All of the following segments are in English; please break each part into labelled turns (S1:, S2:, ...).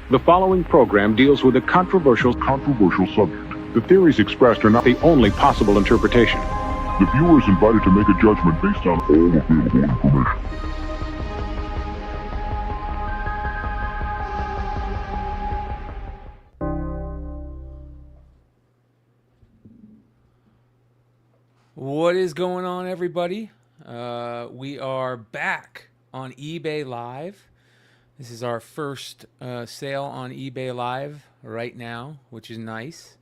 S1: The following program deals with a controversial subject. The theories expressed are not the only possible interpretation.
S2: The viewer is invited to make a judgment based on all available information.
S3: What is going on, everybody? We are back on eBay Live. This is our first sale on eBay Live right now, which is nice.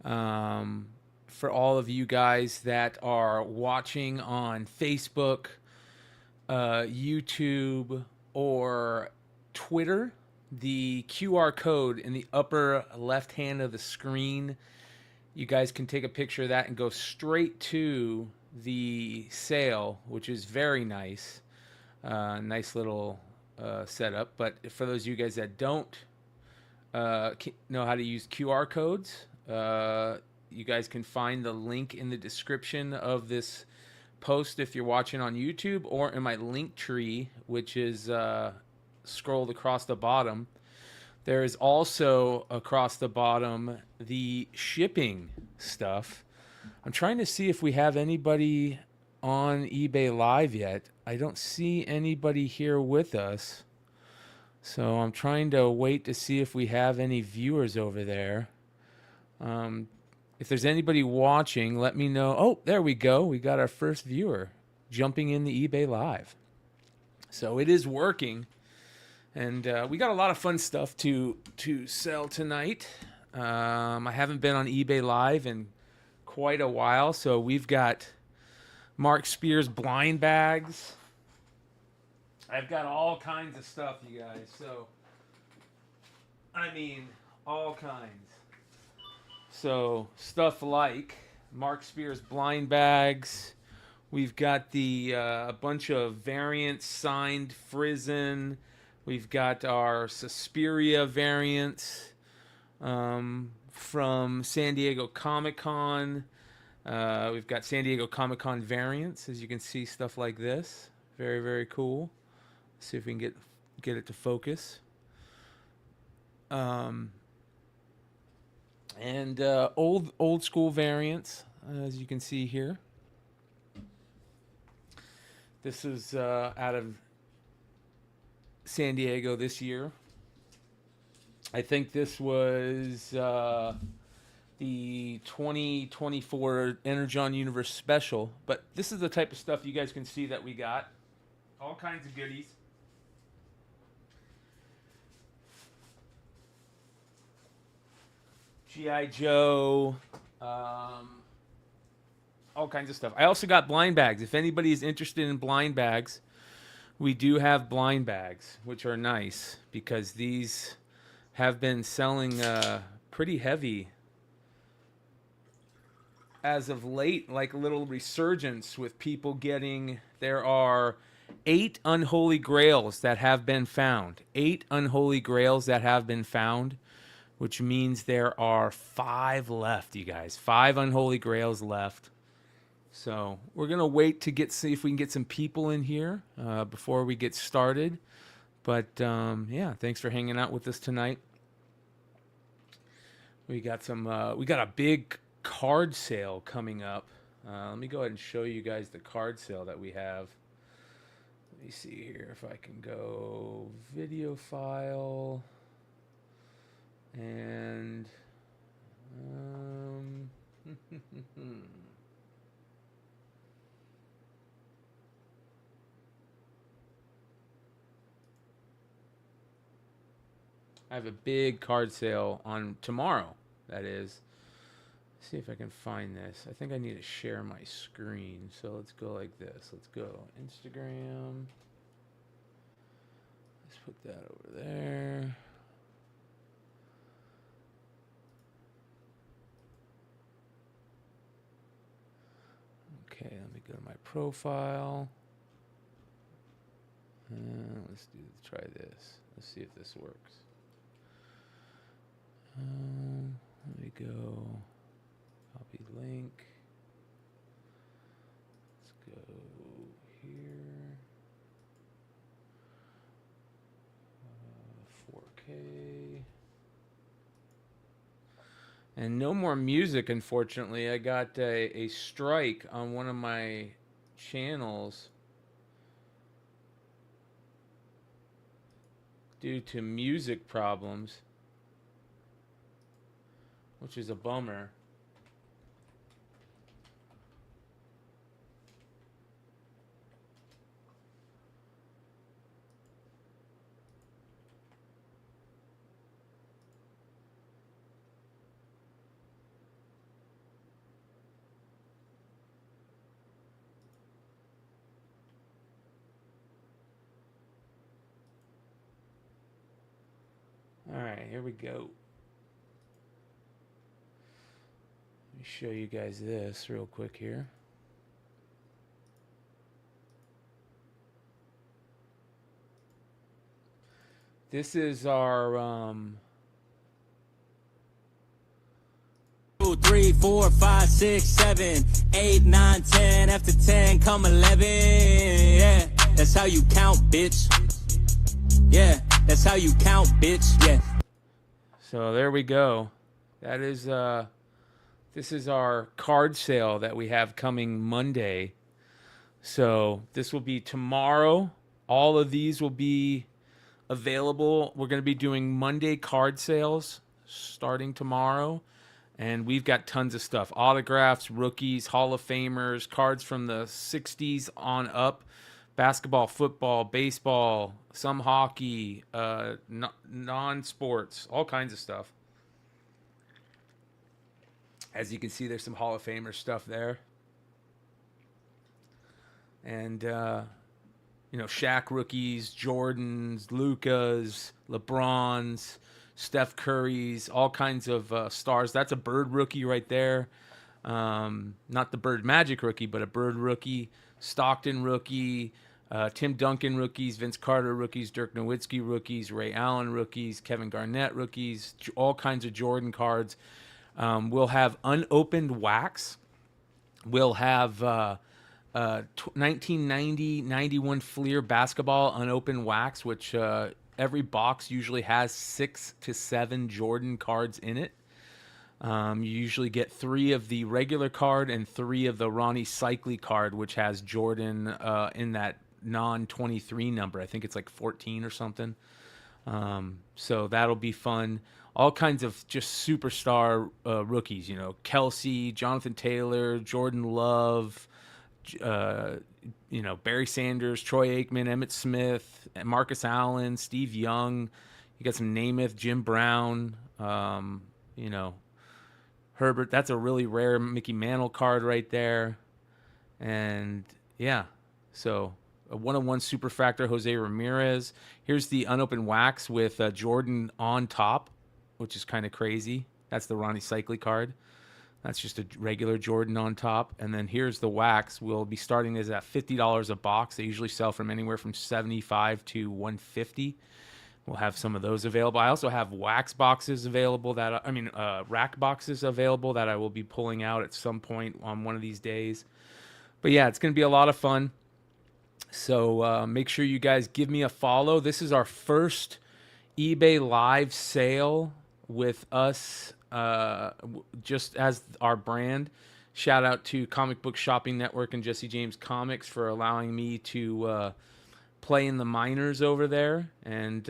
S3: For all of you guys that are watching on Facebook, YouTube, or Twitter, the QR code in the upper left hand of the screen, you guys can take a picture of that and go straight to the sale, which is very nice. Nice little setup. But for those of you guys that don't know how to use QR codes, you guys can find the link in the description of this post if you're watching on YouTube, or in my link tree, which is scrolled across the bottom. There is also across the bottom the shipping stuff. I'm trying to see if we have anybody on eBay Live yet. I don't see anybody here with us. So I'm trying to wait to see if we have any viewers over there. If there's anybody watching, let me know. Oh, there we go. We got our first viewer jumping in the eBay Live. So it is working. And we got a lot of fun stuff to sell tonight. I haven't been on eBay Live in quite a while, so we've got Mark Spears blind bags. I've got all kinds of stuff, you guys. So, I mean, all kinds. So, stuff like Mark Spears blind bags. We've got the a bunch of variants signed Frizen. We've got our Suspiria variants from San Diego Comic-Con. We've got San Diego Comic-Con variants, as you can see, stuff like this. Very, very cool. Let's see if we can get it to focus. And old school variants, as you can see here. This is out of San Diego this year. I think this was the 2024 Energon Universe Special, but this is the type of stuff you guys can see that we got. All kinds of goodies. G.I. Joe, all kinds of stuff. I also got blind bags. If anybody is interested in blind bags, we do have blind bags, which are nice because these have been selling pretty heavy as of late, like a little resurgence with people getting. There are 8 unholy grails that have been found. 8 unholy grails that have been found, which means there are 5 left, you guys. 5 unholy grails left. So we're going to wait to see if we can get some people in here before we get started. But, yeah, thanks for hanging out with us tonight. We got a big card sale coming up. Let me go ahead and show you guys the card sale that we have. Let me see here if I can go video file. And... I have a big card sale on tomorrow, that is. Let's see if I can find this. I think I need to share my screen. So let's go like this. Let's go Instagram. Let's put that over there. Okay, let me go to my profile. Let's try this. Let's see if this works. Let me go copy link. Let's go here. 4K. And no more music, unfortunately. I got a strike on one of my channels due to music problems, which is a bummer. All right, here we go. Let me show you guys this real quick here. This is our
S4: 2, 3, 4, 5, 6, 7, 8, 9, 10. After 10 come 11. Yeah, that's how you count, bitch. Yeah, that's how you count, bitch. Yeah.
S3: So there we go. That is this is our card sale that we have coming Monday. So this will be tomorrow. All of these will be available. We're going to be doing Monday card sales starting tomorrow. And we've got tons of stuff. Autographs, rookies, Hall of Famers, cards from the 60s on up. Basketball, football, baseball, some hockey, non-sports, all kinds of stuff. As you can see, there's some Hall of Famer stuff there. And, Shaq rookies, Jordans, Lukas, LeBrons, Steph Curry's, all kinds of stars. That's a Bird rookie right there. Not the Bird Magic rookie, but a Bird rookie. Stockton rookie. Tim Duncan rookies, Vince Carter rookies, Dirk Nowitzki rookies, Ray Allen rookies, Kevin Garnett rookies, all kinds of Jordan cards. We'll have unopened wax. We'll have 1990-91 Fleer basketball unopened wax, which every box usually has 6 to 7 Jordan cards in it. You usually get 3 of the regular card and 3 of the Ronnie Cycli card, which has Jordan in that non-23 number. I think it's like 14 or something. So that'll be fun. All kinds of just superstar rookies, Kelsey, Jonathan Taylor, Jordan Love, Barry Sanders, Troy Aikman, Emmitt Smith, Marcus Allen, Steve Young. You got some Namath, Jim Brown, Herbert. That's a really rare Mickey Mantle card right there. And yeah, so a 101 Superfractor Jose Ramirez. Here's the unopened wax with Jordan on top, which is kind of crazy. That's the Ronnie Cycli card. That's just a regular Jordan on top. And then here's the wax. We'll be starting this at $50 a box. They usually sell from anywhere from $75 to $150. We'll have some of those available. I also have wax boxes available rack boxes available that I will be pulling out at some point on one of these days. But yeah, it's going to be a lot of fun. So make sure you guys give me a follow. This is our first eBay live sale with us just as our brand. Shout out to Comic Book Shopping Network and Jesse James Comics for allowing me to play in the minors over there. And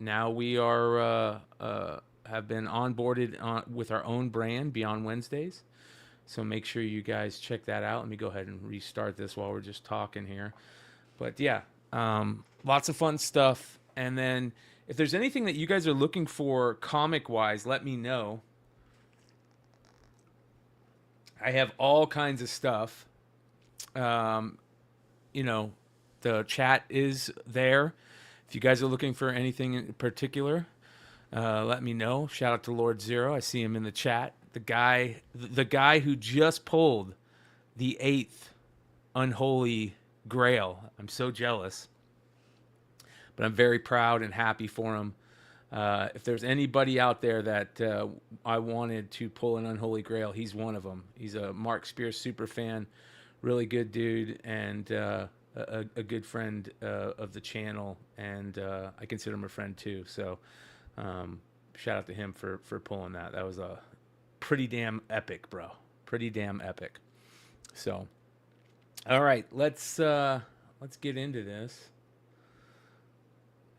S3: now we are have been onboarded with our own brand, Beyond Wednesdays. So make sure you guys check that out. Let me go ahead and restart this while we're just talking here. But yeah, lots of fun stuff. And then if there's anything that you guys are looking for comic-wise, let me know. I have all kinds of stuff. The chat is there. If you guys are looking for anything in particular, let me know. Shout out to Lord Zero. I see him in the chat. The guy who just pulled the 8th unholy grail. I'm so jealous, but I'm very proud and happy for him. If there's anybody out there that I wanted to pull an unholy grail, he's one of them. He's a Mark Spears super fan, really good dude, and a good friend of the channel, and I consider him a friend too. So shout out to him for pulling that. That was pretty damn epic, bro. Pretty damn epic. So, all right, let's get into this.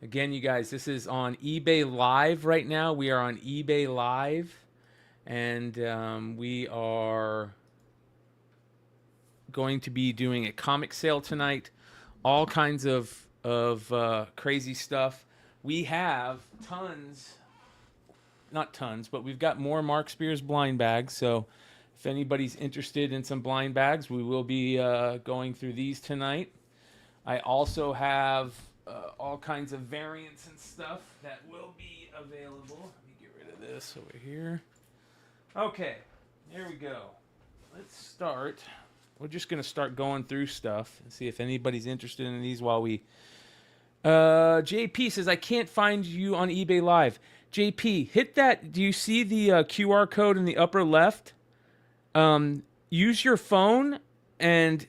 S3: Again, you guys, this is on eBay Live right now. We are on eBay Live, and we are going to be doing a comic sale tonight. All kinds of crazy stuff. We have not tons, but we've got more Mark Spears blind bags. So if anybody's interested in some blind bags, we will be going through these tonight. I also have all kinds of variants and stuff that will be available. Let me get rid of this over here. Okay, here we go. Let's start. We're just going to start going through stuff and see if anybody's interested in these while we... JP says, I can't find you on eBay Live. JP, hit that. Do you see the QR code in the upper left? Use your phone and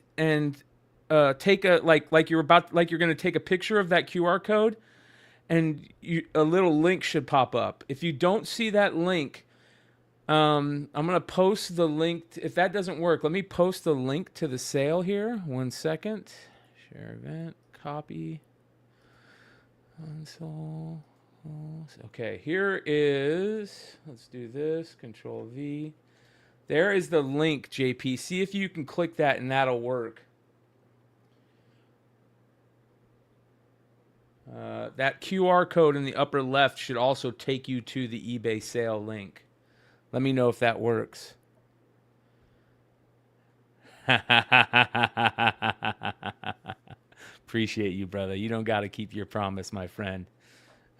S3: take a like you're going to take a picture of that QR code, and a little link should pop up. If you don't see that link, I'm going to post the link. If that doesn't work, let me post the link to the sale here. 1 second. Share event, copy. Console. Okay, here is, let's do this, Control V. There is the link, JP. See if you can click that and that'll work. That QR code in the upper left should also take you to the eBay sale link. Let me know if that works. Appreciate you, brother. You don't got to keep your promise, my friend.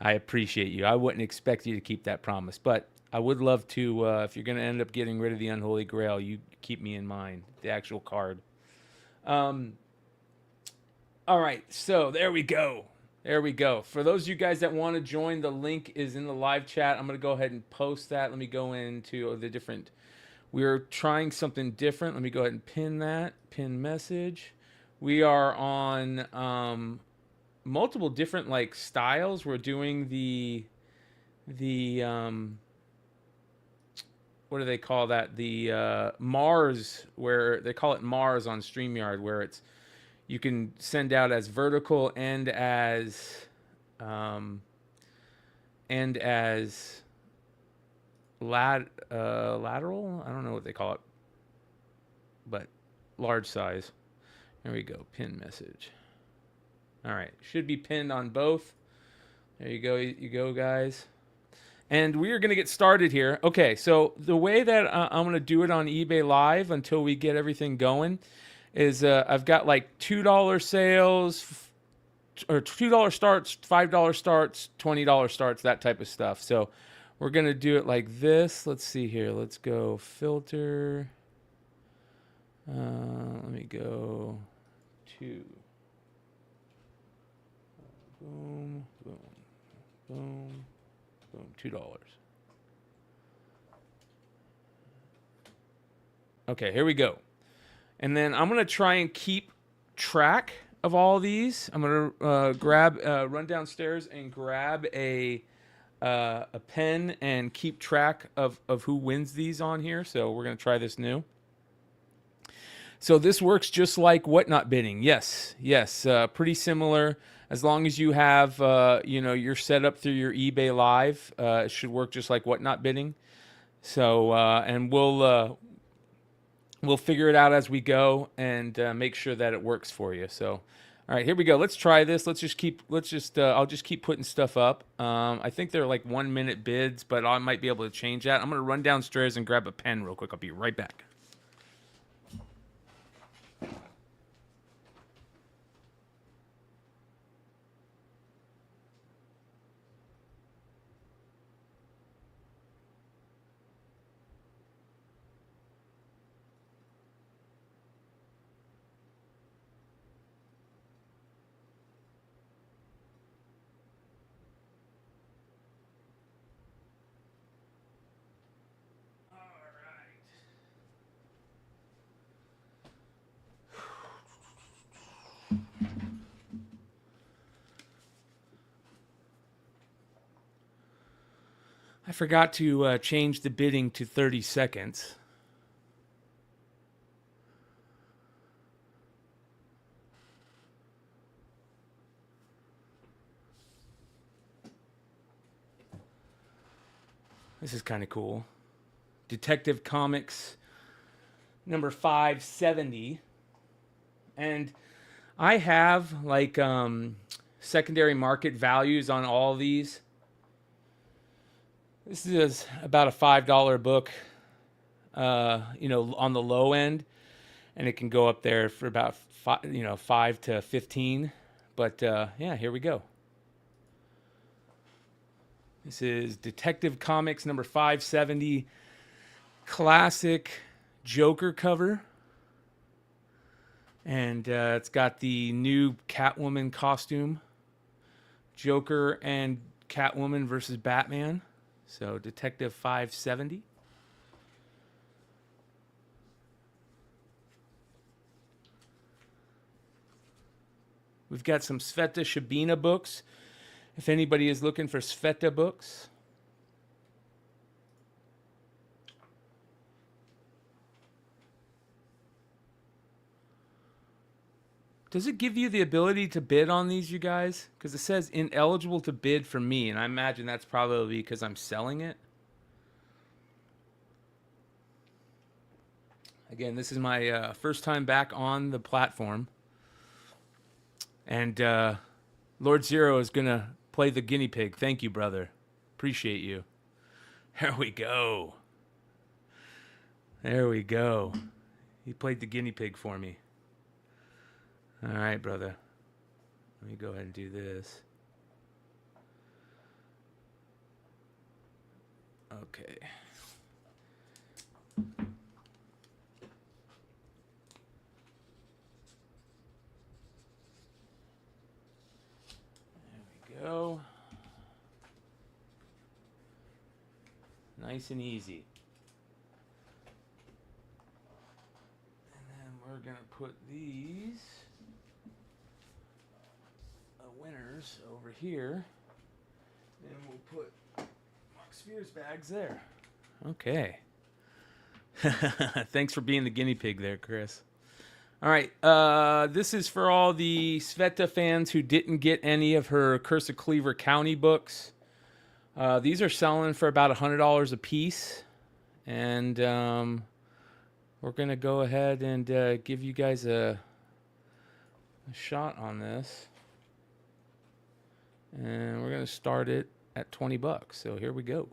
S3: I appreciate you. I wouldn't expect you to keep that promise, but I would love to, if you're going to end up getting rid of the Unholy Grail, you keep me in mind, the actual card. All right, so there we go. There we go. For those of you guys that want to join, the link is in the live chat. I'm going to go ahead and post that. Let me go into the different... We're trying something different. Let me go ahead and pin that. Pin message. We are on multiple different like styles. We're doing the what do they call that? The Mars, where they call it Mars on StreamYard, where it's you can send out as vertical and as lateral. I don't know what they call it, but large size. There we go. Pin message. All right. Should be pinned on both. There you go. You go, guys. And we are going to get started here. Okay. So the way that I'm going to do it on eBay Live until we get everything going is I've got like $2 sales or $2 starts, $5 starts, $20 starts, that type of stuff. So we're going to do it like this. Let's see here. Let's go filter. Let me go to boom, boom, boom, boom, $2. Okay, here we go. And then I'm going to try and keep track of all these. I'm going to run downstairs and grab a pen and keep track of who wins these on here. So we're going to try this new. So this works just like whatnot bidding. Yes, pretty similar. As long as you have, you're set up through your eBay Live, it should work just like whatnot bidding. So, and we'll figure it out as we go and make sure that it works for you. So, all right, here we go. Let's try this. I'll just keep putting stuff up. I think they're like 1 minute bids, but I might be able to change that. I'm going to run downstairs and grab a pen real quick. I'll be right back. forgot to change the bidding to 30 seconds. This is kind of cool. Detective Comics number 570. And I have like secondary market values on all of these. This is about a $5 book, on the low end, and it can go up there for about 5 to 15. But yeah, here we go. This is Detective Comics number 570, classic Joker cover. And it's got the new Catwoman costume. Joker and Catwoman versus Batman. So Detective 570. We've got some Sveta Shabina books. If anybody is looking for Sveta books. Does it give you the ability to bid on these, you guys? Because it says ineligible to bid for me, and I imagine that's probably because I'm selling it. Again, this is my first time back on the platform. And Lord Zero is going to play the guinea pig. Thank you, brother. Appreciate you. There we go. There we go. He played the guinea pig for me. All right, brother. Let me go ahead and do this. Okay. There we go. Nice and easy. And then we're going to put these winners over here, and we'll put Mark Spears bags there. Okay. Thanks for being the guinea pig there, Chris. All right, this is for all the Sveta fans who didn't get any of her Curse of Cleaver County books. These are selling for about $100 a piece, and we're gonna go ahead and give you guys a shot on this. And we're going to start it at $20. So here we go.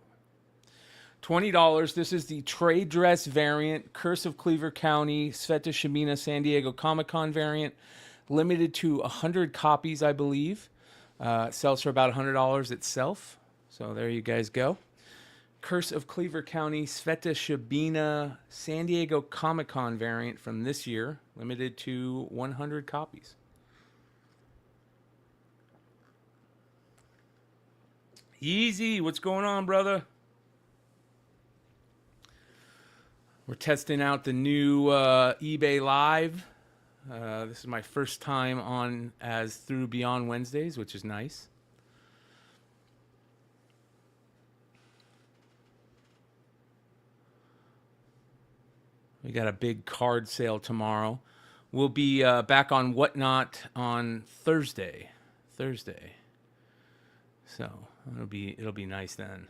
S3: $20. This is the trade dress variant, Curse of Cleaver County, Sveta Shabina San Diego Comic-Con variant. Limited to 100 copies, I believe. It sells for about $100 itself. So there you guys go. Curse of Cleaver County, Sveta Shabina San Diego Comic-Con variant from this year. Limited to 100 copies. Easy, what's going on, brother? We're testing out the new eBay Live. This is my first time on as through Beyond Wednesdays, which is nice. We got a big card sale tomorrow. We'll be back on Whatnot on Thursday. So it'll be nice then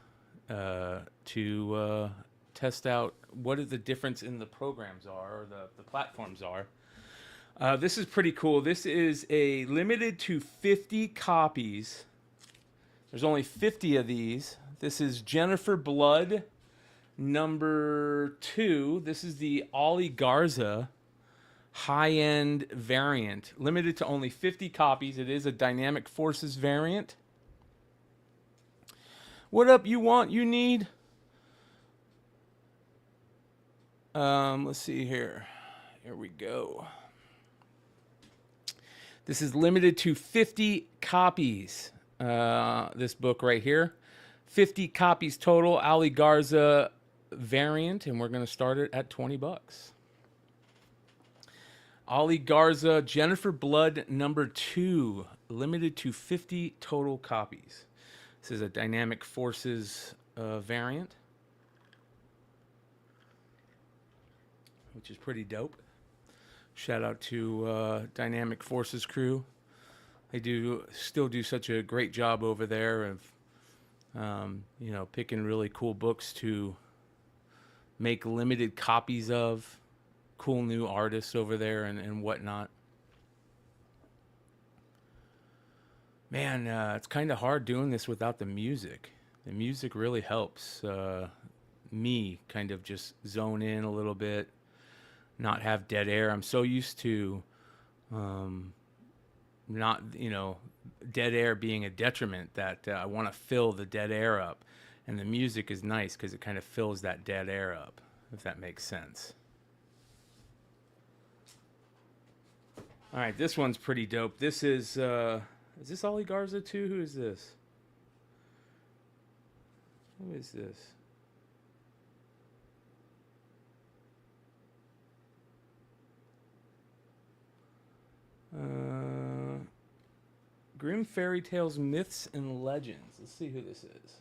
S3: to test out what the difference in the programs are, or the platforms are. This is pretty cool. This is a limited to 50 copies. There's only 50 of these. This is Jennifer Blood number 2. This is the Ollie Garza high-end variant. Limited to only 50 copies. It is a Dynamic Forces variant. What up, you want, you need? Let's see here. Here we go. This is limited to 50 copies. This book right here. 50 copies total. Ali Garza variant, and we're going to start it at $20. Ali Garza, Jennifer Blood number 2. Limited to 50 total copies. This is a Dynamic Forces variant, which is pretty dope. Shout out to Dynamic Forces crew. They still do such a great job over there of picking really cool books to make limited copies of, cool new artists over there and whatnot. Man, it's kind of hard doing this without the music. The music really helps me kind of just zone in a little bit, not have dead air. I'm so used to not, dead air being a detriment that I want to fill the dead air up. And the music is nice because it kind of fills that dead air up, if that makes sense. All right, this one's pretty dope. This is this Ollie Garza too? Who is this? Who is this? Grim Fairy Tales, Myths, and Legends. Let's see who this is.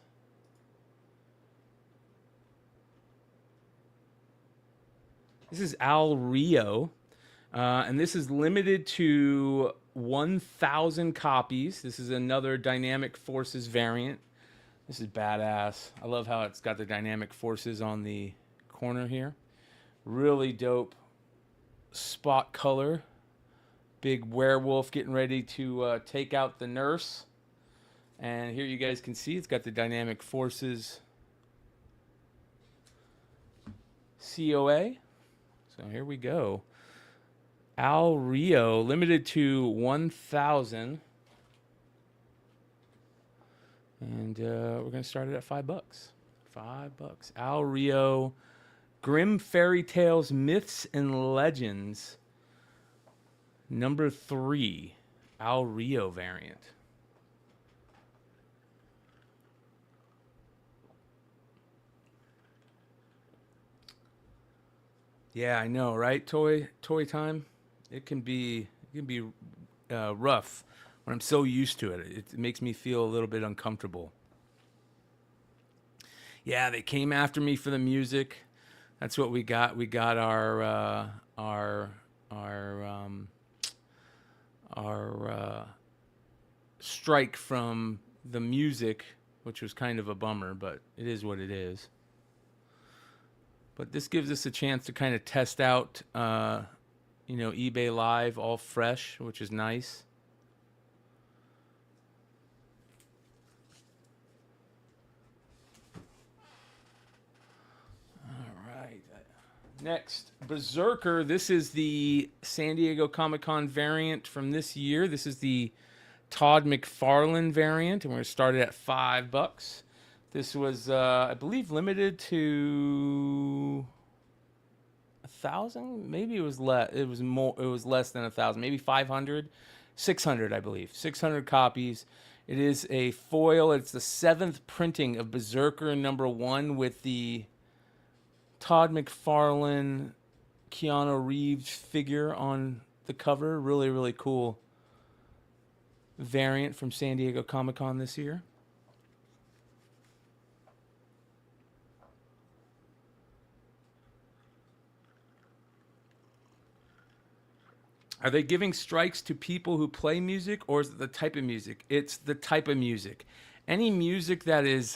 S3: This is Al Rio, and this is limited to 1,000 copies. This is another Dynamic Forces variant. This is badass. I love how it's got the Dynamic Forces on the corner here. Really dope spot color. Big werewolf getting ready to take out the nurse. And here you guys can see it's got the Dynamic Forces COA. So here we go. Al Rio, limited to 1,000. And we're going to start it at $5. $5. Al Rio, Grim Fairy Tales, Myths, and Legends. Number 3, Al Rio variant. Yeah, I know, right? Toy time. It can be rough when I'm so used to it. It makes me feel a little bit uncomfortable. Yeah, they came after me for the music. That's what we got. We got our strike from the music, which was kind of a bummer, but it is what it is. But this gives us a chance to kind of test out, eBay Live all fresh, which is nice. All right. Next, Berserker. This is the San Diego Comic-Con variant from this year. This is the Todd McFarlane variant, and we're going to start it at $5. This was, I believe, limited to 1,000. Maybe it was less. It was more. It was less than 1,000. Maybe 500, 600, I believe. 600 copies. It is a foil. It's the 7th printing of Berserker #1 with the Todd McFarlane, Keanu Reeves figure on the cover. Really, really cool variant from San Diego Comic-Con this year. Are they giving strikes to people who play music, or is it the type of music? It's the type of music. Any music that is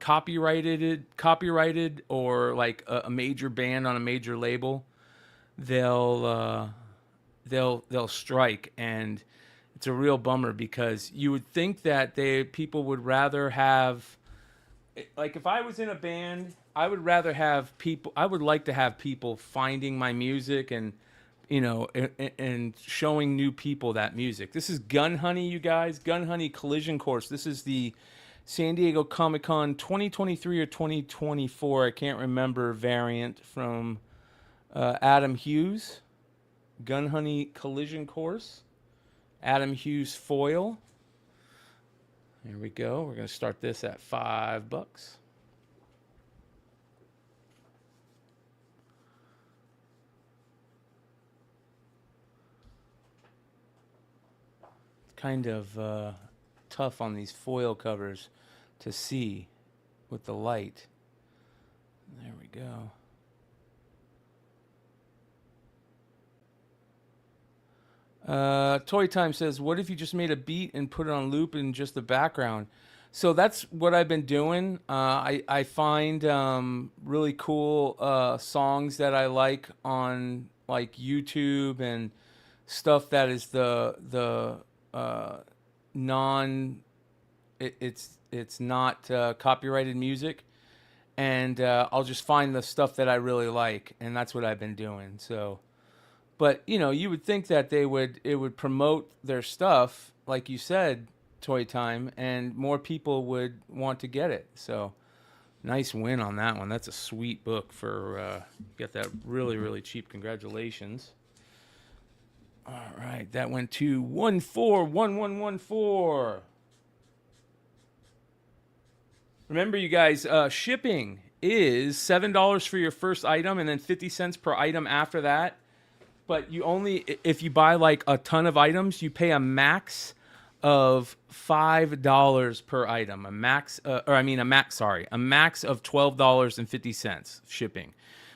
S3: copyrighted, or like a major band on a major label, they'll strike, and it's a real bummer because you would think that people would rather have, like, if I was in a band, I would like to have people finding my music and and showing new people that music. This is Gun Honey, you guys. Gun Honey Collision Course. This is the San Diego Comic-Con 2023 or 2024, I can't remember, variant from Adam Hughes. Gun Honey Collision Course. Adam Hughes foil. Here we go. We're going to start this at $5. Kind of tough on these foil covers to see with the light. There we go. Toy Time says, what if you just made a beat and put it on loop in just the background? So that's what I've been doing. I find really cool songs that I like on like YouTube and stuff that is the non it's not copyrighted music, and I'll just find the stuff that I really like, and that's what I've been doing. So. But, you know, you would think that it would promote their stuff, like you said, Toy Time, and more people would want to get it. So, nice win on that one. That's a sweet book for, get that really, really cheap. Congratulations. All right, that went to 141114. Remember, you guys, shipping is $7 for your first item and then 50 cents per item after that. But you only, if you buy like a ton of items, you pay a max of $5 per item. A max of $12.50 shipping.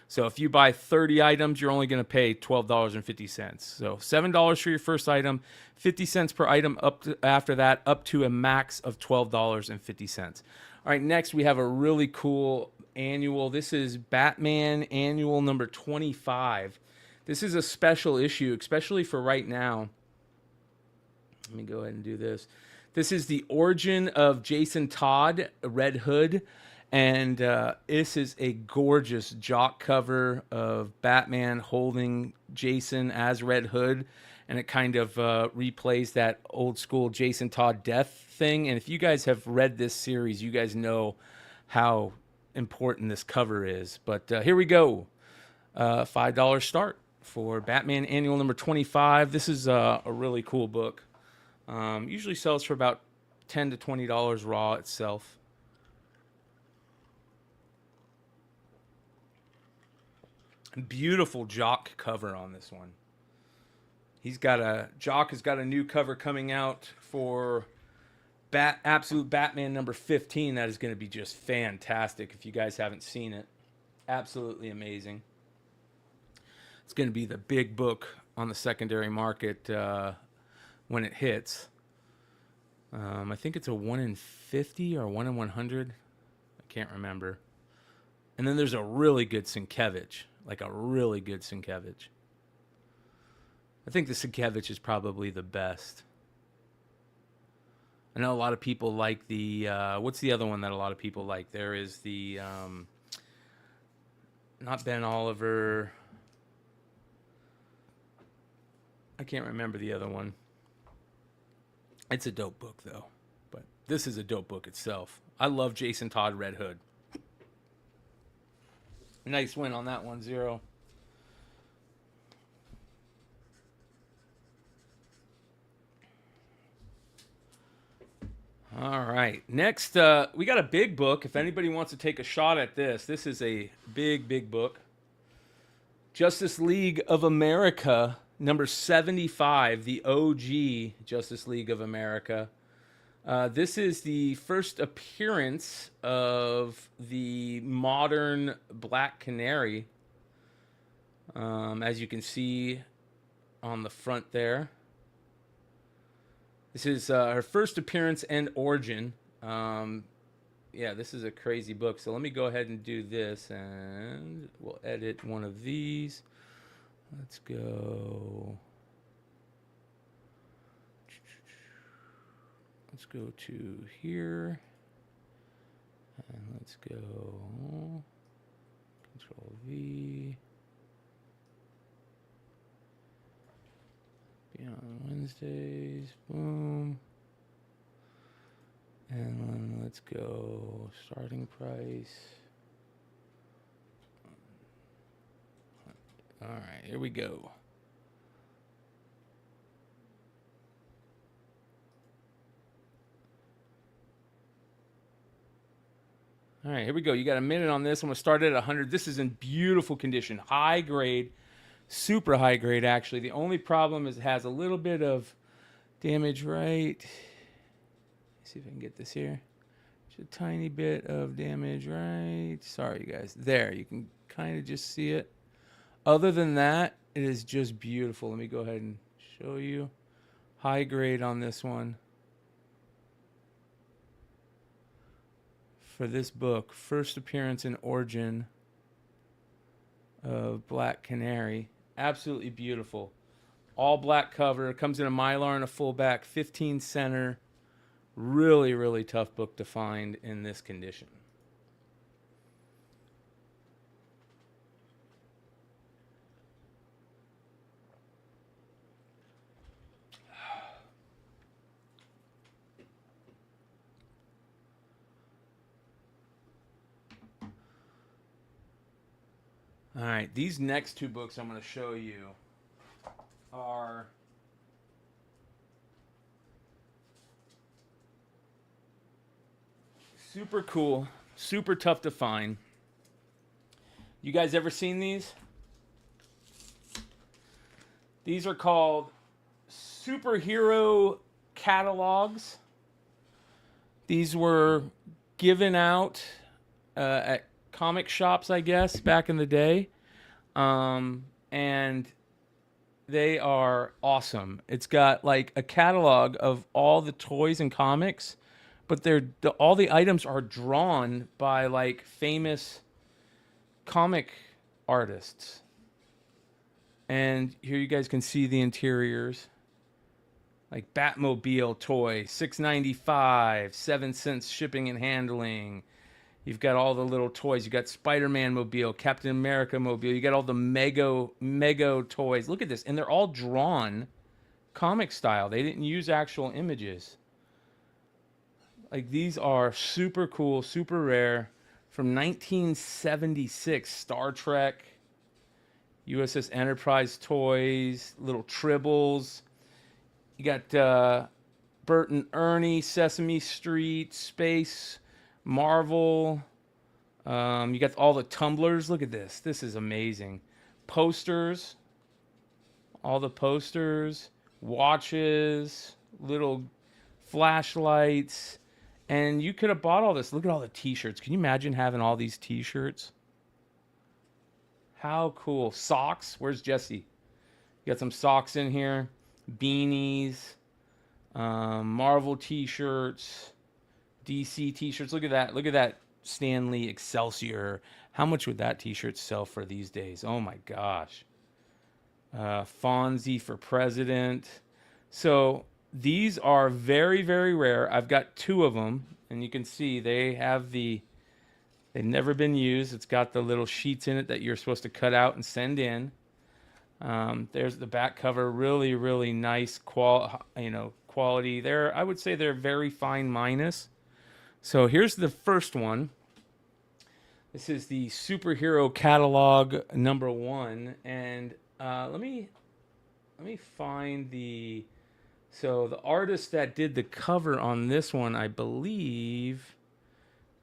S3: So if you buy 30 items, you're only going to pay $12.50. So $7 for your first item, 50 cents per item after that, up to a max of $12.50. All right, next we have a really cool annual. This is Batman Annual number 25. This is a special issue, especially for right now. Let me go ahead and do this. This is the origin of Jason Todd, Red Hood. And this is a gorgeous jock cover of Batman holding Jason as Red Hood. And it kind of replays that old school Jason Todd death thing. And if you guys have read this series, you guys know how important this cover is. But here we go. $5 start for Batman Annual number 25. This is a really cool book. Usually sells for about $10 to $20 raw itself. Beautiful Jock cover on this one. Jock has got a new cover coming out for Absolute Batman number 15. That is going to be just fantastic if you guys haven't seen it. Absolutely amazing. It's going to be the big book on the secondary market when it hits. I think it's a 1 in 50 or 1 in 100. I can't remember. And then there's a really good Sienkiewicz, like a really good Sienkiewicz. I think the Sienkiewicz is probably the best. I know a lot of people like the, what's the other one that a lot of people like? There is the, not Ben Oliver. I can't remember the other one. It's a dope book, though. But this is a dope book itself. I love Jason Todd Red Hood. Nice win on that 1-0. All right. Next, we got a big book. If anybody wants to take a shot at this, this is a big, big book. Justice League of America, number 75, the OG Justice League of America. This is the first appearance of the modern Black Canary, as you can see on the front there. This is her first appearance and origin. Yeah, this is a crazy book. So let me go ahead and do this, and we'll edit one of these. Let's go. Let's go to here. And let's go Control V. Be on Wednesdays. Boom. And then let's go starting price. All right, here we go. All right, here we go. You got a minute on this. I'm going to start it at 100. This is in beautiful condition. High grade. Super high grade, actually. The only problem is it has a little bit of damage right. Let's see if I can get this here. Just a tiny bit of damage, right? Sorry, you guys. There, you can kind of just see it. Other than that, it is just beautiful. Let me go ahead and show you. High grade on this one. For this book, first appearance in Origin of Black Canary. Absolutely beautiful. All black cover. Comes in a Mylar and a fullback, 15 center. Really, really tough book to find in this condition. All right, these next two books I'm going to show you are super cool, super tough to find. You guys ever seen these? These are called superhero catalogs. These were given out at comic shops, I guess, back in the day. And they are awesome. It's got like a catalog of all the toys and comics, but all the items are drawn by like famous comic artists. And here you guys can see the interiors. Like Batmobile toy, $6.95, 7 cents shipping and handling. You've got all the little toys. You got Spider-Man mobile, Captain America mobile. You got all the Mego toys. Look at this, and they're all drawn comic style. They didn't use actual images. Like these are super cool, super rare. From 1976, Star Trek, USS Enterprise toys, little Tribbles. You got Bert and Ernie, Sesame Street, Space, Marvel. You got all the tumblers. Look at this. This is amazing. Posters. All the posters. Watches. Little flashlights. And you could have bought all this. Look at all the t-shirts. Can you imagine having all these t-shirts? How cool. Socks. Where's Jesse? You got some socks in here. Beanies. Marvel t-shirts. DC t-shirts. Look at that. Look at that Stanley Excelsior. How much would that t-shirt sell for these days? Oh my gosh. Fonzie for president. So these are very, very rare. I've got 2 of them, and you can see they've never been used. It's got the little sheets in it that you're supposed to cut out and send in. There's the back cover. Really, really nice quality. I would say they're very fine minus. So here's the first one. This is the superhero catalog number 1, and let me find the. So the artist that did the cover on this one, I believe,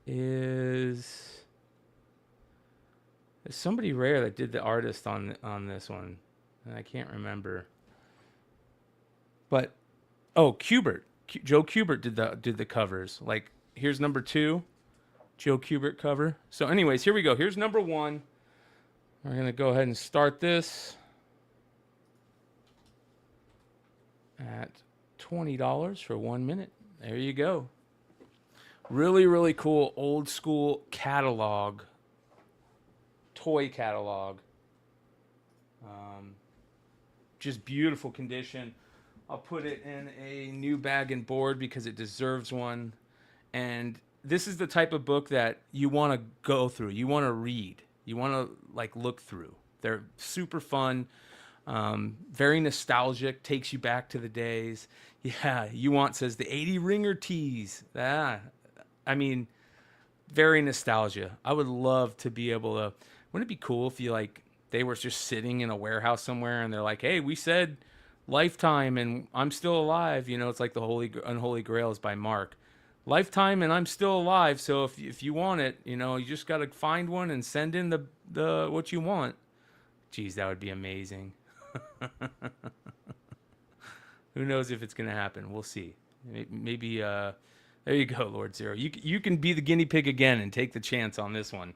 S3: is somebody rare that did the artist on this one, and I can't remember. But Kubert, Joe Kubert did the covers. Like here's number 2, Joe Kubert cover. So anyways, here we go. Here's number 1. We're gonna go ahead and start this at $20 for 1 minute. There you go. Really, really cool old school catalog, toy catalog. Just beautiful condition. I'll put it in a new bag and board because it deserves one. And this is the type of book that you want to go through. You want to read. You want to like look through. They're super fun. Very nostalgic, takes you back to the days. Yeah, says the 80 ringer tees. I mean, very nostalgia. I would love to be able to. Wouldn't it be cool if they were just sitting in a warehouse somewhere and they're like, hey, we said Lifetime and I'm still alive. It's like the Unholy Grails by Mark. Lifetime and I'm still alive. So if you want it, you just got to find one and send in the what you want. Geez, that would be amazing. Who knows if it's going to happen? We'll see. Maybe There you go, Lord Zero. You can be the guinea pig again and take the chance on this one.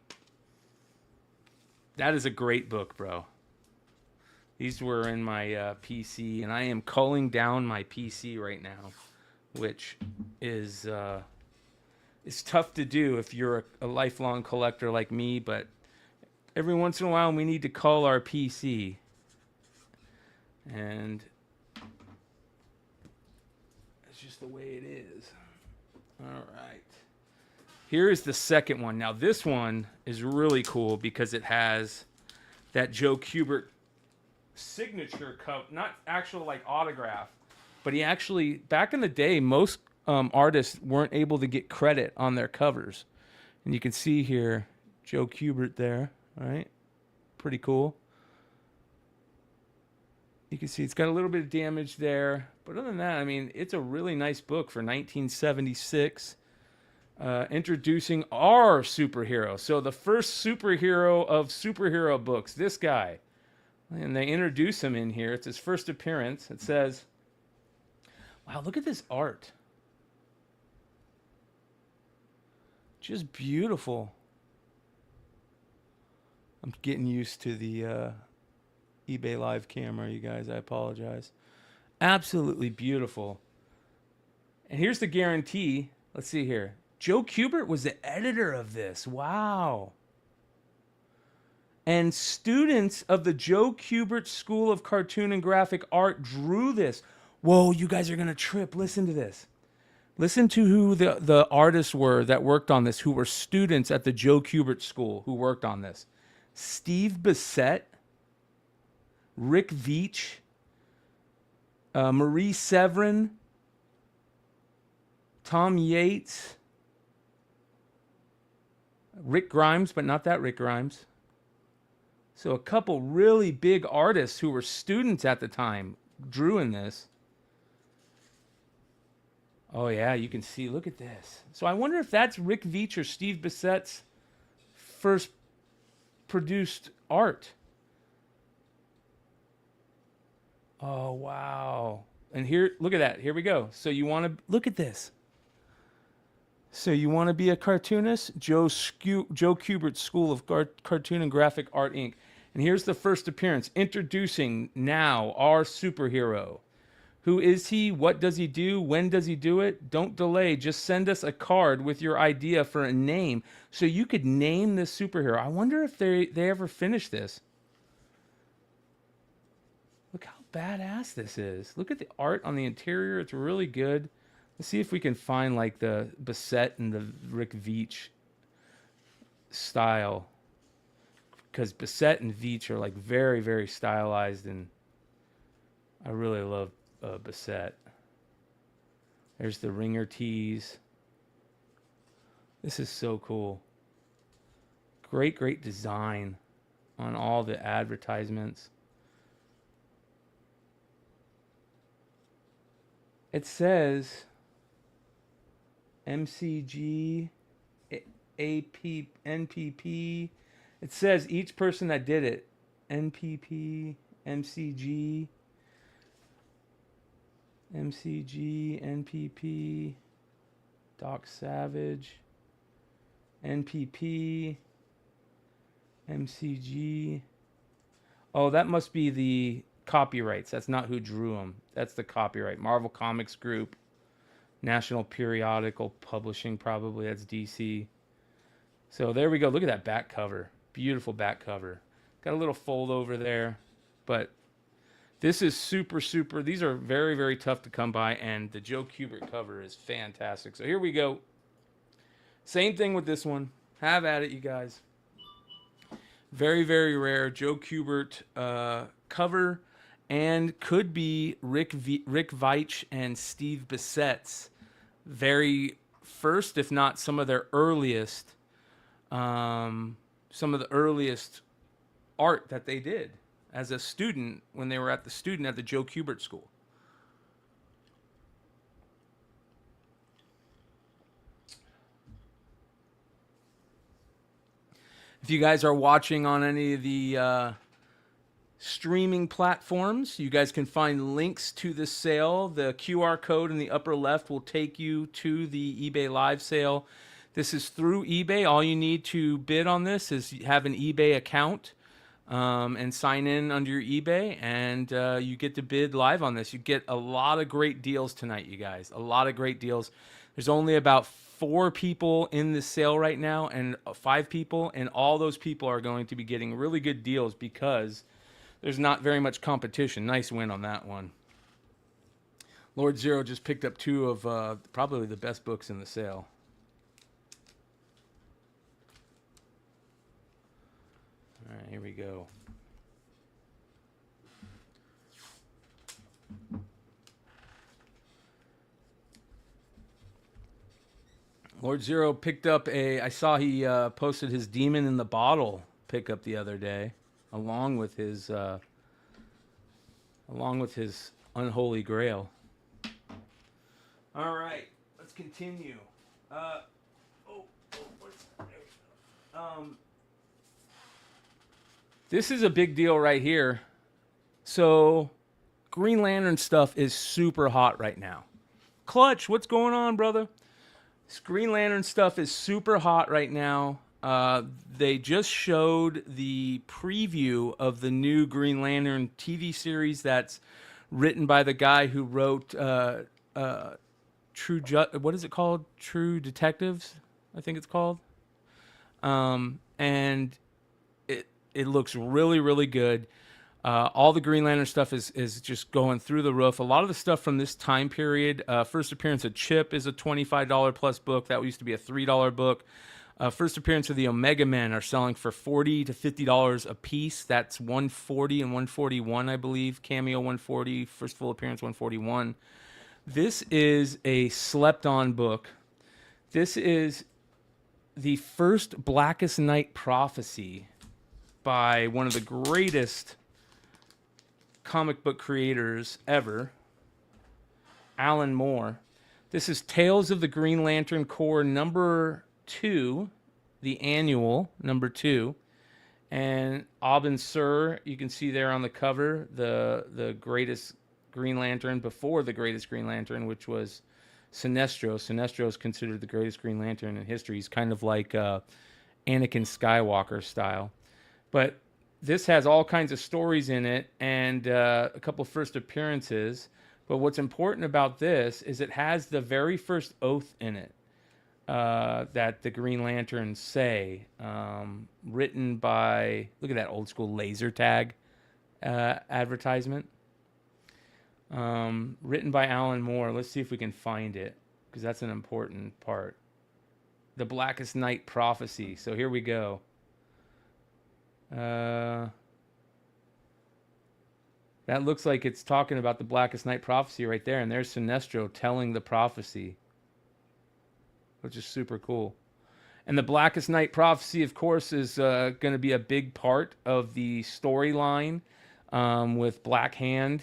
S3: That is a great book, bro. These were in my PC, and I am culling down my PC right now, which is tough to do if you're a lifelong collector like me, but every once in a while we need to cull our PC. And it's just the way it is. All right. Here is the second one. Now, this one is really cool because it has that Joe Kubert signature cover, not actual like autograph, but he actually, back in the day, most artists weren't able to get credit on their covers. And you can see here, Joe Kubert there, right? Pretty cool. You can see it's got a little bit of damage there. But other than that, I mean, it's a really nice book for 1976. Introducing our superhero. So the first superhero of superhero books, this guy. And they introduce him in here. It's his first appearance. It says, wow, look at this art. Just beautiful. I'm getting used to the eBay Live camera, you guys. I apologize. Absolutely beautiful. And here's the guarantee. Let's see here. Joe Kubert was the editor of this. Wow. And students of the Joe Kubert School of Cartoon and Graphic Art drew this. Whoa, you guys are going to trip. Listen to this. Listen to who the artists were that worked on this, who were students at the Joe Kubert School who worked on this. Steve Bissett, Rick Veitch, Marie Severin, Tom Yates, Rick Grimes, but not that Rick Grimes. So a couple really big artists who were students at the time drew in this. Oh yeah, you can see, look at this. So I wonder if that's Rick Veitch or Steve Bissett's first produced art. Oh, wow. And here, look at that. Here we go. So you want to, look at this. So you want to be a cartoonist? Joe Kubert School of Cartoon and Graphic Art, Inc. And here's the first appearance. Introducing now our superhero. Who is he? What does he do? When does he do it? Don't delay. Just send us a card with your idea for a name so you could name this superhero. I wonder if they ever finish this. Look how badass this is. Look at the art on the interior. It's really good. Let's see if we can find like the Bissett and the Rick Veitch style. Because Bissett and Veitch are like very, very stylized, and I really love Bissett. There's the ringer tees. This is so cool. Great, great design on all the advertisements. It says MCG, AP, NPP. It says each person that did it. NPP, MCG, NPP, Doc Savage, NPP, MCG. Oh, that must be the copyrights. That's not who drew them. That's the copyright. Marvel Comics Group, National Periodical Publishing, probably. That's DC. So there we go. Look at that back cover. Beautiful back cover. Got a little fold over there, but this is super, super. These are very, very tough to come by, and the Joe Kubert cover is fantastic. So here we go. Same thing with this one. Have at it, you guys. Very, very rare Joe Kubert cover, and could be Rick Veitch and Steve Bissett's very first, if not some of their earliest, art that they did as a student when they were at the Joe Kubert School. If you guys are watching on any of the streaming platforms. You guys can find links to the sale. The QR code in the upper left will take you to the eBay live sale. This is through eBay. All you need to bid on this is have an eBay account and sign in under your eBay, and you get to bid live on this. You get a lot of great deals tonight, you guys. A lot of great deals. There's only about 4 people in the sale right now, and 5 people, and all those people are going to be getting really good deals because there's not very much competition. Nice win on that one. Lord Zero just picked up 2 of probably the best books in the sale. All right, here we go. Lord Zero picked up I saw he posted his Demon in the Bottle pickup the other day, along with his Unholy Grail. All right, let's continue. This is a big deal right here. So, Green Lantern stuff is super hot right now. Clutch, what's going on, brother? This Green Lantern stuff is super hot right now. They just showed the preview of the new Green Lantern TV series that's written by the guy who wrote what is it called? True Detectives, I think it's called. And it looks really, really good. All the Green Lantern stuff is just going through the roof. A lot of the stuff from this time period, first appearance of Chip is a $25 plus book. That used to be a $3 book. First appearance of the Omega Men are selling for $40 to $50 a piece. That's $140 and $141, I believe. Cameo $140, first full appearance $141. This is a slept-on book. This is the first Blackest Night prophecy by one of the greatest comic book creators ever, Alan Moore. This is Tales of the Green Lantern Corps number 2, the annual number 2. And Aubin Sur, you can see there on the cover, the greatest Green Lantern before the greatest Green Lantern, which was Sinestro. Sinestro is considered the greatest Green Lantern in history. He's kind of like Anakin Skywalker style. But this has all kinds of stories in it and a couple first appearances. But what's important about this is it has the very first oath in it that the Green Lanterns say, written by, look at that old school laser tag advertisement. Written by Alan Moore. Let's see if we can find it, because that's an important part. The Blackest Night prophecy. So here we go. That looks like it's talking about the Blackest Night prophecy right there, and there's Sinestro telling the prophecy, which is super cool. And the Blackest Night prophecy, of course, is going to be a big part of the storyline, with Black Hand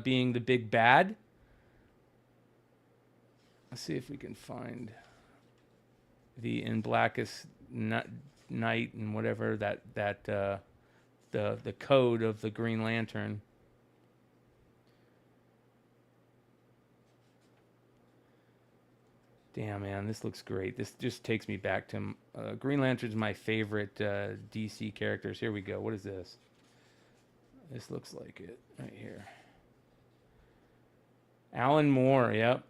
S3: being the big bad. Let's see if we can find the in Blackest Night and whatever the code of the Green Lantern. Damn, man, this looks great. This just takes me back to Green Lantern's my favorite DC characters. Here we go. What is this? This looks like it right here. Alan Moore, yep.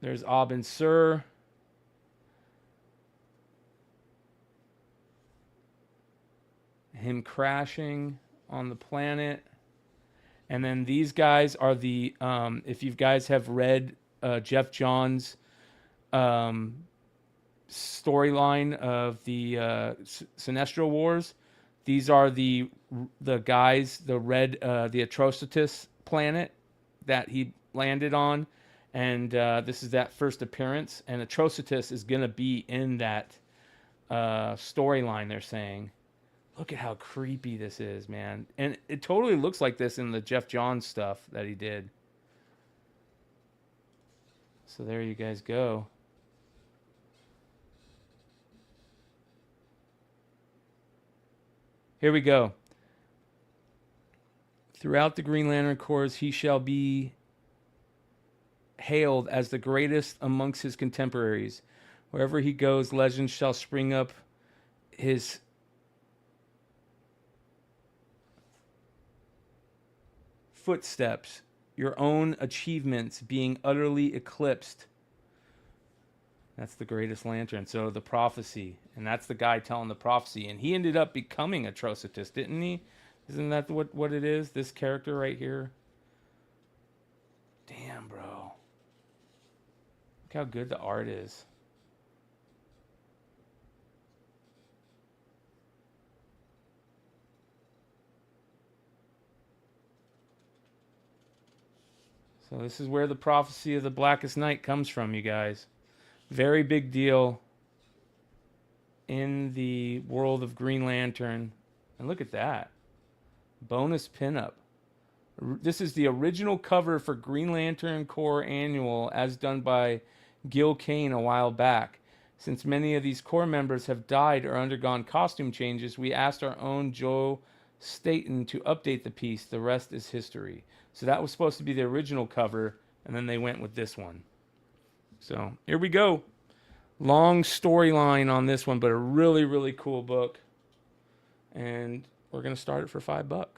S3: There's Aubin Sur. Him crashing on the planet. And then these guys are the, if you guys have read Jeff Johns' storyline of the Sinestro Wars, these are the guys, the Atrocitus planet that he landed on. And this is that first appearance. And Atrocitus is going to be in that storyline, they're saying. Look at how creepy this is, man. And it totally looks like this in the Jeff Johns stuff that he did. So there you guys go. Here we go. Throughout the Green Lantern Corps, he shall be hailed as the greatest amongst his contemporaries. Wherever he goes, legends shall spring up his footsteps, your own achievements being utterly eclipsed. That's the greatest lantern. So the prophecy, and that's the guy telling the prophecy, and he ended up becoming Atrocitus, didn't he? Isn't that what it is? This character right here. Damn, bro. Look how good the art is. So this is where the prophecy of the Blackest Night comes from, you guys. Very big deal in the world of Green Lantern. And look at that. Bonus pinup. This is the original cover for Green Lantern Corps Annual as done by Gil Kane a while back. Since many of these Corps members have died or undergone costume changes, we asked our own Joe Staton to update the piece. The rest is history. So that was supposed to be the original cover, and then they went with this one. So here we go. Long storyline on this one, but a really, really cool book. And we're going to start it for $5.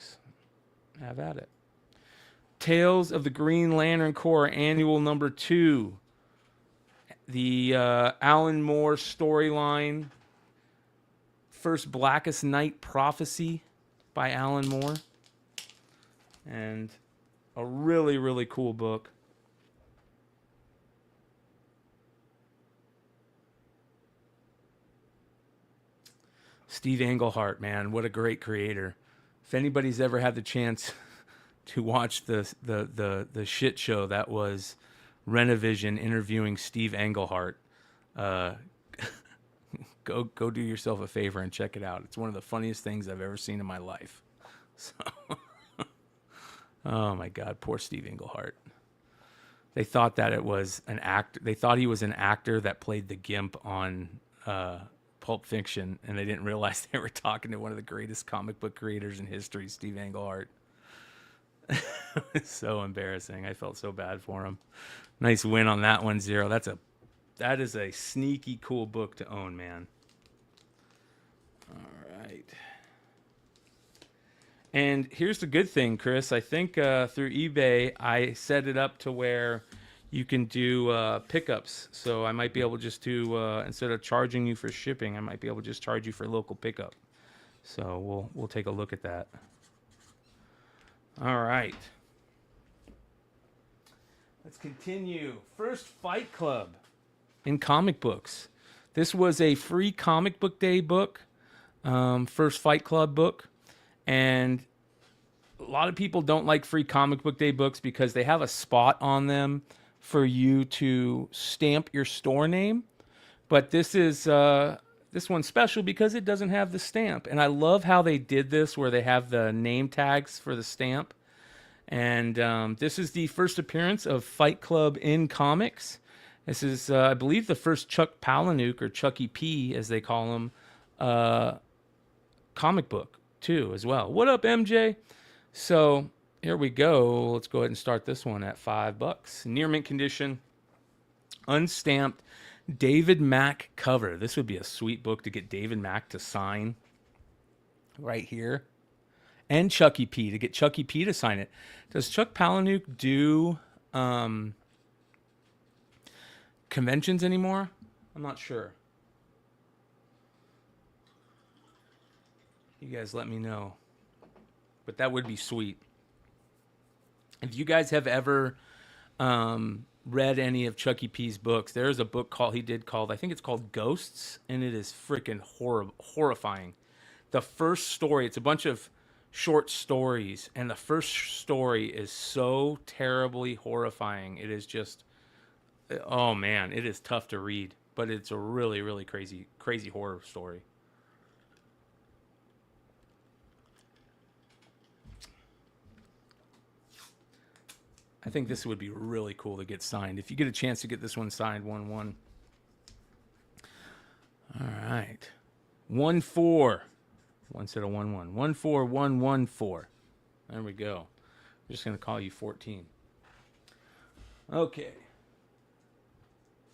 S3: Have at it. Tales of the Green Lantern Corps Annual number 2. The Alan Moore storyline. First Blackest Night prophecy by Alan Moore. And a really, really cool book. Steve Englehart, man, what a great creator. If anybody's ever had the chance to watch the shit show that was Renovision interviewing Steve Englehart, go do yourself a favor and check it out. It's one of the funniest things I've ever seen in my life. So, oh my God, poor Steve Englehart. They thought that it was an act. They thought he was an actor that played the Gimp on Pulp Fiction, and they didn't realize they were talking to one of the greatest comic book creators in history, Steve Englehart. It's so embarrassing. I felt so bad for him. Nice win on that 1-0. That is a sneaky cool book to own, man. All right. And here's the good thing, Chris. I think through eBay, I set it up to where you can do pickups. So I might be able just to, instead of charging you for shipping, I might be able to just charge you for local pickup. So we'll take a look at that. All right. Let's continue. First Fight Club in comic books. This was a free comic book day book. First Fight Club book. And a lot of people don't like free comic book day books because they have a spot on them for you to stamp your store name. But this is this one's special because it doesn't have the stamp. And I love how they did this where they have the name tags for the stamp. And this is the first appearance of Fight Club in comics. This is, I believe, the first Chuck Palahniuk, or Chucky P, as they call him, comic book, too, as well. What up, MJ? So here we go. Let's go ahead and start this one at $5. Near mint condition, unstamped David Mack cover. This would be a sweet book to get David Mack to sign right here. And Chucky P, to get Chucky P to sign it. Does Chuck Palahniuk do conventions anymore? I'm not sure. You guys let me know. But that would be sweet. If you guys have ever read any of Chucky P's books, there's a book called, I think it's called Ghosts, and it is freaking horrifying. The first story, it's a bunch of short stories, and the first story is so terribly horrifying. It is just, oh man, it is tough to read, but it's a really, really crazy horror story. I think this would be really cool to get signed. If you get a chance to get this one signed, 1-1. All right. 1-4. One instead of 1-1. 1-4-1-1-4. There we go. I'm just going to call you 14. Okay.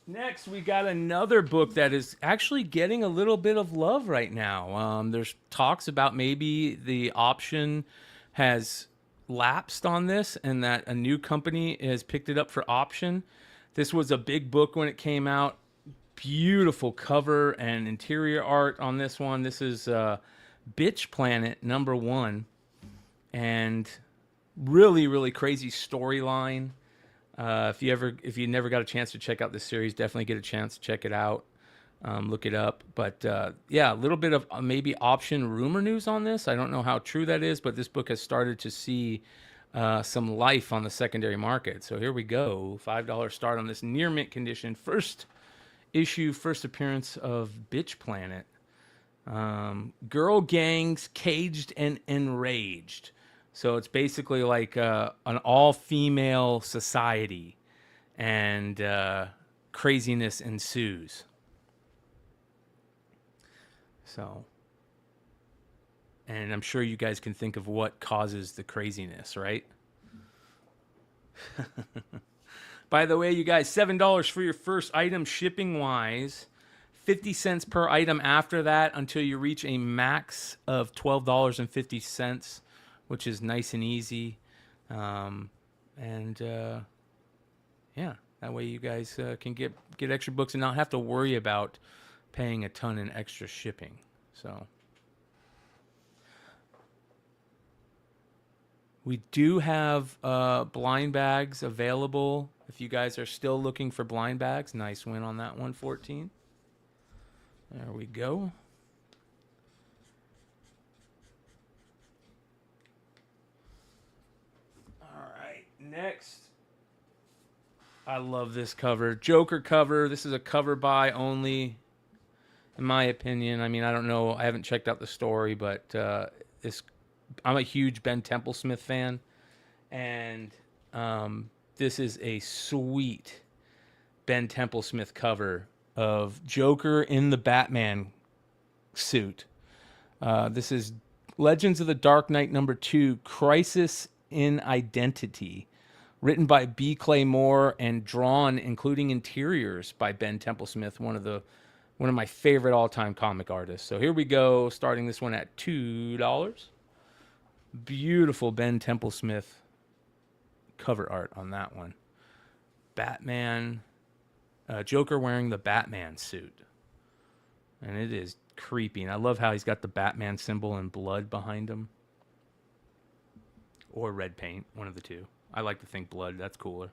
S3: Next, we got another book that is actually getting a little bit of love right now. There's talks about maybe the option has lapsed on this and that a new company has picked it up for option. This was a big book when it came out. Beautiful cover and interior art on this one. This is Bitch Planet #1. And really, really crazy storyline. If you never got a chance to check out this series, definitely get a chance to check it out. Look it up. But yeah, a little bit of maybe option rumor news on this. I don't know how true that is, but this book has started to see some life on the secondary market. So here we go. $5 start on this near mint condition. First issue, first appearance of Bitch Planet. Girl gangs caged and enraged. So it's basically like an all-female society, and craziness ensues. So, and I'm sure you guys can think of what causes the craziness, right? By the way, you guys, $7 for your first item shipping-wise. 50 cents per item after that until you reach a max of $12.50. Which is nice and easy. Yeah, that way you guys can get extra books and not have to worry about paying a ton in extra shipping. So we do have blind bags available if you guys are still looking for blind bags. Nice win on that one, 14. There we go. Next, I love this cover. Joker cover. This is a cover buy only, in my opinion. I mean, I don't know. I haven't checked out the story, but I'm a huge Ben Templesmith fan. And this is a sweet Ben Templesmith cover of Joker in the Batman suit. This is Legends of the Dark Knight #2, Crisis in Identity. Written by B. Clay Moore and drawn, including interiors, by Ben Templesmith, one of my favorite all-time comic artists. So here we go, starting this one at $2. Beautiful Ben Templesmith cover art on that one. Batman, Joker wearing the Batman suit, and it is creepy. And I love how he's got the Batman symbol in blood behind him, or red paint, one of the two. I like to think blood. That's cooler.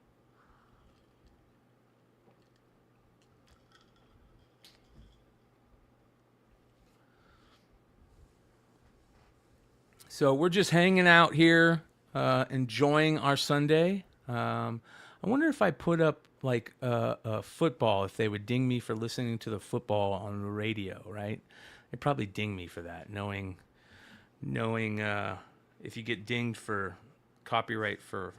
S3: So we're just hanging out here, enjoying our Sunday. I wonder if I put up like a football, if they would ding me for listening to the football on the radio, right? They'd probably ding me for that, knowing if you get dinged for copyright for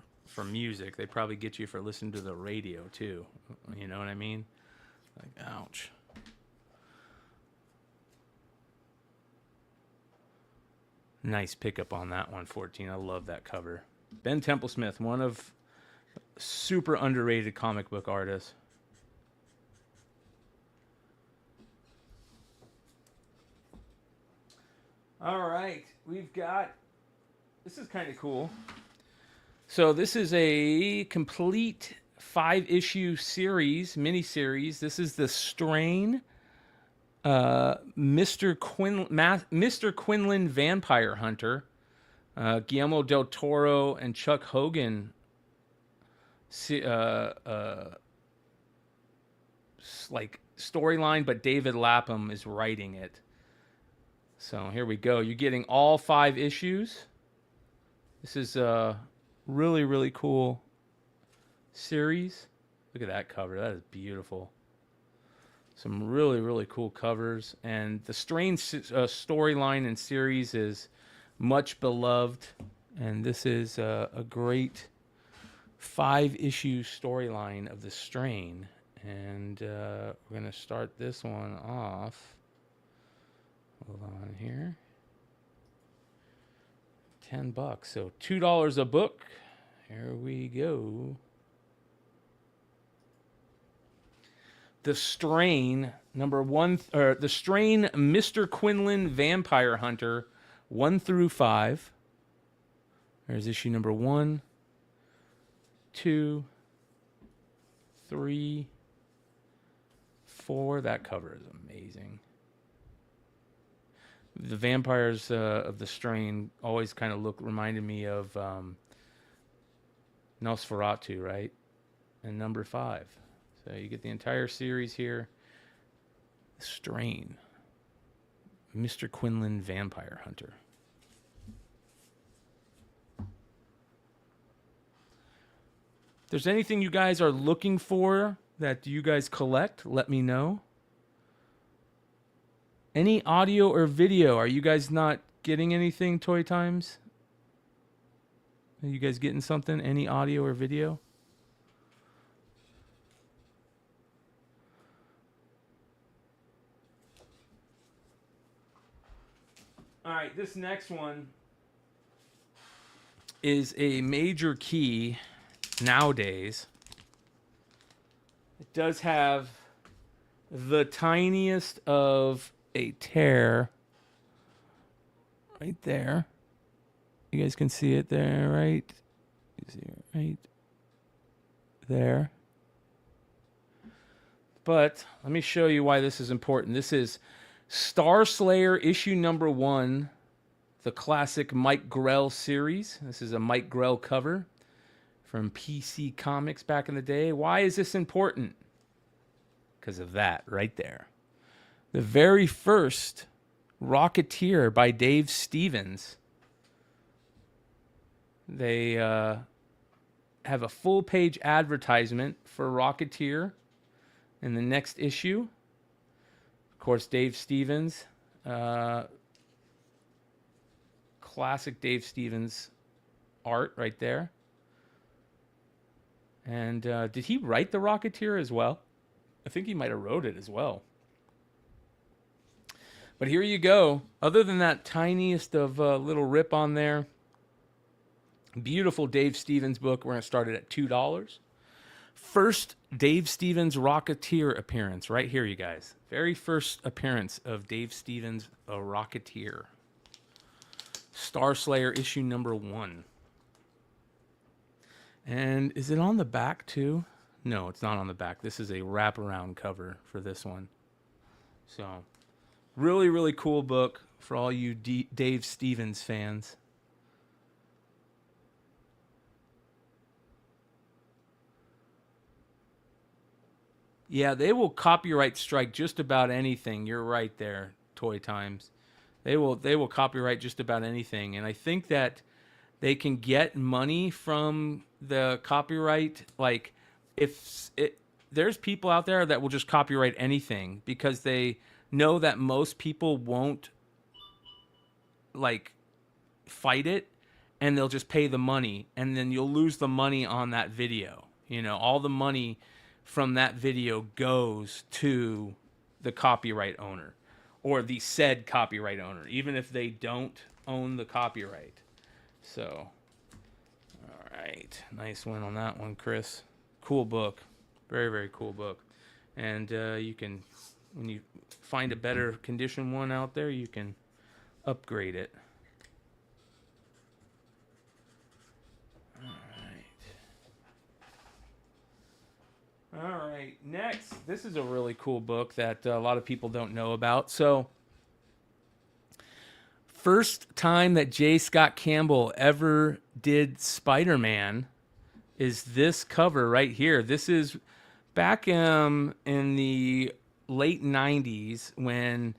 S3: music, they probably get you for listening to the radio too. You know what I mean? Like, ouch. Nice pickup on that one, 14. I love that cover. Ben Templesmith, one of super underrated comic book artists. All right, we've got, this is kind of cool. So this is a complete 5-issue series, mini-series. This is the Strain, Mr. Quinlan Vampire Hunter, Guillermo del Toro and Chuck Hogan, like storyline, but David Lapham is writing it. So here we go. You're getting all 5 issues. This is really, really cool series. Look at that cover. That is beautiful. Some really, really cool covers. And the Strain storyline and series is much beloved. And this is a great 5-issue storyline of the Strain. And we're going to start this one off. Hold on here. $10. So $2 a book. Here we go. The Strain, number 1, or The Strain, Mr. Quinlan Vampire Hunter, 1 through 5. There's issue number 1, 2, 3, 4. That cover is amazing. The vampires of The Strain always kind of reminded me of Nosferatu, right? And number 5. So you get the entire series here. Strain. Mr. Quinlan Vampire Hunter. If there's anything you guys are looking for that you guys collect, let me know. Any audio or video? Are you guys not getting anything, Toy Times? Are you guys getting something? Any audio or video? All right, this next one is a major key nowadays. It does have the tiniest of a tear right there. You guys can see it there, right? You see it right there. But let me show you why this is important. This is Star Slayer issue number 1, the classic Mike Grell series. This is a Mike Grell cover from PC Comics back in the day. Why is this important? Because of that right there. The very first Rocketeer by Dave Stevens. They have a full-page advertisement for Rocketeer in the next issue. Of course, Dave Stevens, classic Dave Stevens art right there. And did he write the Rocketeer as well? I think he might have wrote it as well. But here you go. Other than that tiniest of little rip on there, beautiful Dave Stevens book. We're going to start it at $2. First Dave Stevens Rocketeer appearance right here, you guys. Very first appearance of Dave Stevens, a Rocketeer. Star Slayer issue number 1. And is it on the back too? No, it's not on the back. This is a wraparound cover for this one. So, really, really cool book for all you Dave Stevens fans. Yeah, they will copyright strike just about anything. You're right there, Toy Times. They will copyright just about anything, and I think that they can get money from the copyright. Like, there's people out there that will just copyright anything because they know that most people won't like fight it, and they'll just pay the money, and then you'll lose the money on that video. You know, all the money from that video goes to the copyright owner or the said copyright owner, even if they don't own the copyright. So, all right. Nice win on that one, Chris. Cool book. Very, very cool book. And you can, when you find a better condition one out there, you can upgrade it. All right, next, this is a really cool book that a lot of people don't know about. So, first time that J. Scott Campbell ever did Spider-Man is this cover right here. This is back in the late 90s when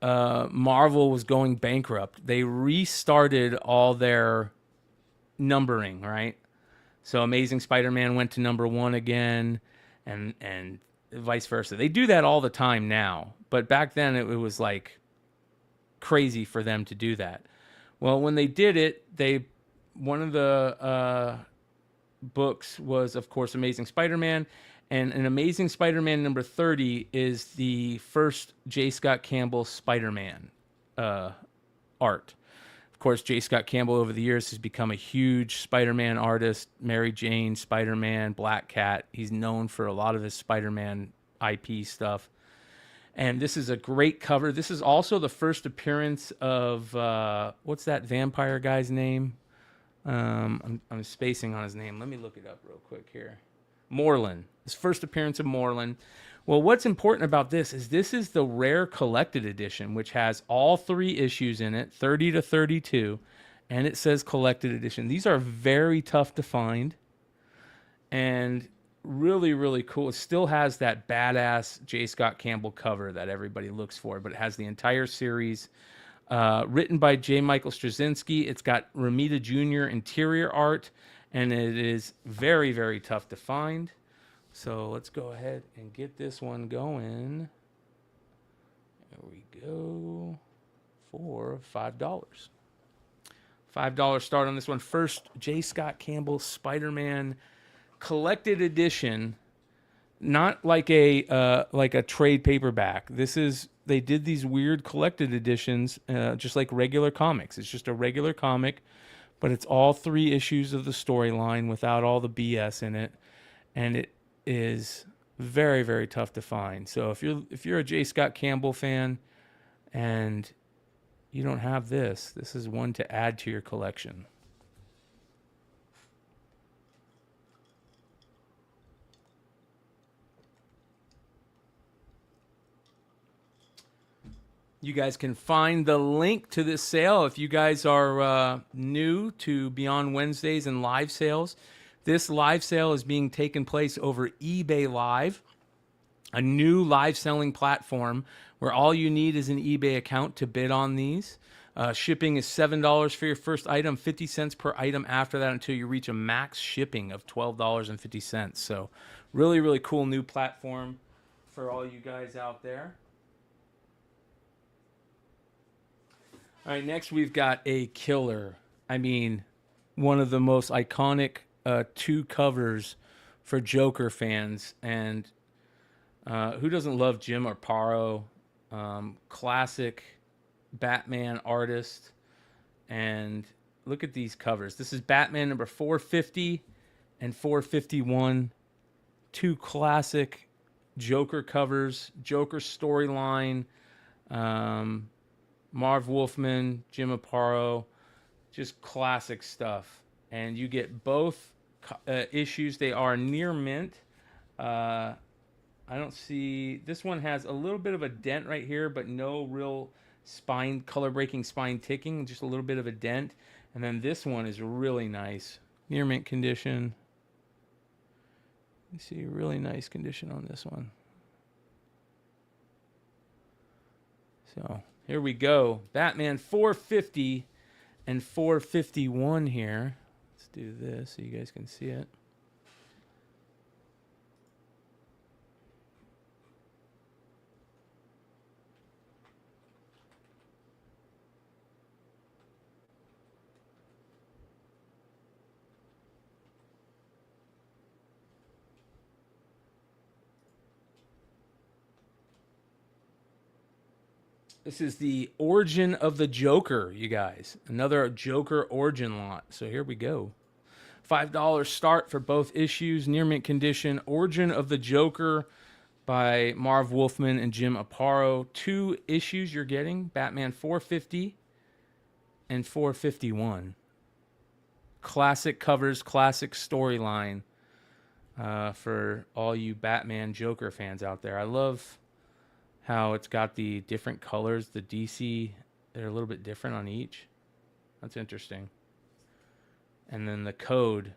S3: Marvel was going bankrupt. They restarted all their numbering, right? So Amazing Spider-Man went to number 1 again, and vice versa. They do that all the time now, but back then it was like crazy for them to do that. Well, when they did it, one of the books was, of course, Amazing Spider-Man, and an Amazing Spider-Man number 30 is the first J. Scott Campbell Spider-Man art. Of Of course, J. Scott Campbell over the years has become a huge Spider-Man artist. Mary Jane, Spider-Man, Black Cat. He's known for a lot of his Spider-Man IP stuff. And this is a great cover. This is also the first appearance of, what's that vampire guy's name? I'm spacing on his name. Let me look it up real quick here. Moreland. His first appearance of Moreland. Well, what's important about this is the rare collected edition, which has all 3 issues in it, 30 to 32, and it says collected edition. These are very tough to find and really, really cool. It still has that badass J. Scott Campbell cover that everybody looks for, but it has the entire series written by J. Michael Straczynski. It's got Romita Jr. interior art, and it is very, very tough to find. So let's go ahead and get this one going. There we go. For $5. $5 start on this one. First, J. Scott Campbell Spider-Man collected edition. Not like a trade paperback. They did these weird collected editions, just like regular comics. It's just a regular comic, but it's all 3 issues of the storyline without all the BS in it, and it is very, very tough to find. So if you're a J. Scott Campbell fan and you don't have this is one to add to your collection. You guys can find the link to this sale if you guys are new to Beyond Wednesdays and live sales. This live sale is being taken place over eBay Live, a new live selling platform where all you need is an eBay account to bid on these. Shipping is $7 for your first item, 50 cents per item after that until you reach a max shipping of $12.50. So really, really cool new platform for all you guys out there. All right, next we've got a killer. I mean, one of the most iconic 2 covers for Joker fans. And who doesn't love Jim Aparo? Classic Batman artist. And look at these covers. This is Batman number 450 and 451. 2 classic Joker covers. Joker storyline. Marv Wolfman, Jim Aparo. Just classic stuff. And you get both issues. They are near mint. I don't see... This one has a little bit of a dent right here, but no real color-breaking spine ticking. Just a little bit of a dent. And then this one is really nice. Near mint condition. You see a really nice condition on this one. So, here we go. Batman 450 and 451 here. Do this so you guys can see it. This is the origin of the Joker, you guys. Another Joker origin lot. So here we go. $5 start for both issues. Near mint condition. Origin of the Joker by Marv Wolfman and Jim Aparo. 2 issues you're getting. Batman 450 and 451. Classic covers, classic storyline for all you Batman Joker fans out there. I love how it's got the different colors. The DC, they're a little bit different on each. That's interesting. And then the code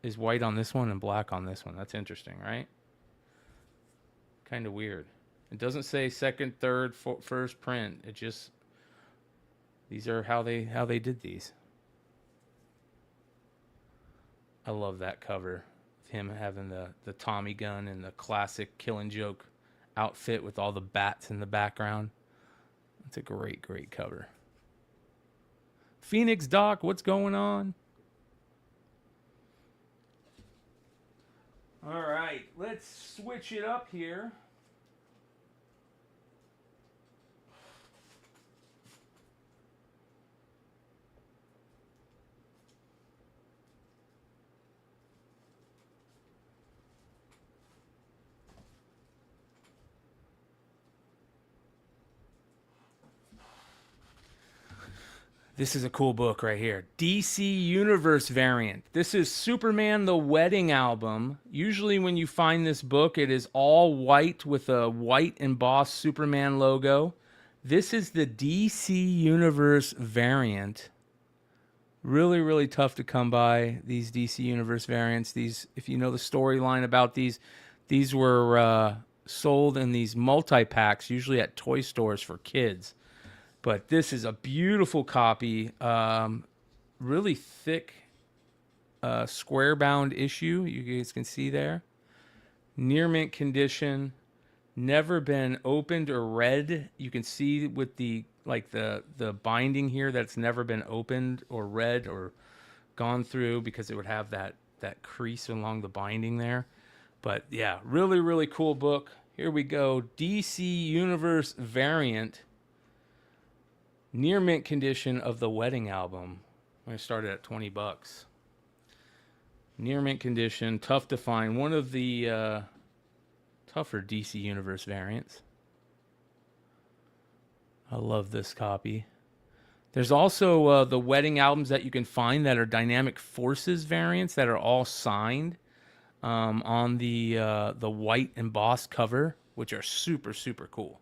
S3: is white on this one and black on this one. That's interesting, right? Kind of weird. It doesn't say second, third, first print. It just, these are how they did these. I love that cover of him having the Tommy gun and the classic Killing Joke outfit with all the bats in the background. It's a great, great cover. Phoenix Doc, what's going on? All right, let's switch it up here. This is a cool book right here. DC Universe variant. This is Superman the Wedding Album. Usually when you find this book, it is all white with a white embossed Superman logo. This is the DC Universe variant. Really, really tough to come by, these DC Universe variants. These, if you know the storyline about these were sold in these multi-packs, usually at toy stores for kids. But this is a beautiful copy, really thick, square-bound issue. You guys can see there. Near mint condition, never been opened or read. You can see with the binding here that it's never been opened or read or gone through, because it would have that crease along the binding there. But yeah, really, really cool book. Here we go, DC Universe variant. Near mint condition of the Wedding Album. I started at $20. Near mint condition, tough to find. One of the tougher DC Universe variants. I love this copy. There's also the Wedding Albums that you can find that are Dynamic Forces variants that are all signed on the white embossed cover, which are super, super cool.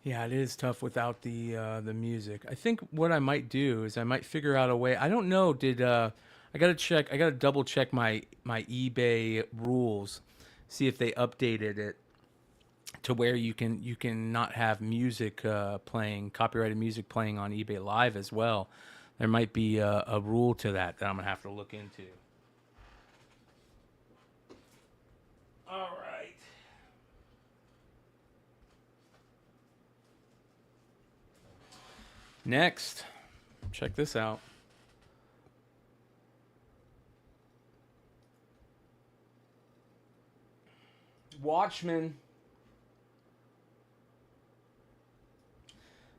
S3: Yeah, it is tough without the music. I think what I might do is I might figure out a way. I don't know. I gotta check? I gotta double check my eBay rules, see if they updated it to where you can not have music playing, copyrighted music playing on eBay Live as well. There might be a rule to that I'm gonna have to look into. All right. Next, check this out. Watchmen.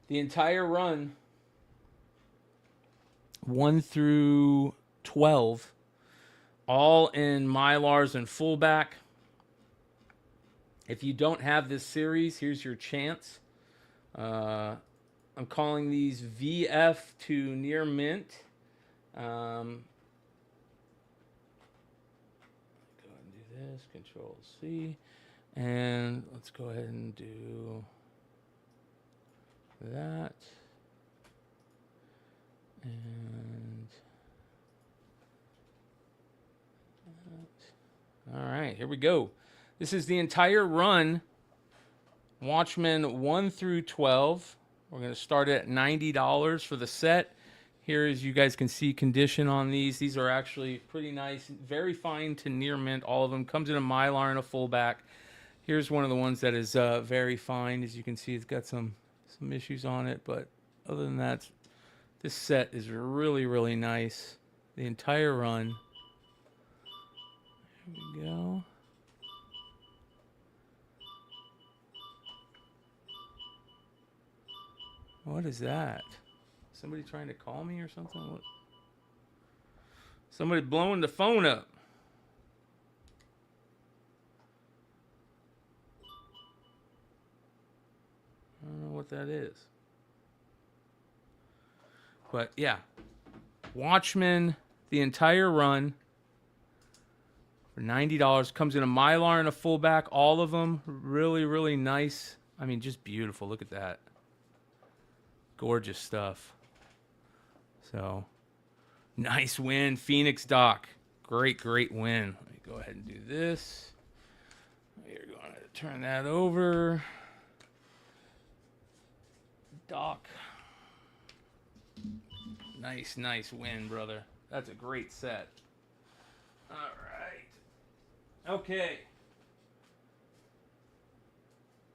S3: The entire run, 1 through 12, all in Mylars and fullback. If you don't have this series, here's your chance. I'm calling these VF to near mint. Go ahead and do this, Control C. And let's go ahead and do that. And that. All right, here we go. This is the entire run. Watchmen 1 through 12. We're going to start at $90 for the set. Here, as you guys can see, condition on these. These are actually pretty nice, very fine to near mint. All of them comes in a Mylar and a fullback. Here's one of the ones that is very fine. As you can see, it's got some issues on it, but other than that, this set is really, really nice. The entire run. Here we go. What is that? Somebody trying to call me or something? What? Somebody blowing the phone up. I don't know what that is. But yeah. Watchmen, the entire run for $90. Comes in a Mylar and a fullback. All of them really, really nice. I mean, just beautiful. Look at that. Gorgeous stuff. So, nice win, Phoenix Doc. Great, great win. Let me go ahead and do this. You're going to turn that over. Doc. Nice, nice win, brother. That's a great set. All right. Okay.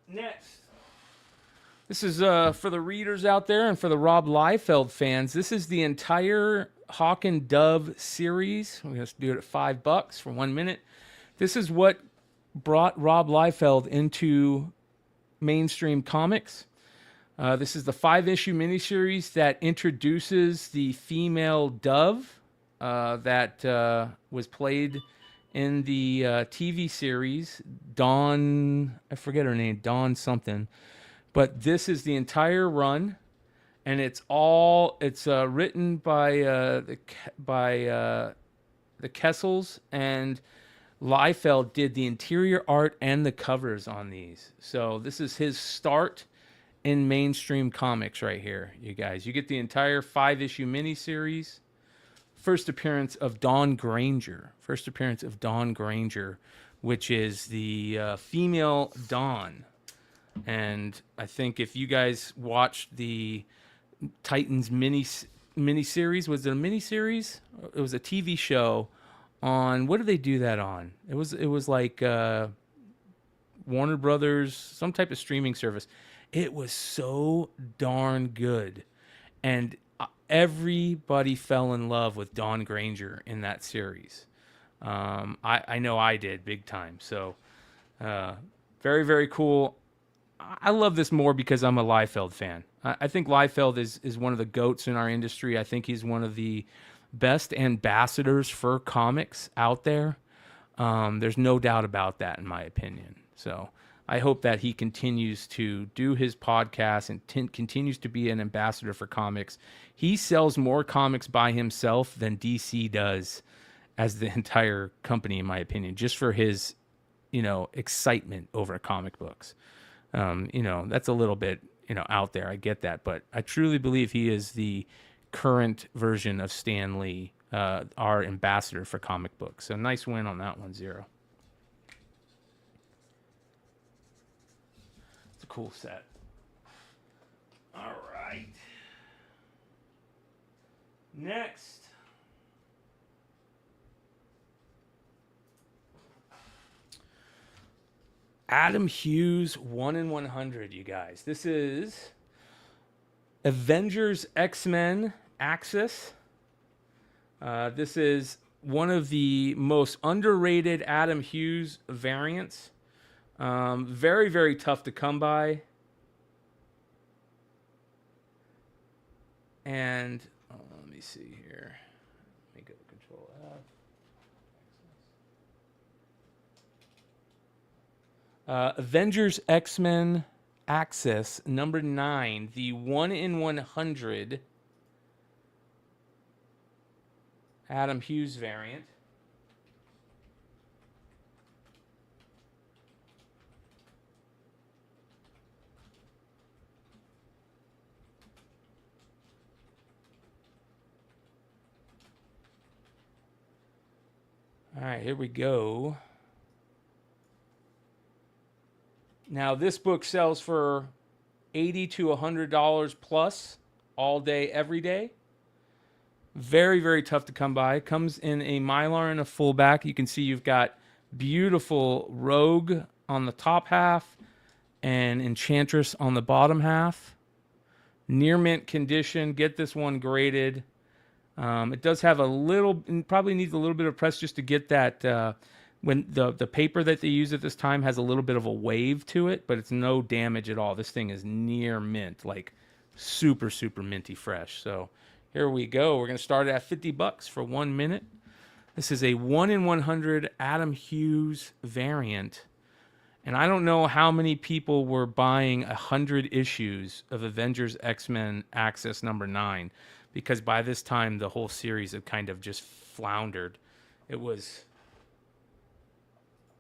S3: Next. This is for the readers out there and for the Rob Liefeld fans. This is the entire Hawk and Dove series. We're going to do it at $5 for 1 minute. This is what brought Rob Liefeld into mainstream comics. This is the 5-issue miniseries that introduces the female Dove that was played in the TV series Dawn. I forget her name, Dawn something. But this is the entire run, and it's written by the Kessels, and Liefeld did the interior art and the covers on these. So this is his start in mainstream comics right here, you guys. You get the entire 5-issue miniseries. First appearance of Dawn Granger. Which is the female Dawn. And I think if you guys watched the Titans miniseries, was it a miniseries? It was a TV show on, what did they do that on? It was like Warner Brothers, some type of streaming service. It was so darn good. And everybody fell in love with Dawn Granger in that series. I know I did big time. So very, very cool. I love this more because I'm a Liefeld fan. I think Liefeld is one of the GOATs in our industry. I think he's one of the best ambassadors for comics out there. There's no doubt about that, in my opinion. So I hope that he continues to do his podcast and continues to be an ambassador for comics. He sells more comics by himself than DC does as the entire company, in my opinion, just for his, excitement over comic books. That's a little bit, out there. I get that, but I truly believe he is the current version of Stan Lee, our ambassador for comic books. So nice win on that one, Zero. It's a cool set. All right. Next. Adam Hughes 1 in 100, you guys. This is Avengers X-Men Axis. This is one of the most underrated Adam Hughes variants. Very, very tough to come by. And let me see here. Let me go to Control F. Avengers X-Men Axis number 9, the 1 in 100 Adam Hughes variant. All right, here we go. Now, this book sells for $80 to $100 plus all day, every day. Very, very tough to come by. Comes in a Mylar and a fullback. You can see you've got beautiful Rogue on the top half and Enchantress on the bottom half. Near mint condition. Get this one graded. It does have probably needs a little bit of press just to get that... when the paper that they use at this time has a little bit of a wave to it, but it's no damage at all. This thing is near mint, like super, super minty fresh. So here we go. We're going to start at $50 for 1 minute. This is a 1 in 100 Adam Hughes variant. And I don't know how many people were buying 100 issues of Avengers X-Men Axis number 9, because by this time the whole series had kind of just floundered. It was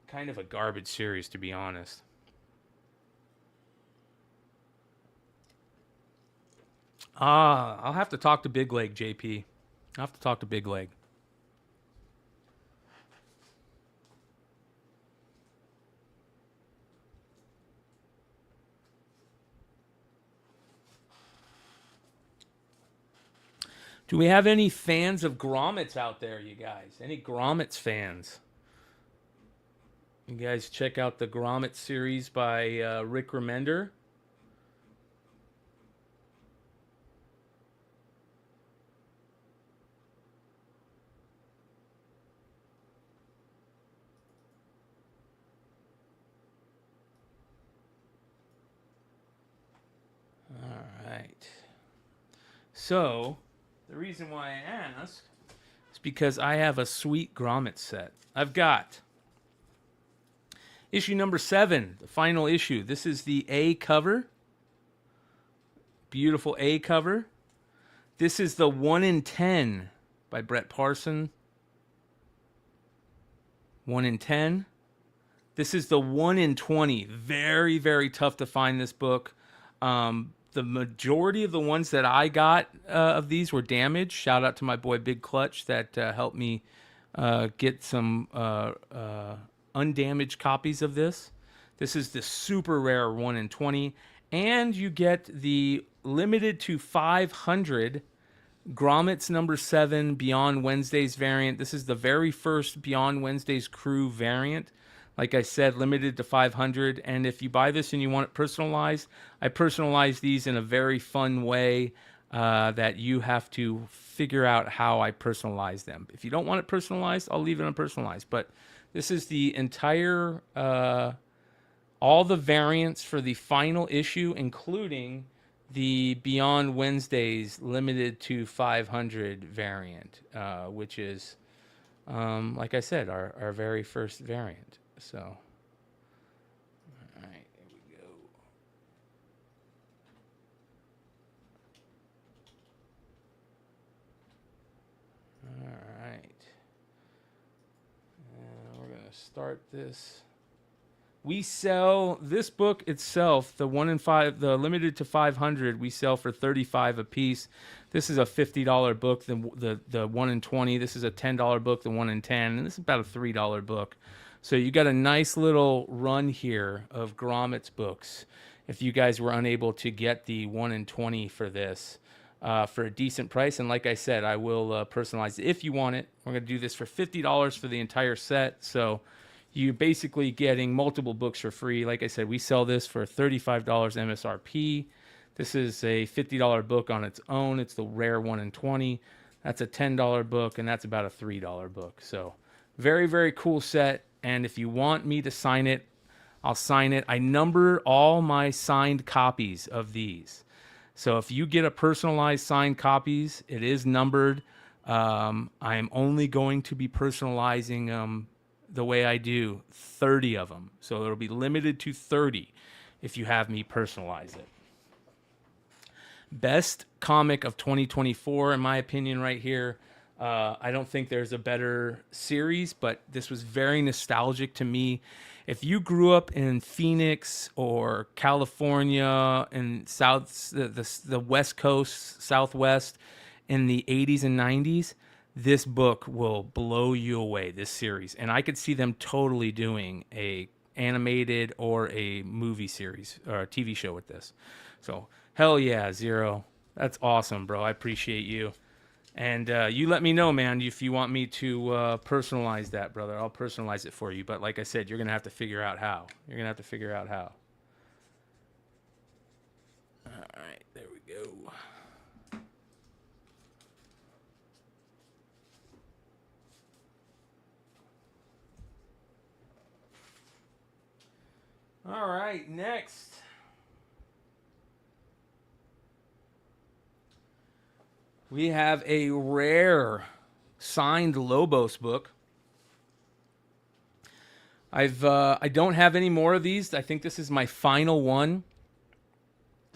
S3: kind of a garbage series, to be honest. I'll have to talk to Big Leg, JP. I'll have to talk to Big Leg. Do we have any fans of grommets out there, you guys? Any grommets fans? You guys check out the Grommet series by Rick Remender. All So, the reason why I ask is because I have a sweet grommet set. I've got issue number 7, the final issue. This is the A cover. Beautiful A cover. This is the 1 in 10 by Brett Parson. 1 in 10. This is the 1 in 20. Very, very tough to find this book. The majority of the ones that I got of these were damaged. Shout out to my boy Big Clutch that helped me get some undamaged copies of this. This is the super rare 1 in 20. And you get the limited to 500 Grommets number 7 Beyond Wednesdays variant. This is the very first Beyond Wednesdays crew variant. Like I said, limited to 500. And if you buy this and you want it personalized, I personalize these in a very fun way that you have to figure out how I personalize them. If you don't want it personalized, I'll leave it unpersonalized. But this is the entire, all the variants for the final issue, including the Beyond Wednesdays limited to 500 variant, which is, like I said, our very first variant. So, all right, here we go. All right. And we're going to start this. We sell this book itself, the 1 in 5, the limited to 500, we sell for $35 a piece. This is a $50 book, the 1 in 20. This is a $10 book, the 1 in 10, and this is about a $3 book. So you got a nice little run here of Grommets books. If you guys were unable to get the 1 in 20 for this, for a decent price, and like I said, I will personalize it if you want it. We're going to do this for $50 for the entire set. So you're basically getting multiple books for free. Like I said, we sell this for $35 MSRP. This is a $50 book on its own. It's the rare 1 in 20. That's a $10 book, and that's about a $3 book. So very, very cool set. And if you want me to sign it, I'll sign it. I number all my signed copies of these. So if you get a personalized signed copies, it is numbered. I am only going to be personalizing them the way I do, 30 of them. So it'll be limited to 30 if you have me personalize it. Best comic of 2024, in my opinion, right here. I don't think there's a better series, but this was very nostalgic to me. If you grew up in Phoenix or California and the West Coast, Southwest in the 80s and 90s, this book will blow you away, this series. And I could see them totally doing a animated or a movie series or a TV show with this. So hell yeah, Zero. That's awesome, bro. I appreciate you. And you let me know, man, if you want me to personalize that, brother. I'll personalize it for you. But like I said, you're going to have to figure out how. You're going to have to figure out how. All right, there we go. All right, next. We have a rare signed Lobos book. I don't have any more of these. I think this is my final one.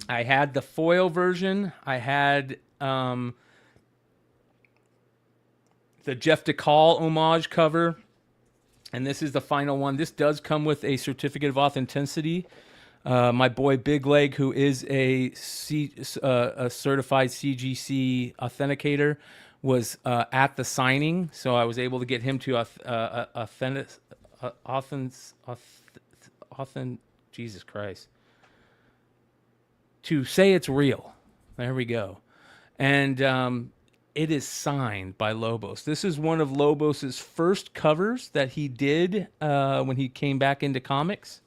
S3: I had the foil version. I had the Jeff DeCall homage cover. And this is the final one. This does come with a certificate of authenticity. My boy Big Leg, who is a certified CGC authenticator, was at the signing, so I was able to get him to Jesus Christ, to say it's real. There we go. And it is signed by Lobos. This is one of Lobos's first covers that he did when he came back into comics.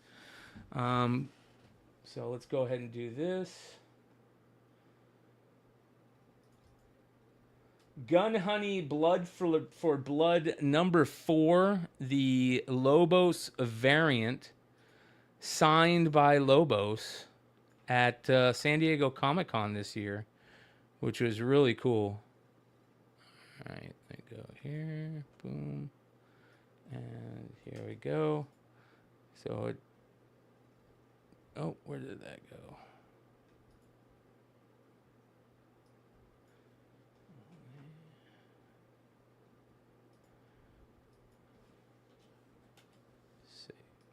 S3: So let's go ahead and do this. Gun Honey Blood for Blood number 4, the Lobos variant, signed by Lobos at San Diego Comic-Con this year, which was really cool. All right, let me go here, boom, and here we go. So it, oh, where did that go?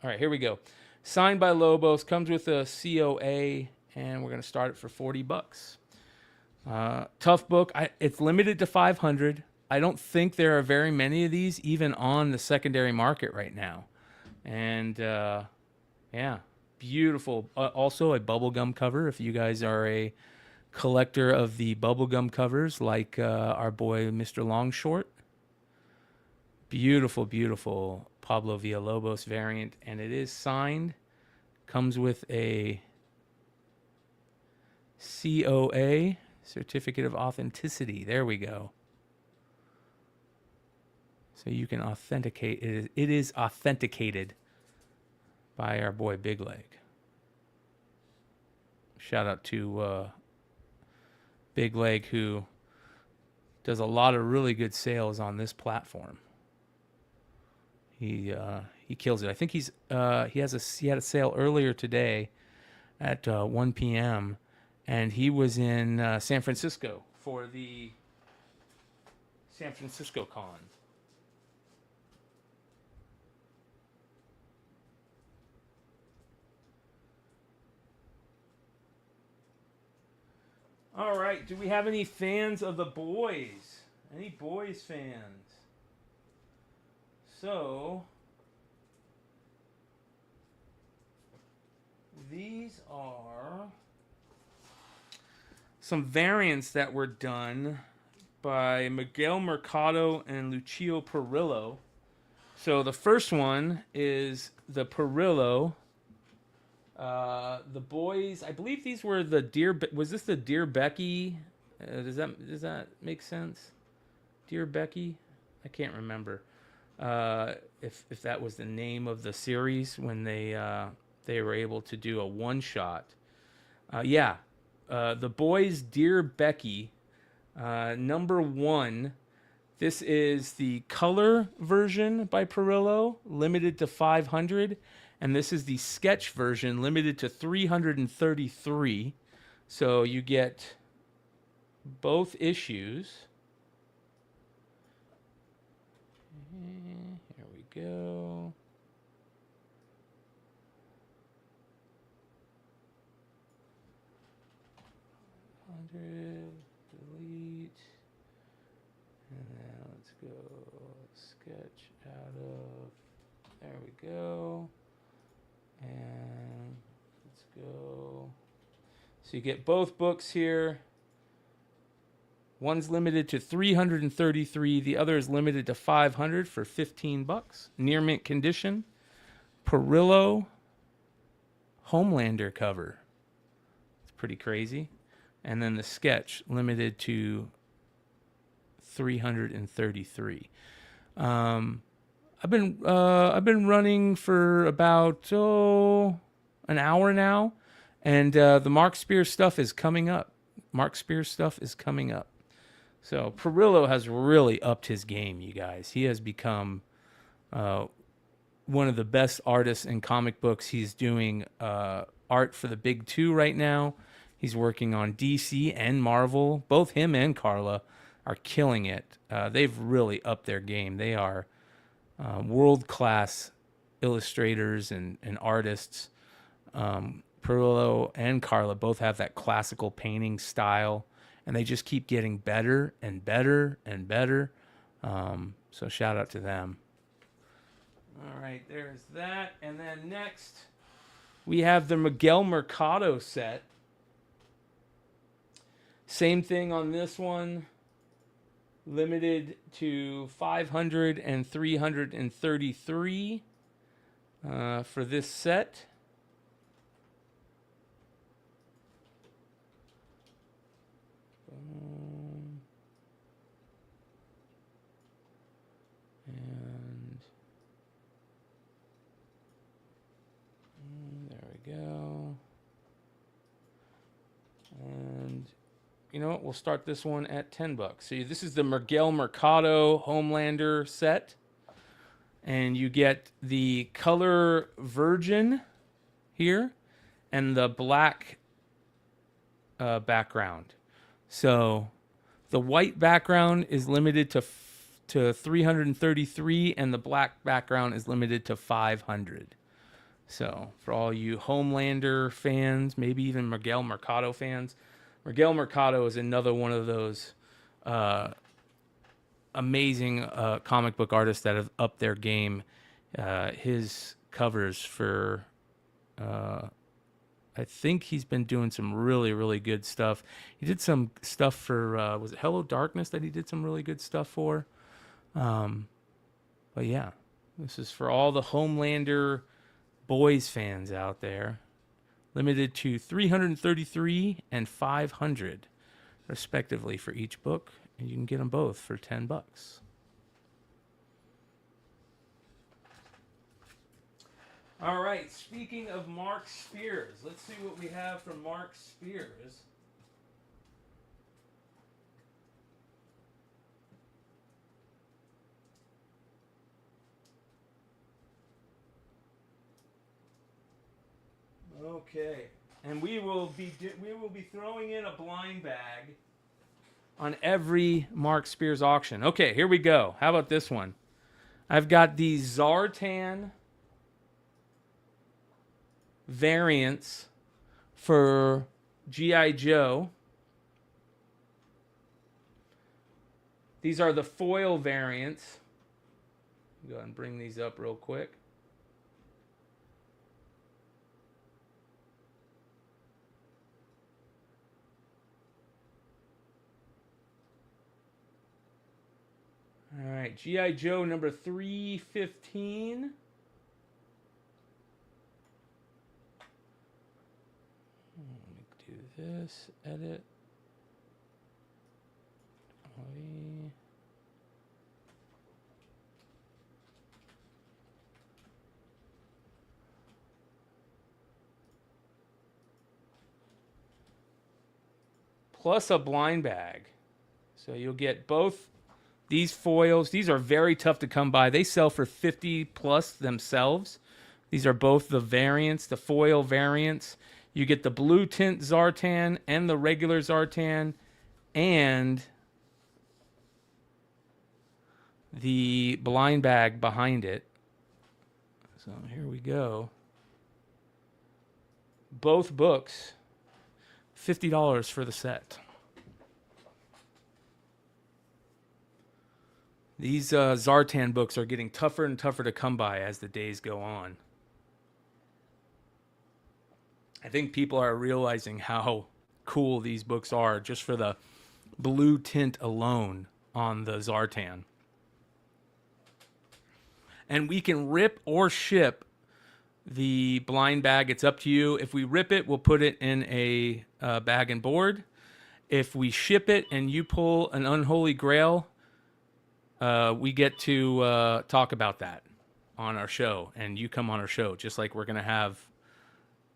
S3: All right, here we go. Signed by Lobos, comes with a COA, and we're going to start it for $40. Tough book. It's limited to 500. I don't think there are very many of these even on the secondary market right now. And yeah, beautiful. Also a bubblegum cover if you guys are a collector of the bubblegum covers like our boy Mr. Longshort. Beautiful, beautiful Pablo Villalobos variant, and it is signed. Comes with a COA, Certificate of Authenticity. There we go. So you can authenticate it. It is authenticated by our boy Big Leg. Shout out to Big Leg, who does a lot of really good sales on this platform. He kills it. I think he had a sale earlier today at 1 p.m. and he was in San Francisco for the San Francisco Con. All right, do we have any fans of the boys? Any boys fans? So, these are some variants that were done by Miguel Mercado and Lucio Perillo. So the first one is the Perillo. The boys, I believe these were the Dear. Was this the Dear Becky? Does that make sense? Dear Becky, I can't remember. If that was the name of the series when they were able to do a one shot. The boys Dear Becky, number 1. This is the color version by Perillo, limited to 500, and this is the sketch version, limited to 333. So you get both issues. Here we go. Delete. And then let's go sketch out of. There we go. And let's go. So you get both books here. One's limited to 333. The other is limited to 500 for $15. Near mint condition. Perillo Homelander cover. It's pretty crazy. And then the sketch limited to 333. I've been running for about an hour now, and the Mark Spears stuff is coming up. So Perillo has really upped his game, you guys. He has become one of the best artists in comic books. He's doing art for the big two right now. He's working on DC and Marvel. Both him and Carla are killing it. They've really upped their game. They are world-class illustrators and artists. Perillo and Carla both have that classical painting style, and they just keep getting better and better and better. So shout out to them. All right, there's that. And then next, we have the Miguel Mercado set. Same thing on this one. Limited to 500 and 333 for this set. And there we go. And you know what? We'll start this one at $10. See, this is the Miguel Mercado Homelander set. And you get the color Virgin here and the black background. So the white background is limited to 333 and the black background is limited to 500. So for all you Homelander fans, maybe even Miguel Mercado fans, Miguel Mercado is another one of those amazing comic book artists that have upped their game. His covers for, I think he's been doing some really, really good stuff. He did some stuff for, was it Hello Darkness that he did some really good stuff for? But yeah, this is for all the Homelander boys fans out there. Limited to 333 and 500, respectively, for each book. And you can get them both for $10. All right, speaking of Mark Spears, let's see what we have from Mark Spears. Okay, and we will be throwing in a blind bag on every Mark Spears auction. Okay, here we go. How about this one? I've got the Zartan variants for G.I. Joe. These are the foil variants. Go ahead and bring these up real quick. All right, G.I. Joe number 315. Let me do this, edit. Plus a blind bag. So you'll get both these foils. These are very tough to come by. They sell for 50 plus themselves. These are both the variants, the foil variants. You get the blue tint Zartan and the regular Zartan and the blind bag behind it. So here we go. Both books, $50 for the set. These Zartan books are getting tougher and tougher to come by as the days go on. I think people are realizing how cool these books are just for the blue tint alone on the Zartan. And we can rip or ship the blind bag. It's up to you. If we rip it, we'll put it in a bag and board. If we ship it and you pull an unholy grail, we get to talk about that on our show, and you come on our show, just like we're going to have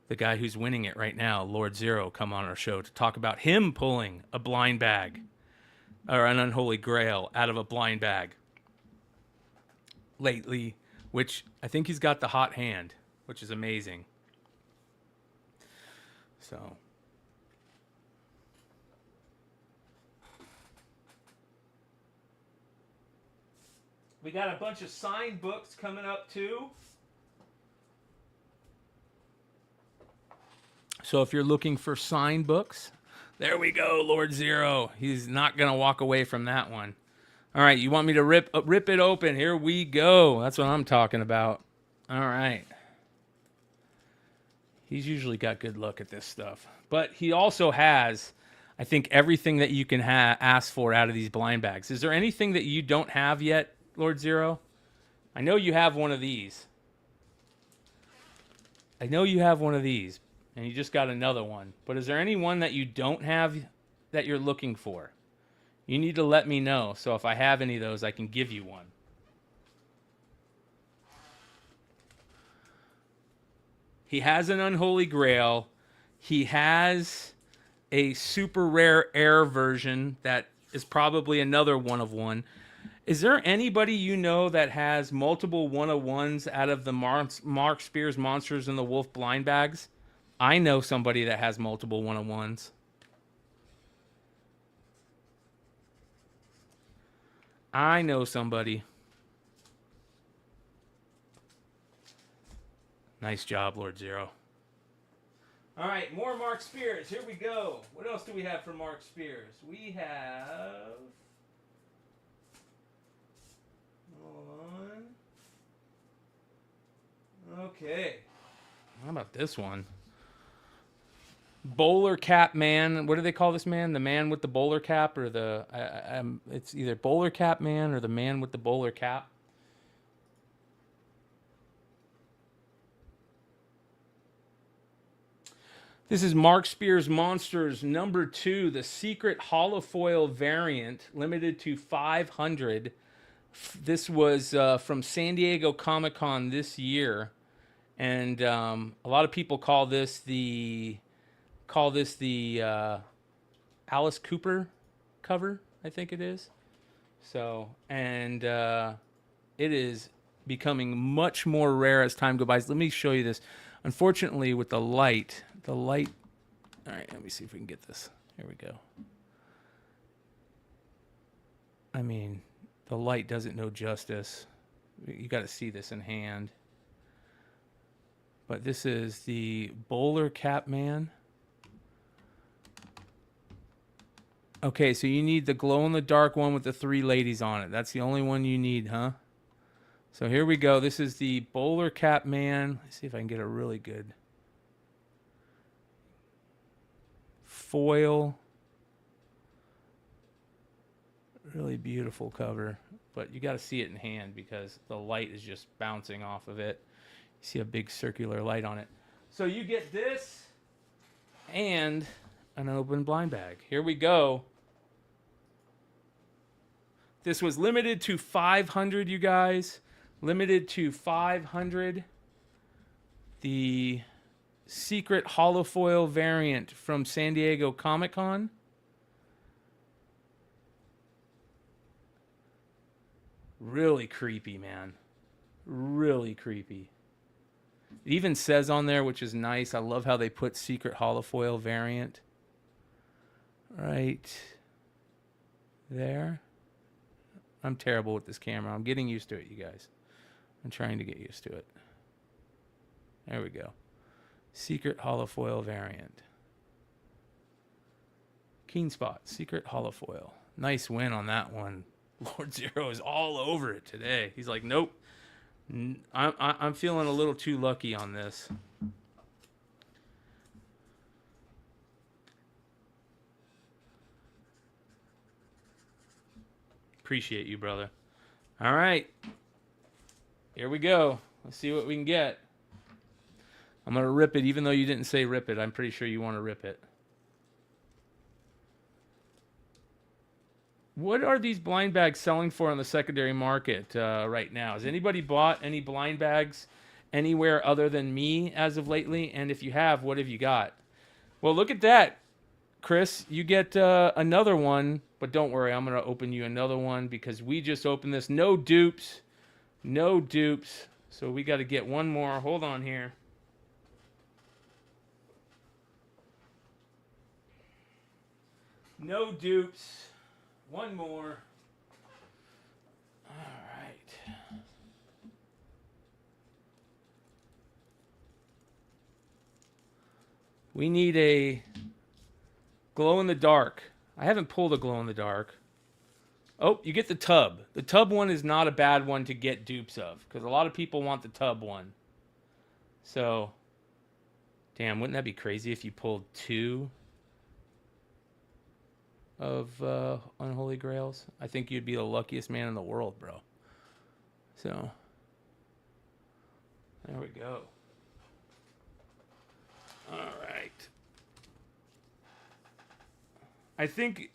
S3: the guy who's winning it right now, Lord Zero, come on our show to talk about him pulling a blind bag or an unholy grail out of a blind bag lately, which I think he's got the hot hand, which is amazing. So we got a bunch of signed books coming up too. So if you're looking for signed books, there we go, Lord Zero. He's not going to walk away from that one. All right, you want me to rip it open? Here we go. That's what I'm talking about. All right. He's usually got good luck at this stuff. But he also has, I think, everything that you can ask for out of these blind bags. Is there anything that you don't have yet, Lord Zero? I know you have one of these. And you just got another one. But is there any one that you don't have that you're looking for? You need to let me know. So if I have any of those, I can give you one. He has an unholy grail. He has a super rare air version that is probably another one of one. Is there anybody you know that has multiple 101s out of the Mark Spears Monsters and the Wolf blind bags? I know somebody that has multiple 101s. I know somebody. Nice job, Lord Zero. All right, more Mark Spears. Here we go. What else do we have from Mark Spears? We have... Hold on. Okay. How about this one? Bowler cap man. What do they call this man? The man with the bowler cap, or the... it's either bowler cap man or the man with the bowler cap. This is Mark Spears Monsters number 2, the secret holofoil variant, limited to 500. This was from San Diego Comic-Con this year, and a lot of people call this the Alice Cooper cover, I think it is. So, and it is becoming much more rare as time goes by. Let me show you this. Unfortunately, with the light. All right, let me see if we can get this. Here we go. I mean, the light doesn't know justice. You got to see this in hand. But this is the bowler cap man. Okay, so you need the glow-in-the-dark one with the 3 ladies on it. That's the only one you need, huh? So here we go. This is the bowler cap man. Let's see if I can get a really good foil. Really beautiful cover, but you got to see it in hand because the light is just bouncing off of it. You see a big circular light on it. So you get this and an open blind bag. Here we go. This was limited to 500, you guys. Limited to 500. The secret holofoil variant from San Diego Comic-Con. Really creepy, man. Really creepy. It even says on there, which is nice. I love how they put secret holofoil variant. Right there. I'm terrible with this camera. I'm getting used to it, you guys. I'm trying to get used to it. There we go. Secret holofoil variant. Keen spot. Secret holofoil. Nice win on that one. Lord Zero is all over it today. He's like, nope. I'm feeling a little too lucky on this. Appreciate you, brother. All right. Here we go. Let's see what we can get. I'm going to rip it, even though you didn't say rip it. I'm pretty sure you want to rip it. What are these blind bags selling for on the secondary market right now? Has anybody bought any blind bags anywhere other than me as of lately? And if you have, what have you got? Well, look at that, Chris. You get another one, but don't worry. I'm going to open you another one because we just opened this. No dupes. No dupes. So we got to get one more. Hold on here. No dupes. One more. All right. We need a glow in the dark. I haven't pulled a glow in the dark. Oh, you get the tub. The tub one is not a bad one to get dupes of because a lot of people want the tub one. So, damn, wouldn't that be crazy if you pulled 2 of Unholy Grails? I think you'd be the luckiest man in the world, bro. So, there we go. All right. I think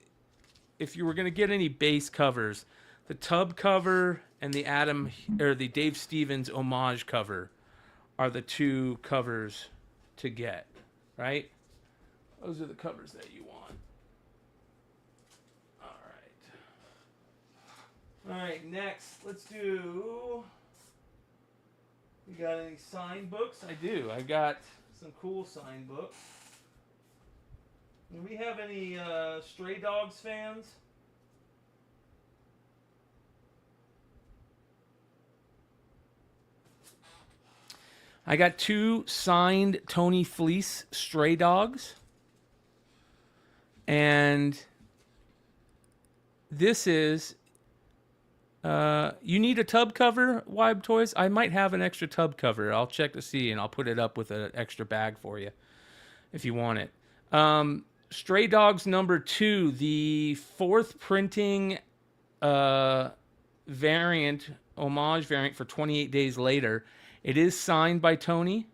S3: if you were going to get any base covers, the tub cover and the the Dave Stevens homage cover are the 2 covers to get, right? Those are the covers that you want. All right, next, let's do... You got any signed books? I do. I got some cool signed books. Do we have any Stray Dogs fans? I got 2 signed Tony Fleece Stray Dogs. And this is... you need a tub cover, Wibe Toys? I might have an extra tub cover. I'll check to see, and I'll put it up with an extra bag for you if you want it. Stray Dogs number 2, the 4th printing variant, homage variant for 28 Days Later. It is signed by Tony.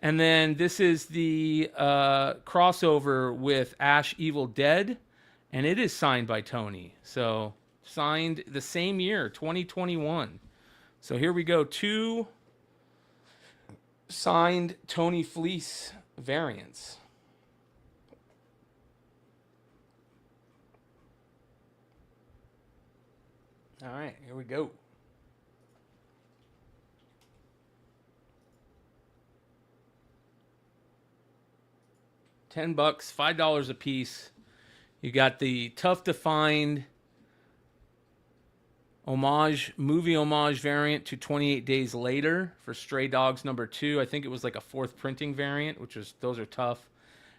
S3: And then this is the crossover with Ash Evil Dead, and it is signed by Tony. So, signed the same year, 2021. So here we go, 2 signed Tony Fleece variants. All right, here we go. $10, $5 a piece. You got the tough to find movie homage variant to 28 Days Later for Stray Dogs number 2. I think it was like a 4th printing variant, those are tough.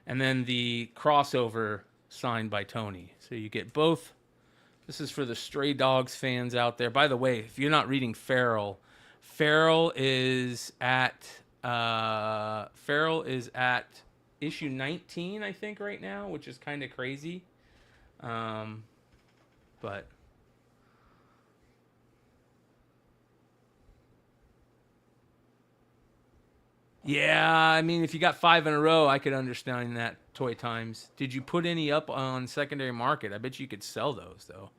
S3: And then the crossover signed by Tony. So you get both. This is for the Stray Dogs fans out there. By the way, if you're not reading Feral is at issue 19, I think, right now, which is kind of crazy. But yeah, I mean, if you got 5 in a row, I could understand that. Toy Times. Did you put any up on secondary market? I bet you could sell those, though.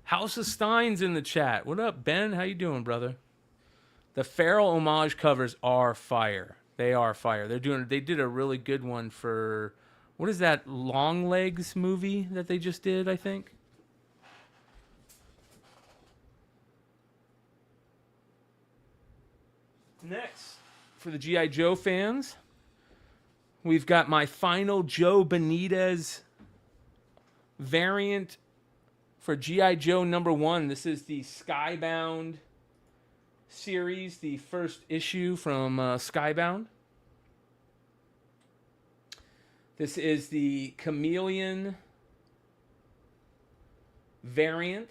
S3: House of Stein's in the chat. What up, Ben? How you doing, brother? The Feral homage covers are fire. They are fire. They did a really good one for, what is that Long Legs movie that they just did, I think? Next, for the G.I. Joe fans, we've got my final Joe Benitez variant for G.I. Joe number 1. This is the Skybound series, the first issue from Skybound. This is the Chameleon variant,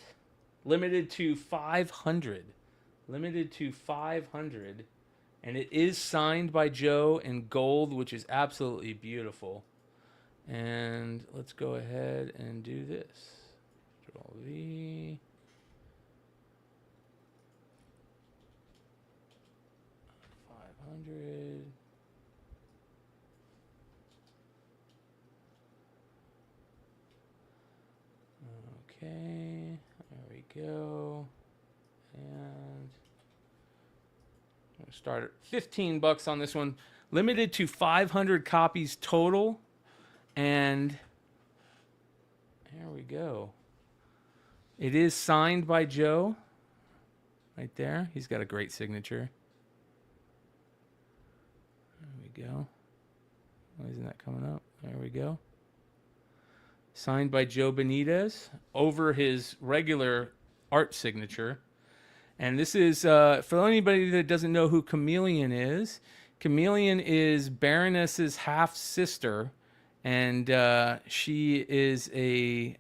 S3: limited to 500. Limited to 500. And it is signed by Joe in gold, which is absolutely beautiful. And let's go ahead and do this. Control V. $500. Okay, there we go. And I'm gonna start at $15 on this one. Limited to 500 copies total. And there we go. It is signed by Joe. Right there. He's got a great signature. There we go. Why isn't that coming up? There we go. Signed by Joe Benitez over his regular art signature. And this is, for anybody that doesn't know who Chameleon is Baroness's half-sister. And she is a,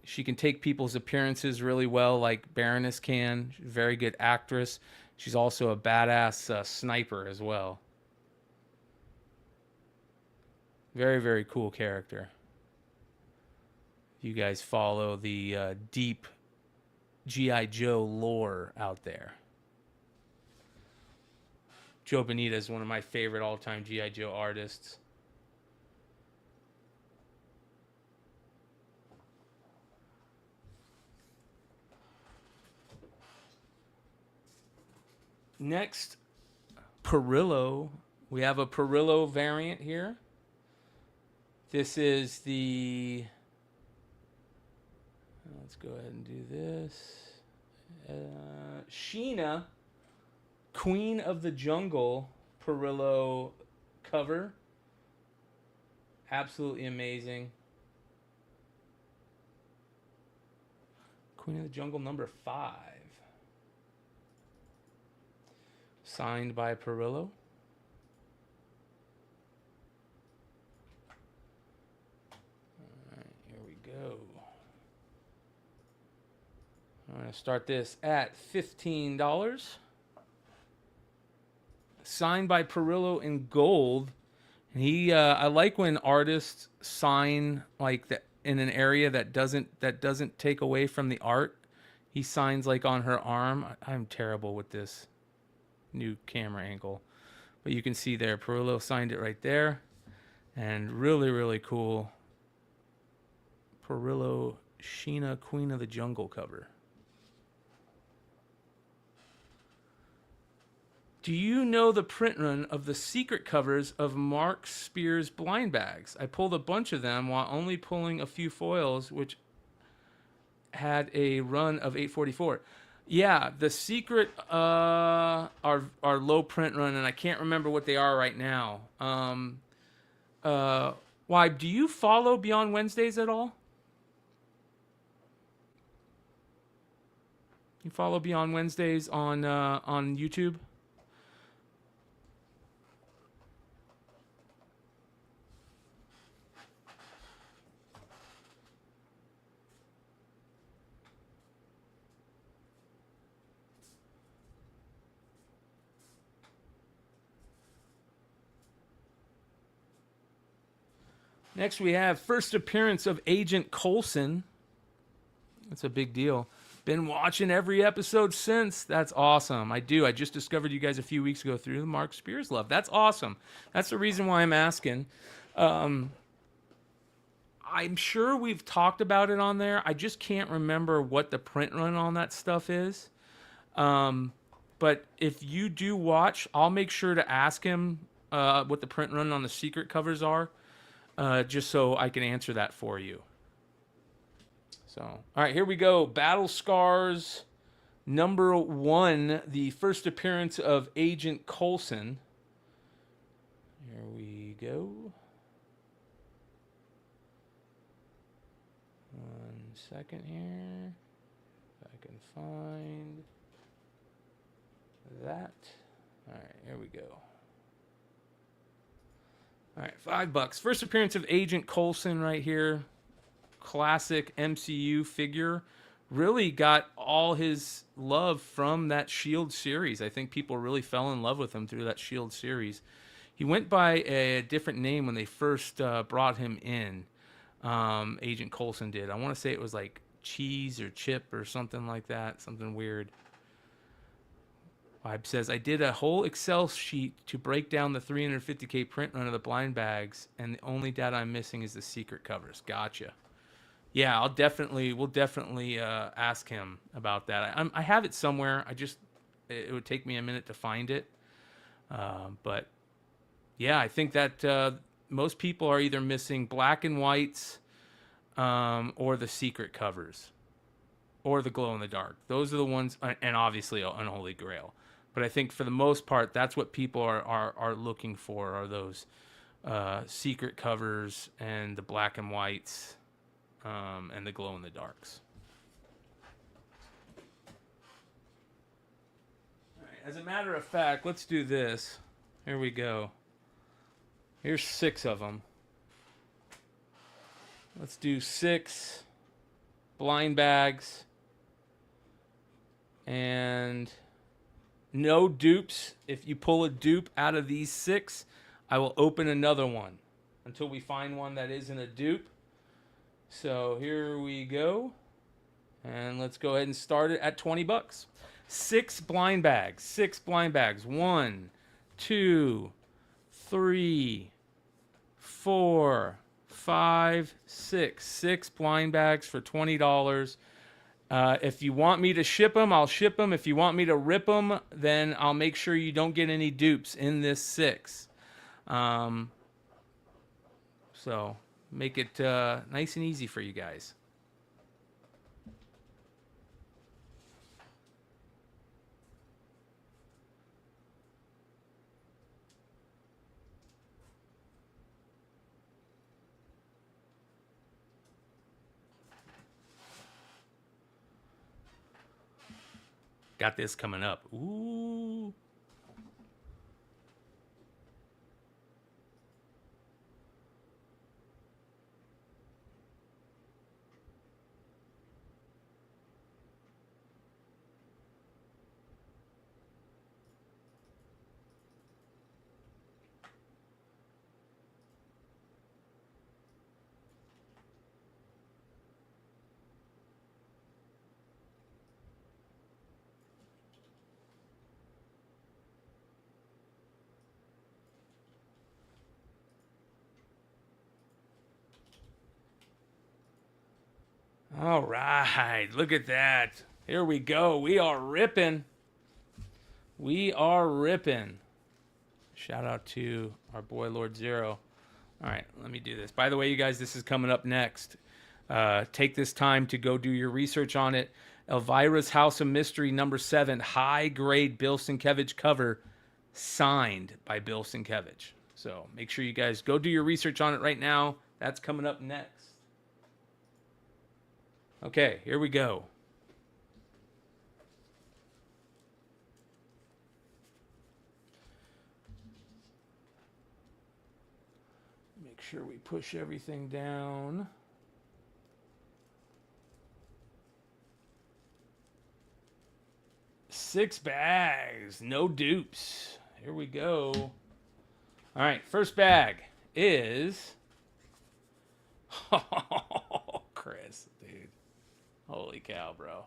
S3: she can take people's appearances really well, like Baroness can. She's a very good actress. She's also a badass sniper as well. Very, very cool character. You guys follow the deep G.I. Joe lore out there. Joe Benitez is one of my favorite all-time G.I. Joe artists. Next, Perillo. We have a Perillo variant here. This is the... Let's go ahead and do this. Sheena, Queen of the Jungle Perillo cover. Absolutely amazing. Queen of the Jungle number 5. Signed by Perillo. Alright, here we go. I'm going to start this at $15. Signed by Perillo in gold. And he, I like when artists sign like that in an area that doesn't take away from the art. He signs like on her arm. I'm terrible with this new camera angle, but you can see there Perillo signed it right there, and really cool Perillo Sheena Queen of the Jungle cover. Do you know the print run of the secret covers of Mark Spears blind bags? I pulled a bunch of them while only pulling a few foils, which had a run of 844. Yeah, the secret are low print run, and I can't remember what they are right now. Why, do you follow Beyond Wednesdays at all? You follow Beyond Wednesdays on YouTube? Next, we have first appearance of Agent Coulson. That's a big deal. Been watching every episode since. That's awesome. I do. I just discovered you guys a few weeks ago through the Mark Spears love. That's awesome. That's the reason why I'm asking. I'm sure we've talked about it on there. I just can't remember what the print run on that stuff is. But if you do watch, I'll make sure to ask him what the print run on the secret covers are. Just so I can answer that for you. So, all right, here we go. Battle Scars number 1, the first appearance of Agent Coulson. Here we go. 1 second here. If I can find that. All right, here we go. All right, $5. First appearance of Agent Coulson right here. Classic MCU figure. Really got all his love from that S.H.I.E.L.D. series. I think people really fell in love with him through that S.H.I.E.L.D. series. He went by a different name when they first brought him in. Agent Coulson did. I want to say it was like Cheese or Chip or something like that. Something weird. Vibe says, I did a whole Excel sheet to break down the 350K print run of the blind bags, and the only data I'm missing is the secret covers. Gotcha. Yeah, we'll definitely ask him about that. I have it somewhere. It would take me a minute to find it. But yeah, I think that most people are either missing black and whites or the secret covers or the glow in the dark. Those are the ones, and obviously Unholy Grail. But I think for the most part, that's what people are looking for, are those secret covers and the black and whites and the glow in the darks. All right, as a matter of fact, let's do this. Here we go. Here's 6 of them. Let's do 6 blind bags and no dupes. If you pull a dupe out of these 6, I will open another one until we find one that isn't a dupe. So here we go. And let's go ahead and start it at $20. 6 blind bags. 6 blind bags. 1, 2, 3, 4, 5, 6. 6 blind bags for $20. If you want me to ship them, I'll ship them. If you want me to rip them, then I'll make sure you don't get any dupes in this 6. So make it nice and easy for you guys. Got this coming up. Ooh. All right, look at that. Here we go. We are ripping. We are ripping. Shout out to our boy Lord Zero. All right, let me do this. By the way, you guys, this is coming up next. Take this time to go do your research on it. Elvira's House of Mystery #7, high-grade Bill Sienkiewicz cover, signed by Bill Sienkiewicz. So make sure you guys go do your research on it right now. That's coming up next. Okay, here we go. Make sure we push everything down. Six bags, no dupes. Here we go. All right, first bag is... Oh, Chris, dude. Holy cow, bro.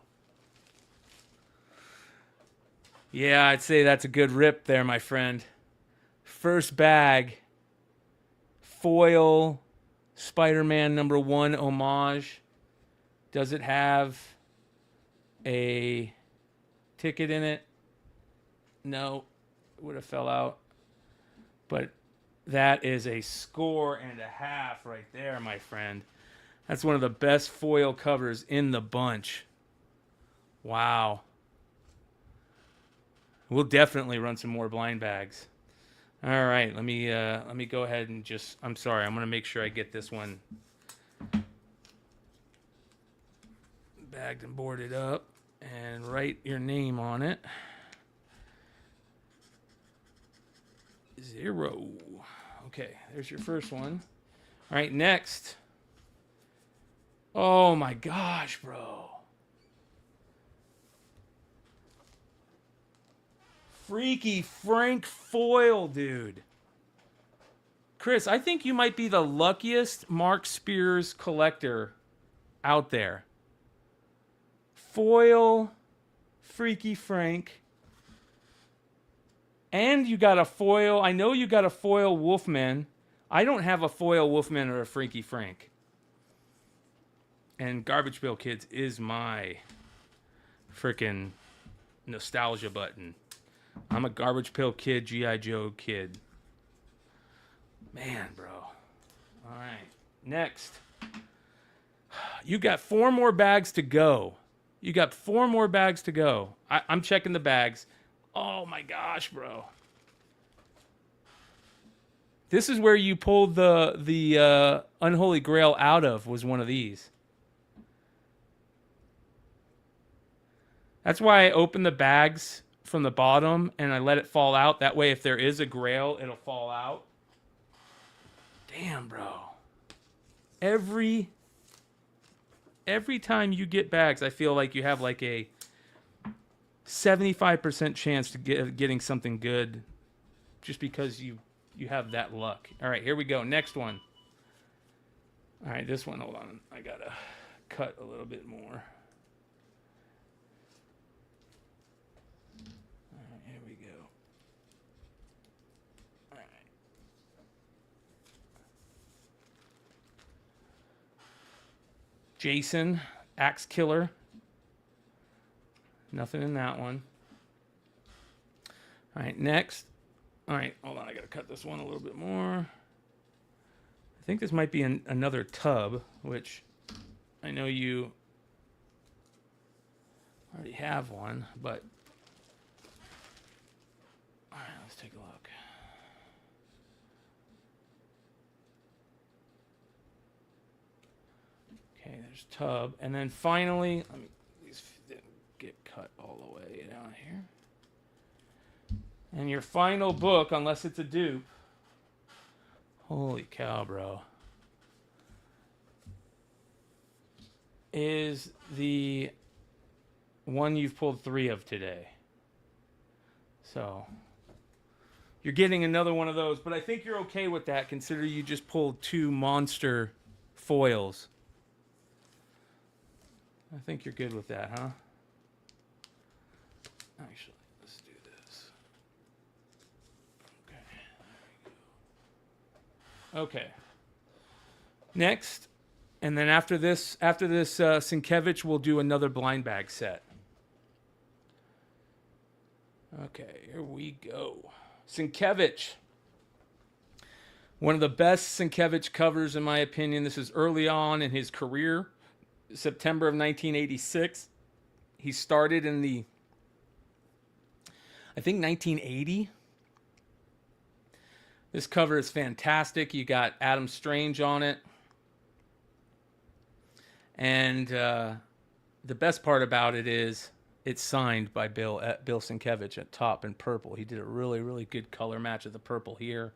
S3: Yeah, I'd say that's a good rip there, my friend. First bag, foil Spider-Man #1 homage. Does it have a ticket in it? No, it would have fell out. But that is a score and a half right there, my friend. That's one of the best foil covers in the bunch. Wow. We'll definitely run some more blind bags. All right, let me go ahead and just... I'm sorry, I'm going to make sure I get this one bagged and boarded up and write your name on it. 0. Okay, there's your first one. All right, next... Oh my gosh, bro. Freaky Frank foil, dude. Chris, I think you might be the luckiest Mark Spears collector out there. Foil Freaky Frank. And you got a foil. I know you got a foil Wolfman. I don't have a foil Wolfman or a Freaky Frank. And Garbage Pail Kids is my freaking nostalgia button. I'm a Garbage Pail Kid, G.I. Joe kid. Man, bro. All right. Next. You got 4 more bags to go. You got 4 more bags to go. I'm checking the bags. Oh, my gosh, bro. This is where you pulled the Unholy Grail out of, was one of these. That's why I open the bags from the bottom and I let it fall out. That way, if there is a grail, it'll fall out. Damn, bro. Every time you get bags, I feel like you have like a 75% chance to getting something good just because you have that luck. All right, here we go. Next one. All right, this one, hold on. I got to cut a little bit more. Jason, Axe Killer, Nothing in that one. All right, next. All right, hold on. I got to cut this one a little bit more. I think this might be another tub, which I know you already have one, but all right, let's take a look. Okay, there's tub, and then finally, let me, these didn't get cut all the way down here. And your final book, unless it's a dupe. Holy cow, bro. Is the one you've pulled 3 of today. So you're getting another one of those, but I think you're okay with that, considering you just pulled 2 monster foils. I think you're good with that, huh? Actually, let's do this. Okay, there we go. Okay. Next, and then after this Sienkiewicz, we'll do another blind bag set. Okay, here we go. Sienkiewicz. One of the best Sienkiewicz covers, in my opinion. This is early on in his career, September of 1986. He started in the, I think, 1980. This cover is fantastic. You got Adam Strange on it. And the best part about it is it's signed by Bill Sienkiewicz at top in purple. He did a really, really good color match of the purple here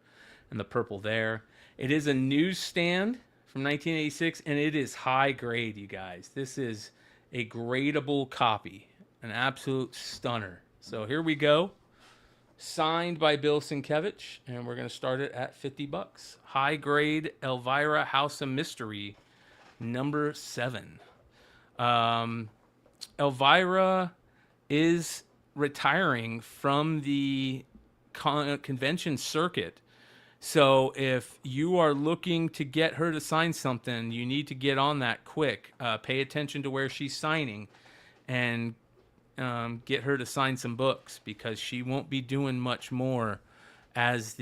S3: and the purple there. It is a newsstand from 1986, and it is high grade, you guys. This is a gradable copy, an absolute stunner. So here we go. Signed by Bill Sienkiewicz, and we're going to start it at $50. High grade Elvira House of Mystery, number 7. Elvira is retiring from the convention circuit. So if you are looking to get her to sign something, you need to get on that quick. Pay attention to where she's signing and get her to sign some books, because she won't be doing much more as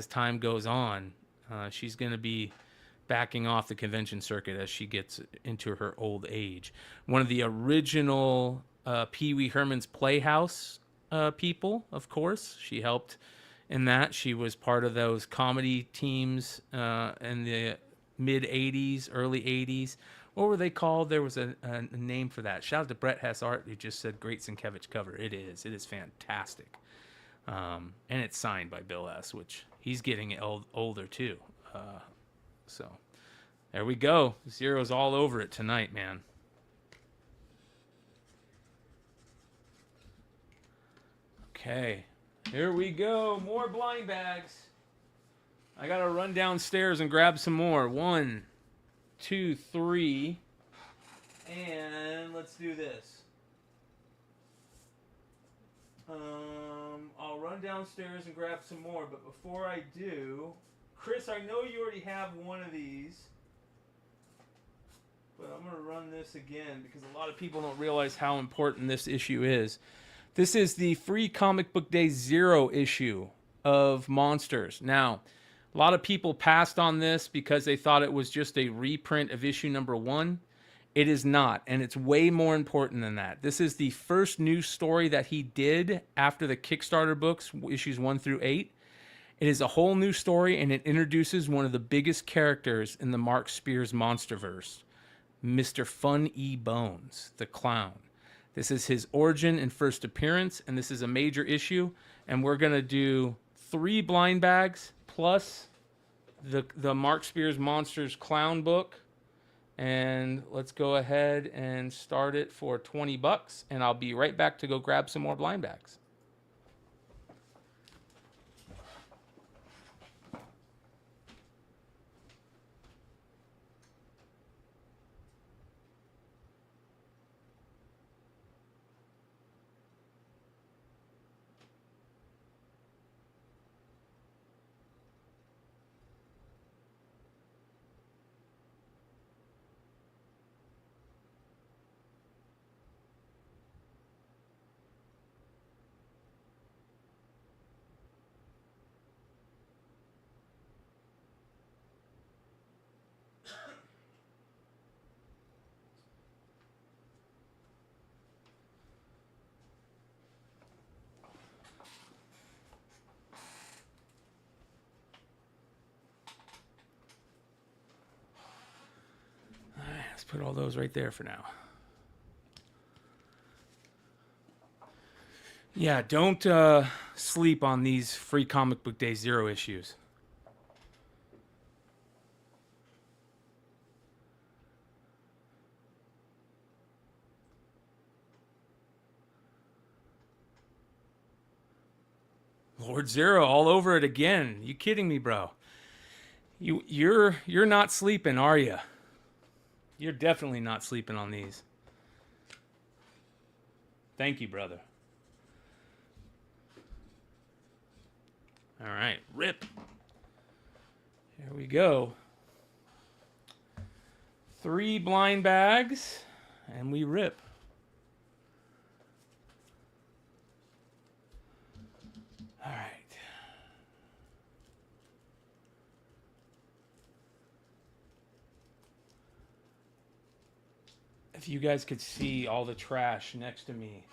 S3: time goes on. She's going to be backing off the convention circuit as she gets into her old age. One of the original Pee Wee Herman's Playhouse people, of course. She helped in that. She was part of those comedy teams in the mid-'80s, early '80s. What were they called? There was a name for that. Shout out to Brett Hess Art, who just said great Sienkiewicz cover. It is fantastic. And it's signed by Bill S., which he's getting older too. So there we go. Zero's all over it tonight, man. Okay, here we go. More blind bags. I gotta run downstairs and grab some more. 1, 2, 3, and let's do this. I'll run downstairs and grab some more, but before I do, Chris, I know you already have one of these, but I'm going to run this again because a lot of people don't realize how important this issue is. This is the free Comic Book Day 0 issue of Monsters. Now, a lot of people passed on this because they thought it was just a reprint of issue number 1. It is not, and it's way more important than that. This is the first new story that he did after the Kickstarter books, issues 1 through 8. It is a whole new story, and it introduces one of the biggest characters in the Mark Spears Monsterverse, Mr. Fun E. Bones, the clown. This is his origin and first appearance, and this is a major issue, and we're going to do 3 blind bags plus the Mark Spears Monsters clown book. And let's go ahead and start it for $20, and I'll be right back to go grab some more blind bags. Let's put all those right there for now. Yeah, don't sleep on these free Comic Book Day 0 issues. Lord Zero all over it again. You kidding me, bro? You're not sleeping, are you? You're definitely not sleeping on these. Thank you, brother. All right, rip. Here we go. 3 blind bags, and we rip. All right. If you guys could see all the trash next to me.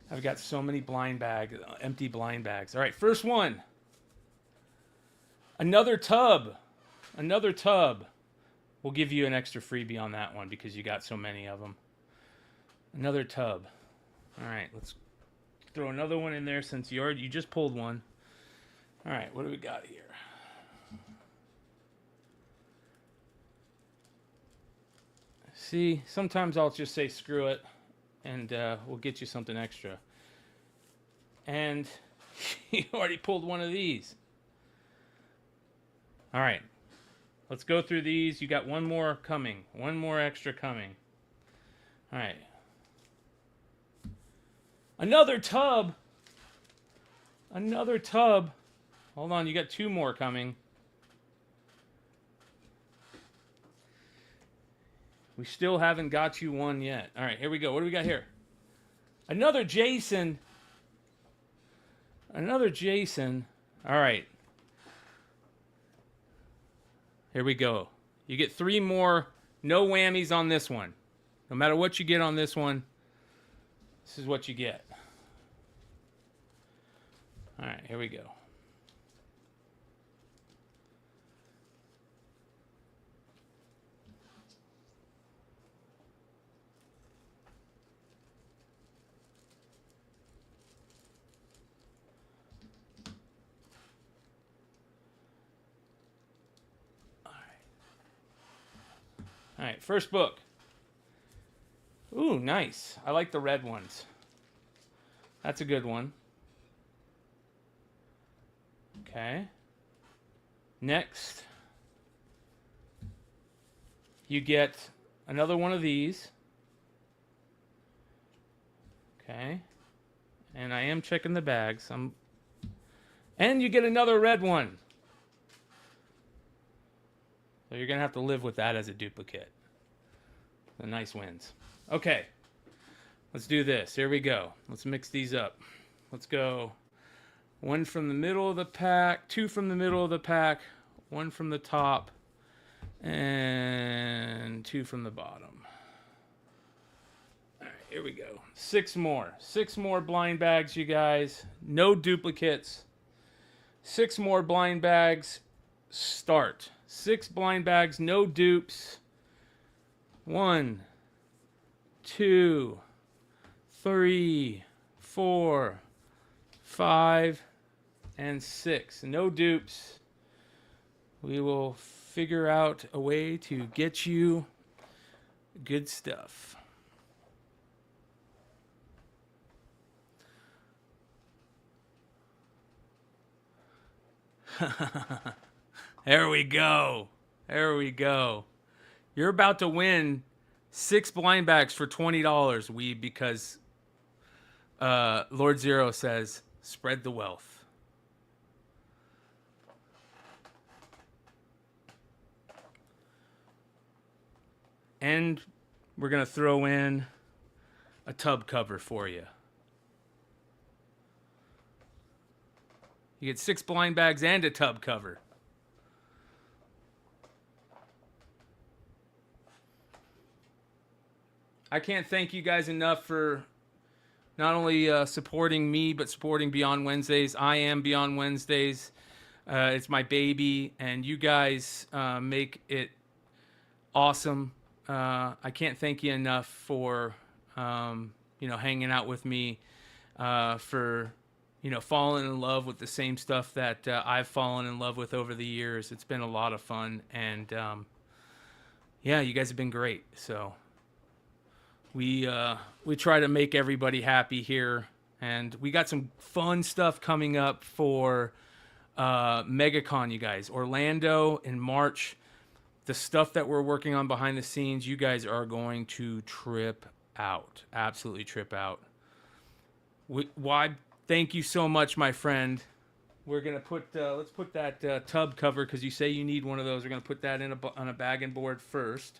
S3: I've got so many blind bags, empty blind bags. All right, first one. Another tub. Another tub. We'll give you an extra freebie on that one because you got so many of them. Another tub. All right, let's throw another one in there since you just pulled one. All right, what do we got here? See, sometimes I'll just say screw it, and we'll get you something extra. And you already pulled one of these. All right, let's go through these. You got one more coming, one more extra coming. All right. Another tub. Another tub. Hold on, you got 2 more coming. We still haven't got you one yet. All right, here we go. What do we got here? Another Jason. Another Jason. All right. Here we go. You get 3 more. No whammies on this one. No matter what you get on this one, this is what you get. All right, here we go. All right, first book. Ooh, nice. I like the red ones. That's a good one. Okay. Next, you get another one of these. Okay. And I am checking the bags. And you get another red one. So you're going to have to live with that as a duplicate. The nice wins. Okay. Let's do this. Here we go. Let's mix these up. Let's go 1 from the middle of the pack, 2 from the middle of the pack, 1 from the top, and 2 from the bottom. All right, here we go. 6 more. 6 more blind bags, you guys. No duplicates. 6 more blind bags. Start. 6 blind bags, no dupes. 1, 2, 3, 4, 5, and 6. No dupes. We will figure out a way to get you good stuff. There we go. There we go. You're about to win 6 blind bags for $20, Weeb, because Lord Zero says, spread the wealth. And we're going to throw in a tub cover for you. You get 6 blind bags and a tub cover. I can't thank you guys enough for not only supporting me, but supporting Beyond Wednesdays. I am Beyond Wednesdays. It's my baby, and you guys make it awesome. I can't thank you enough for, hanging out with me, for, falling in love with the same stuff that I've fallen in love with over the years. It's been a lot of fun, and yeah, you guys have been great. So we try to make everybody happy here, and we got some fun stuff coming up for MegaCon, you guys. Orlando in March. The stuff that we're working on behind the scenes, you guys are going to trip out. Absolutely trip out. Why? Thank you so much, my friend. We're gonna put let's put that tub cover, because you say you need one of those. We're gonna put that in on a bag and board first,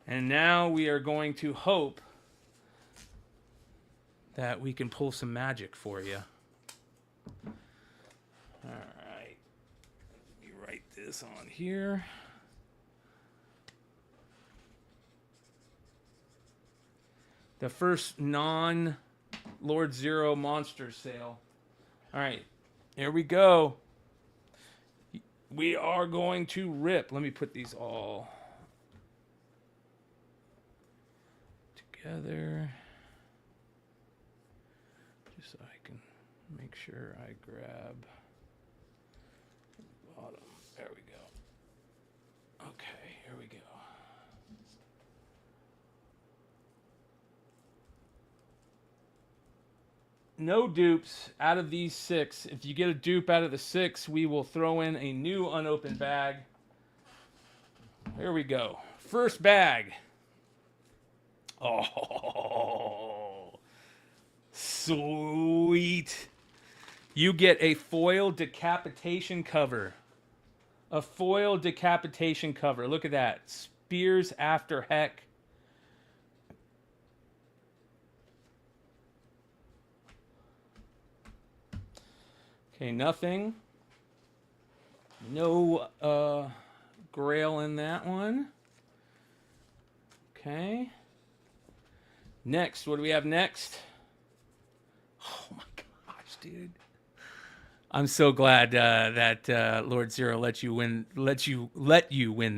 S3: and now we are going to hope that we can pull some magic for you. All right, let me write this on here. The first non-Lord Zero monster sale. All right, here we go. We are going to rip. Let me put these all together, just so I can make sure I grab the bottom. There we go. Okay, here we go. No dupes out of these 6. If you get a dupe out of the 6, we will throw in a new unopened bag. Here we go. First bag. Oh, sweet. You get a foil decapitation cover. A foil decapitation cover. Look at that. Spears After Heck. Okay, nothing. No Grail in that one. Okay. Next, what do we have next? Oh my gosh, dude. I'm so glad that Lord Zero let you win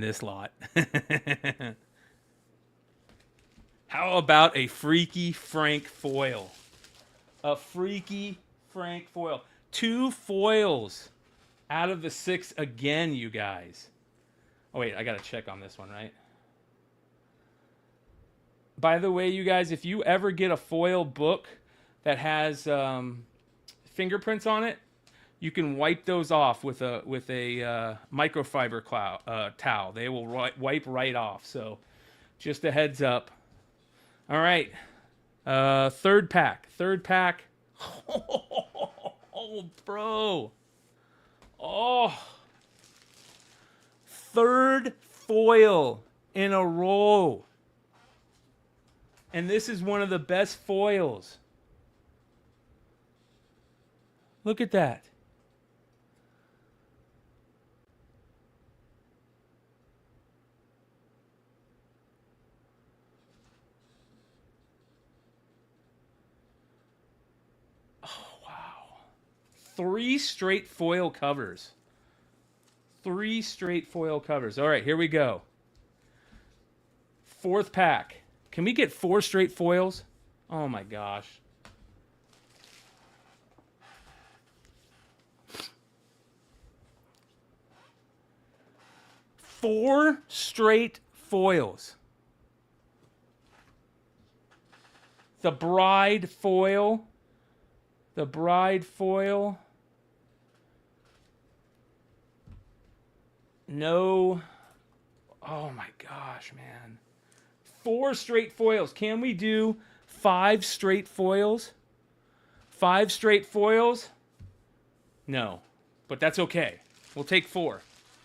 S3: this lot. How about a Freaky Frank foil? A Freaky Frank foil. 2 foils out of the 6 again, you guys. Oh, wait, I got to check on this one, right? By the way, you guys, if you ever get a foil book that has fingerprints on it, you can wipe those off with a microfiber towel. They will wipe right off. So just a heads up. All right. Third pack. Oh, bro. Oh. Third foil in a row. And this is one of the best foils. Look at that. Three straight foil covers. All right, here we go. 4th pack. Can we get 4 straight foils? Oh my gosh. Four straight foils. The Bride foil. No. Oh my gosh, man. 4 straight foils. Can we do 5 straight foils? 5 straight foils? No. But that's okay. We'll take 4.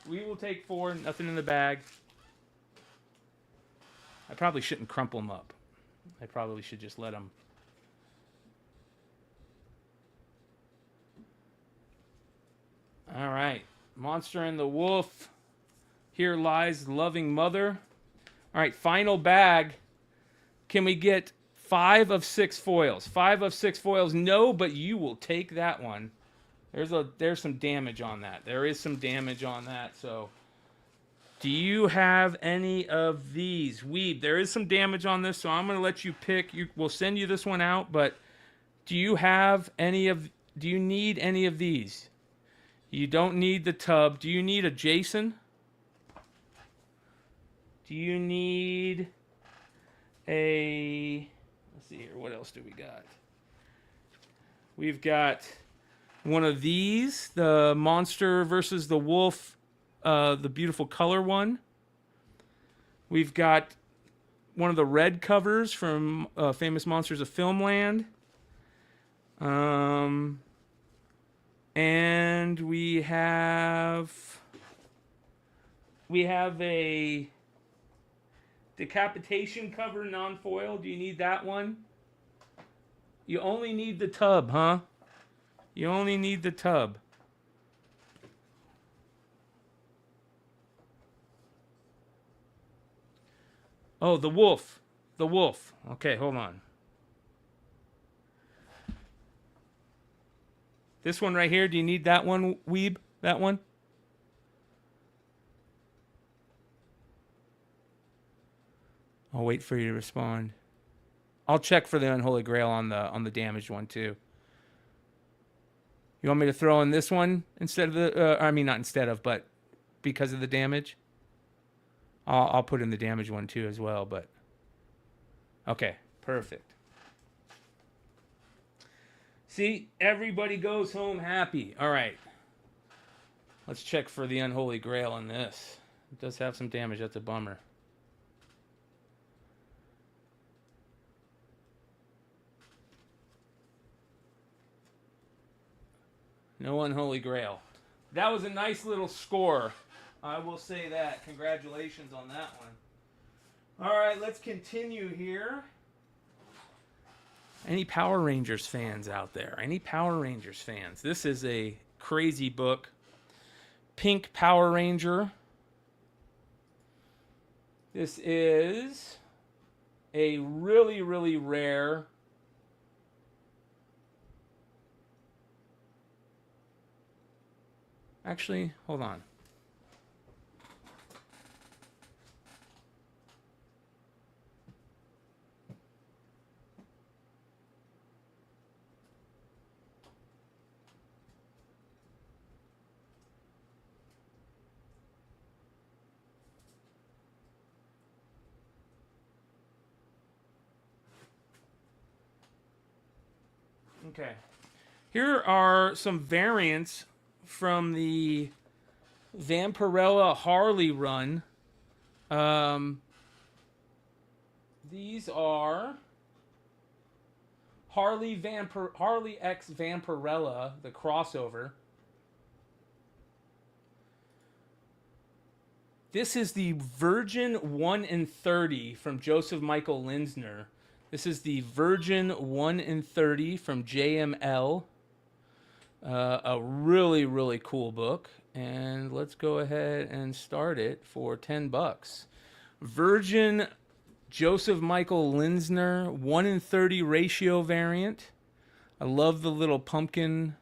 S3: We will take 4. Nothing in the bag. I probably shouldn't crumple them up. I probably should just let them. All right. Monster and the Wolf. Here lies loving mother. All right, final bag. Can we get 5 of 6 foils? 5 of 6 foils. No, but you will take that one. There's some damage on that. There is some damage on that. So Do you have any of these? Weeb, there is some damage on this, so I'm going to let you pick. We'll send you this one out, but do you have any of... Do you need any of these? You don't need the tub. Do you need a Jason? Do you need a... Let's see here. What else do we got? We've got one of these, the Monster versus the Wolf, the beautiful color one. We've got one of the red covers from Famous Monsters of Filmland. And we have a decapitation cover non-foil. Do you need that one? You only need the tub, huh? You only need the tub. Oh, the wolf. The wolf. Okay, hold on. This one right here, do you need that one, Weeb? That one? I'll wait for you to respond. I'll check for the Unholy Grail on the damaged one too. You want me to throw in this one instead of the... I mean, not instead of, but because of the damage? I'll put in the damaged one too as well, but... Okay, perfect. See, everybody goes home happy. All right. Let's check for the Unholy Grail on this. It does have some damage. That's a bummer. No Unholy Grail. That was a nice little score. I will say that. Congratulations on that one. All right, let's continue here. Any Power Rangers fans out there? Any Power Rangers fans? This is a crazy book. Pink Power Ranger. This is a really, really rare... Actually, hold on. Okay. Here are some variants from the Vampirella Harley run. These are Harley X Vampirella, the crossover. This is the Virgin 1 in 30 from Joseph Michael Linsner. This is the Virgin 1 in 30 from JML. A really, really cool book. And let's go ahead and start it for $10. Virgin Joseph Michael Linsner 1 in 30 ratio variant. I love the little pumpkin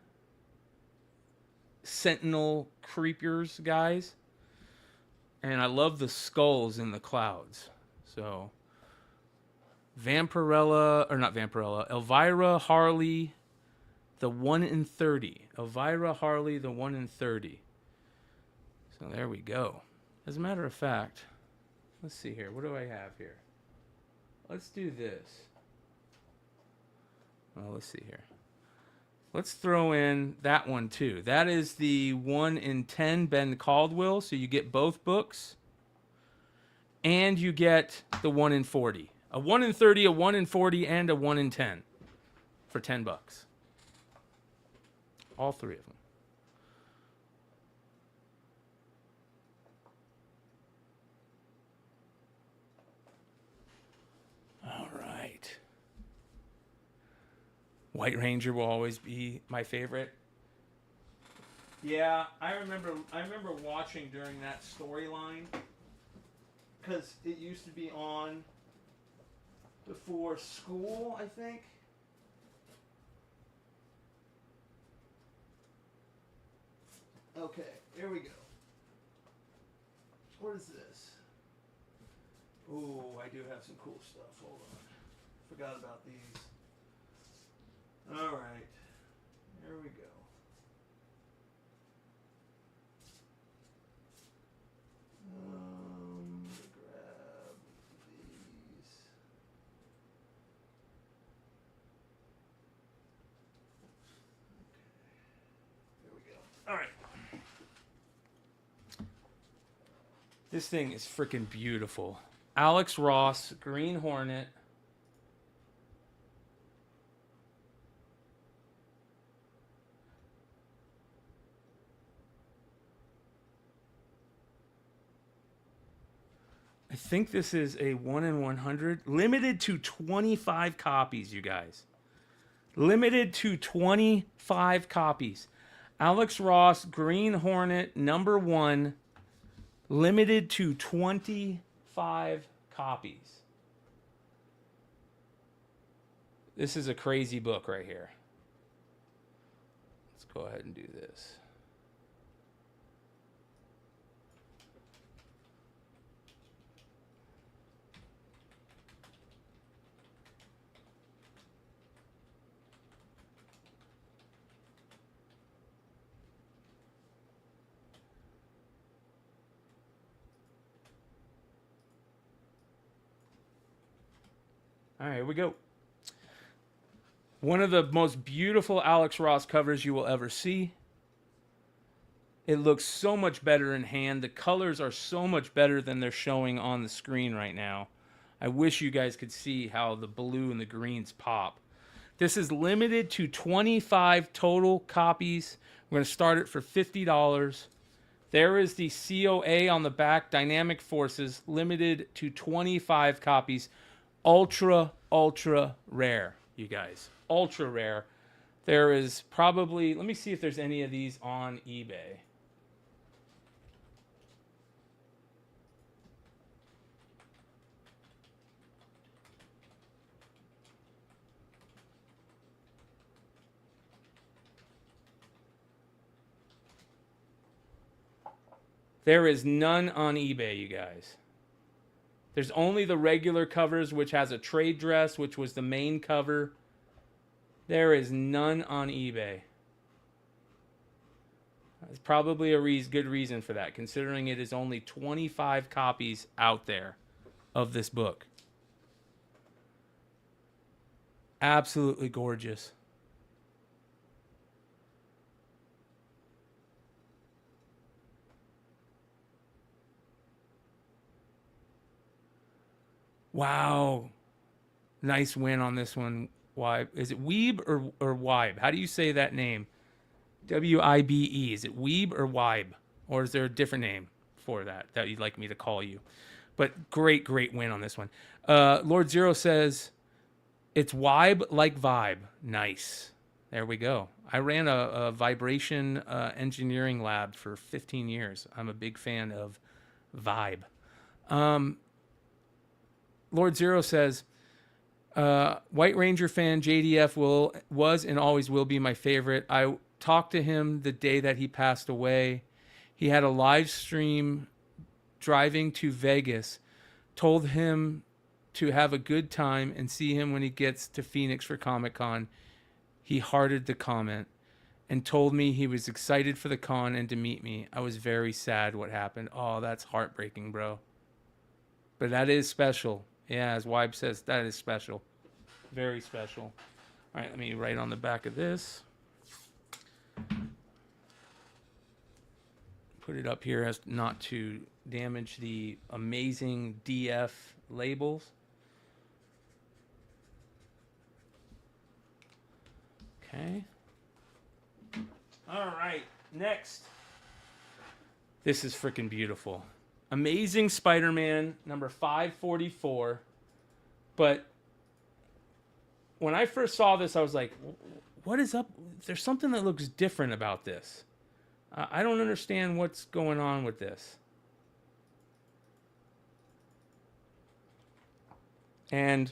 S3: sentinel creepers, guys. And I love the skulls in the clouds. So, Vampirella, or not Vampirella, Elvira Harley, the 1 in 30. Elvira Harley, the 1 in 30. So there we go. As a matter of fact, let's see here. What do I have here? Let's do this. Well, let's see here. Let's throw in that one too. That is the 1 in 10 Ben Caldwell. So you get both books. And you get the 1 in 40. A 1 in 30, a 1 in 40, and a 1 in 10 for $10. All three of them. All right. White Ranger will always be my favorite. Yeah, I remember watching during that storyline because it used to be on before school, I think. Okay, here we go. What is this? Oh, I do have some cool stuff. Hold on. Forgot about these. All right. Here we go. Grab these. Okay. Here we go. All right. This thing is freaking beautiful. Alex Ross, Green Hornet. I think this is a 1 in 100. Limited to 25 copies, you guys. Limited to 25 copies. Alex Ross, Green Hornet, #1. Limited to 25 copies. This is a crazy book right here. Let's go ahead and do this. All right, here we go. One of the most beautiful Alex Ross covers you will ever see. It looks so much better in hand. The colors are so much better than they're showing on the screen right now. I wish you guys could see how the blue and the greens pop. This is limited to 25 total copies. We're going to start it for $50. There is the COA on the back, Dynamic Forces, limited to 25 copies. Ultra, ultra rare, you guys. Ultra rare. There is probably, let me see if there's any of these on eBay. There is none on eBay, you guys. There's only the regular covers, which has a trade dress, which was the main cover. There is none on eBay. There's probably a good reason for that, considering it is only 25 copies out there of this book. Absolutely gorgeous. Wow. Nice win on this one. Why is it Weeb or Wibe? How do you say that name? W-I-B-E. Is it Weeb or Wibe? Or is there a different name for that you'd like me to call you? But great win on this one. Lord Zero says, it's Wibe like vibe. Nice. There we go. I ran a vibration engineering lab for 15 years. I'm a big fan of vibe. Lord Zero says, White Ranger fan JDF was and always will be my favorite. I talked to him the day that he passed away. He had a live stream driving to Vegas, told him to have a good time and see him when he gets to Phoenix for Comic-Con. He hearted the comment and told me he was excited for the con and to meet me. I was very sad what happened. Oh, that's heartbreaking, bro. But that is special. Yeah, as Wibe says, that is special. Very special. All right, let me write on the back of this. Put it up here as not to damage the amazing DF labels. Okay. All right, next. This is freaking beautiful. Amazing Spider-Man, number 544. But when I first saw this, I was like, what is up? There's something that looks different about this. I don't understand what's going on with this. And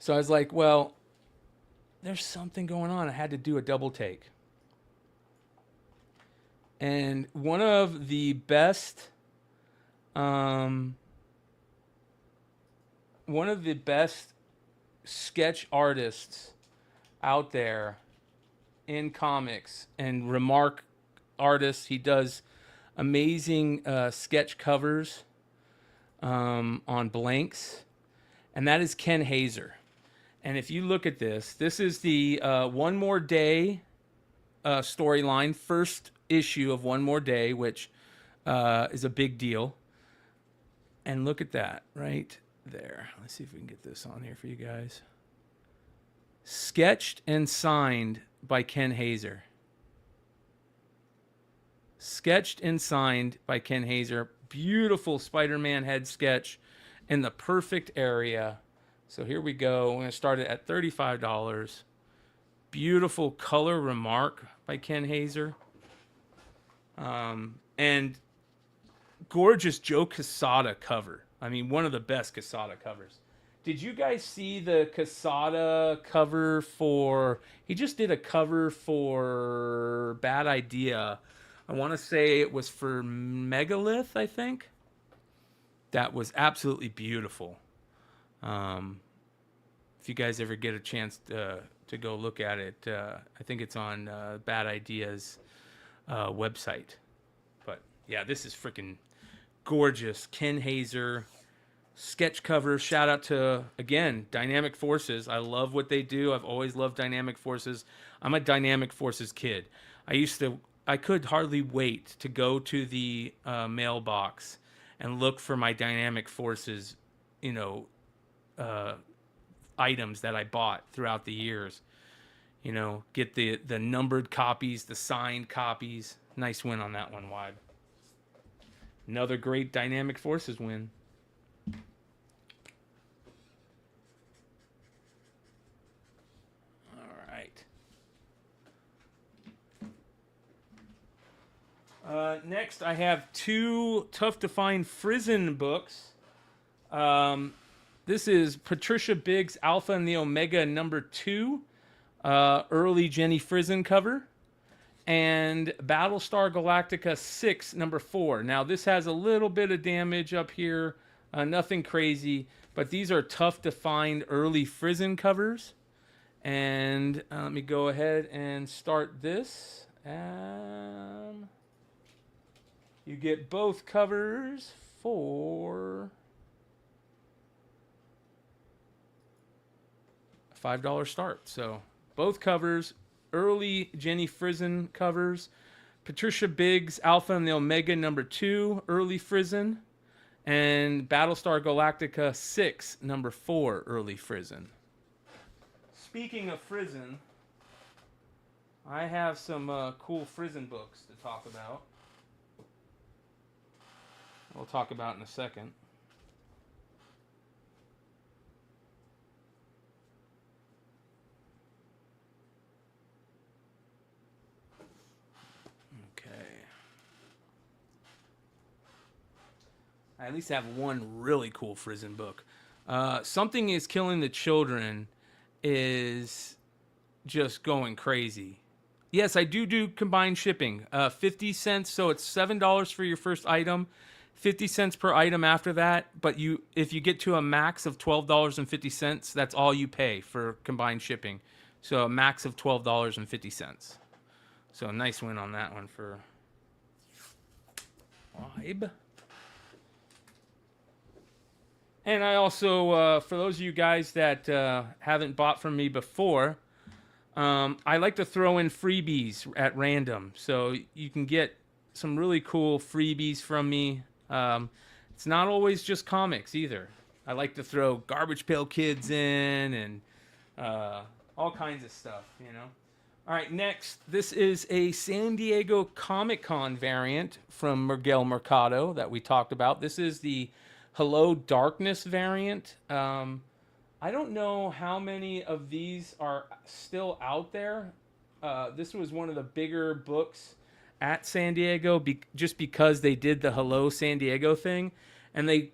S3: so I was like, well, there's something going on. I had to do a double take. And one of the best, one of the best sketch artists out there in comics and remark artists. He does amazing sketch covers on blanks, and that is Ken Hazer. And if you look at this, this is the One More Day storyline, first issue of One More Day, which is a big deal. And look at that right there. Let's see if we can get this on here for you guys. Sketched and signed by Ken Hazer. Sketched and signed by Ken Hazer. Beautiful Spider-Man head sketch in the perfect area. So here we go. We're going to start it at $35. Beautiful color remark by Ken Hazer. And gorgeous Joe Quesada cover. I mean, one of the best Quesada covers. Did you guys see the Quesada cover for... He just did a cover for Bad Idea. I want to say it was for Megalith, I think. That was absolutely beautiful. If you guys ever get a chance to go look at it, I think it's on Bad Idea's website. But yeah, this is freaking gorgeous. Ken Hazer sketch cover. Shout out to, again, Dynamic Forces. I love what they do. I've always loved Dynamic Forces. I'm a Dynamic Forces kid. I could hardly wait to go to the mailbox and look for my Dynamic Forces, items that I bought throughout the years. Get the numbered copies, the signed copies. Nice win on that one, Wide. Another great Dynamic Forces win. All right. Next, I have two Tough to Find Frizen books. This is Patricia Biggs' Alpha and the Omega #2, early Jenny Frizen cover, and Battlestar Galactica 6 #4. Now, this has a little bit of damage up here, nothing crazy, but these are Tough to Find early Frizen covers. And let me go ahead and start this. You get both covers for a $5 start. So both covers, early Jenny Frizen covers, Patricia Biggs' Alpha and the Omega #2, early Frizen, and Battlestar Galactica 6 #4, early Frizen. Speaking of Frizen, I have some cool Frizen books to talk about. We'll talk about in a second. Okay. I at least have one really cool Frizen book. Something is Killing the Children is just going crazy. Yes, I do combined shipping. 50 cents, so it's $7 for your first item. 50 cents per item after that, but if you get to a max of $12.50, that's all you pay for combined shipping. So a max of $12.50. So a nice win on that one for Vibe. And I also, for those of you guys that haven't bought from me before, I like to throw in freebies at random. So you can get some really cool freebies from me. It's not always just comics either. I like to throw Garbage Pail Kids in and all kinds of stuff, All right, next, this is a San Diego Comic-Con variant from Miguel Mercado that we talked about. This is the Hello Darkness variant. I don't know how many of these are still out there. This was one of the bigger books at San Diego just because they did the Hello San Diego thing, and they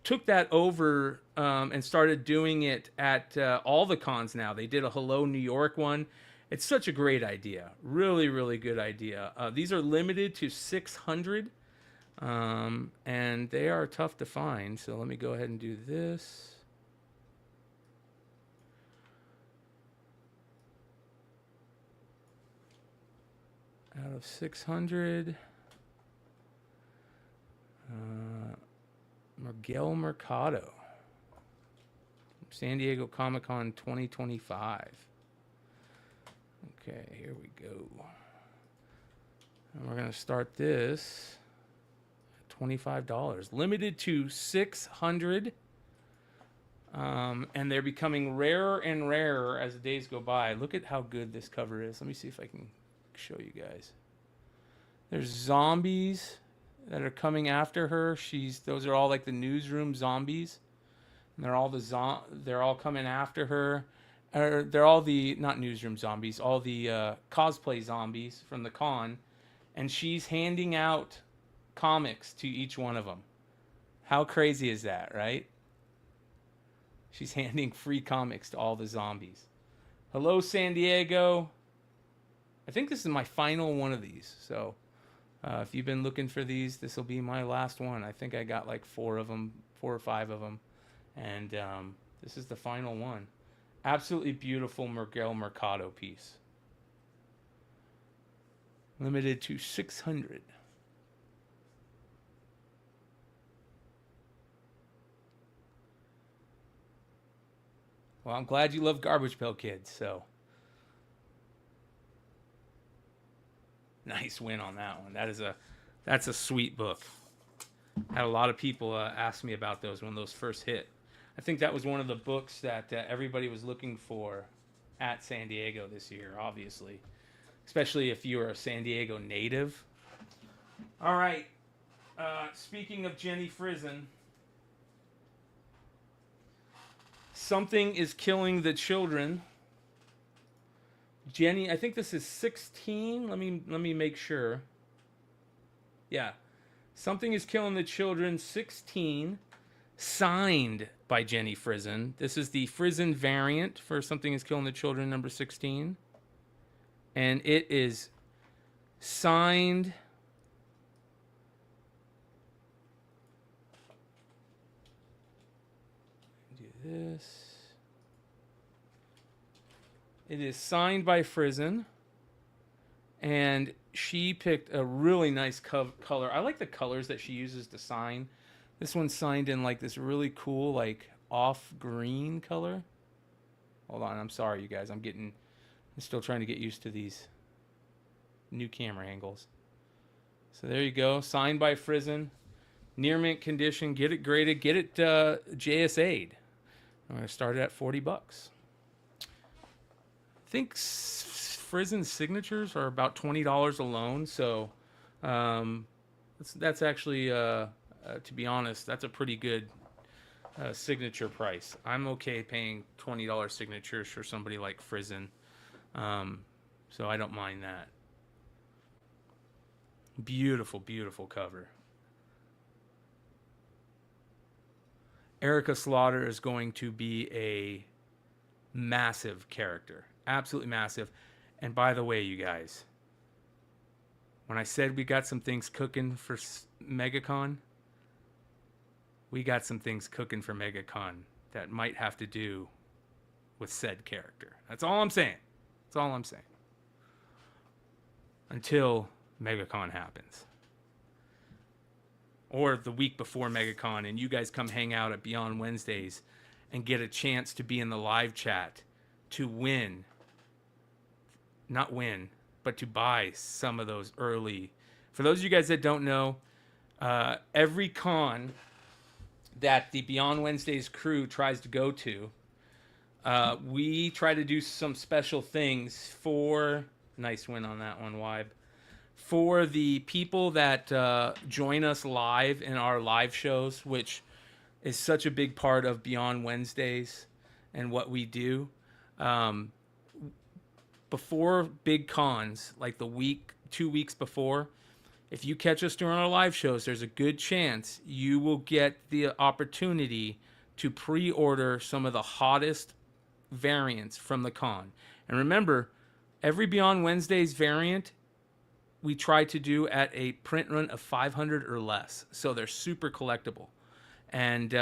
S3: took that over and started doing it at all the cons now. They did a Hello New York one. It's such a great idea. Really, really good idea. These are limited to 600, and they are tough to find. So let me go ahead and do this. Out of 600, Miguel Mercado, San Diego Comic-Con 2025. Okay, here we go. And we're going to start this at $25. Limited to 600. And they're becoming rarer and rarer as the days go by. Look at how good this cover is. Let me see if I can show you guys. There's zombies that are coming after her. Those are all like the newsroom zombies. And they're all coming after her. They're all the, not newsroom zombies, all the cosplay zombies from the con. And she's handing out comics to each one of them. How crazy is that, right? She's handing free comics to all the zombies. Hello, San Diego. I think this is my final one of these. So if you've been looking for these, this will be my last one. I think I got like 4 or 5 of them. And this is the final one. Absolutely beautiful Miguel Mercado piece. Limited to 600. Well, I'm glad you love Garbage Pail Kids, so. Nice win on that one. That's a sweet book. Had a lot of people ask me about those when those first hit. I think that was one of the books that everybody was looking for at San Diego this year, obviously. Especially if you were a San Diego native. All right. Speaking of Jenny Frison, Something is Killing the Children. Jenny, I think this is 16. Let me make sure. Yeah. Something is Killing the Children 16. Signed by Jenny Frison. This is the Frison variant for Something is Killing the Children number 16. And it is signed do this. It is signed by Frison, and she picked a really nice color. I like the colors that she uses to sign. This one's signed in like this really cool, like off green color. Hold on, I'm sorry, you guys. I'm still trying to get used to these new camera angles. So there you go, signed by Frison, near mint condition. Get it graded, get it JSA'd. I'm gonna start it at $40. I think Frison's signatures are about $20 alone, so that's actually, to be honest, that's a pretty good signature price. I'm okay paying $20 signatures for somebody like Frison, so I don't mind that. Beautiful, beautiful cover. Erica Slaughter is going to be a massive character. Absolutely massive. And by the way, you guys, when I said we got some things cooking for MegaCon, we got some things cooking for MegaCon that might have to do with said character. That's all I'm saying. That's all I'm saying. Until MegaCon happens. Or the week before MegaCon, and you guys come hang out at Beyond Wednesdays and get a chance to be in the live chat to win. Not win, but to buy some of those early. For those of you guys that don't know, every con that the Beyond Wednesdays crew tries to go to, we try to do some special things for, nice win on that one, Wibe, for the people that join us live in our live shows, which is such a big part of Beyond Wednesdays and what we do. Before big cons, like the week, 2 weeks before, if you catch us during our live shows, there's a good chance you will get the opportunity to pre-order some of the hottest variants from the con. And remember, Every Beyond Wednesdays variant we try to do at a print run of 500 or less. So they're super collectible. And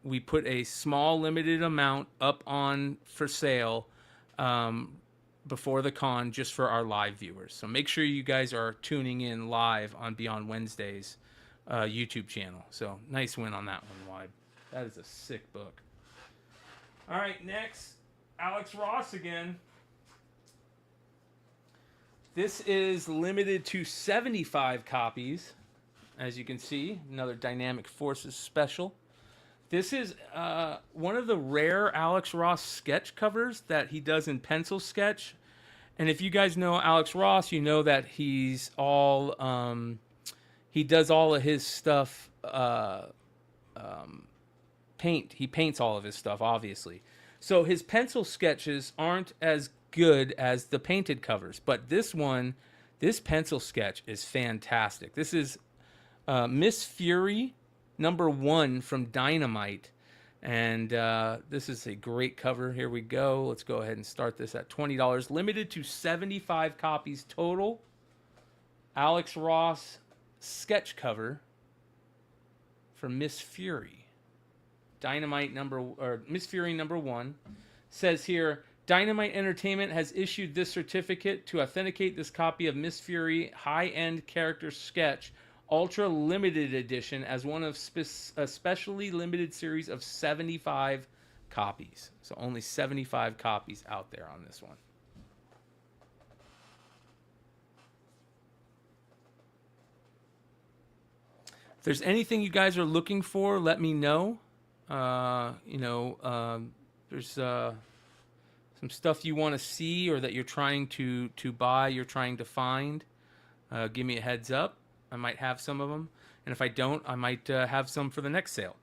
S3: we put a small limited amount up on for sale before the con just for our live viewers. So make sure you guys are tuning in live on Beyond Wednesdays YouTube channel. So nice win on that one, Wide. That is a sick book. All right, next, Alex Ross again. This is limited to 75 copies. As you can see, another Dynamic Forces special. This is one of the rare Alex Ross sketch covers that he does in pencil sketch. And if you guys know Alex Ross, you know that he's all he does all of his stuff he paints all of his stuff, obviously. So his pencil sketches aren't as good as the painted covers, but this pencil sketch is fantastic. This is Miss Fury #1 from Dynamite, and this is a great cover. Here we go. Let's go ahead and start this at $20, limited to 75 copies total. Alex Ross sketch cover for Miss Fury. Dynamite Miss Fury #1 says here, Dynamite Entertainment has issued this certificate to authenticate this copy of Miss Fury high-end character sketch ultra limited edition as one of a specially limited series of 75 copies. So only 75 copies out there on this one. If there's anything you guys are looking for, let me know. There's some stuff you want to see or that you're trying to buy, you're trying to find, give me a heads up. I might have some of them. And if I don't, I might have some for the next sale.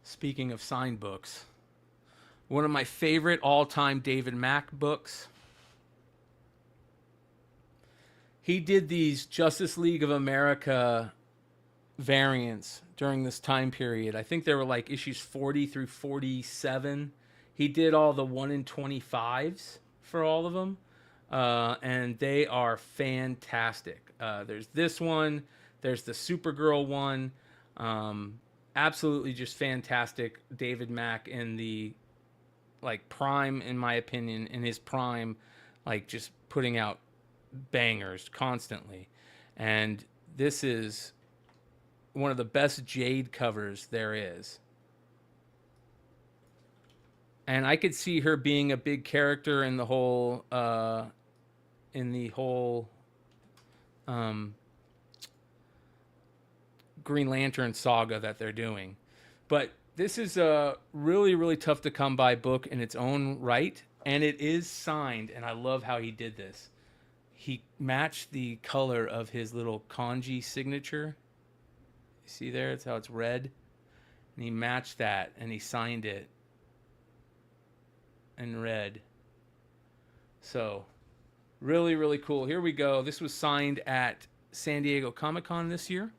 S3: Speaking of signed books, one of my favorite all-time David Mack books. He did these Justice League of America variants during this time period. I think they were like issues 40 through 47. He did all the 1 in 25s for all of them. And they are fantastic. There's this one. There's the Supergirl one. Absolutely just fantastic. David Mack in the prime, in my opinion, in his prime, just putting out bangers constantly. And this is one of the best Jade covers there is. And I could see her being a big character in the whole Green Lantern saga that they're doing. But this is a really, really tough to come by book in its own right. And it is signed. And I love how he did this. He matched the color of his little kanji signature. You see there? It's how it's red. And he matched that and he signed it in red. So, really, really cool. Here we go. This was signed at San Diego Comic-Con this year.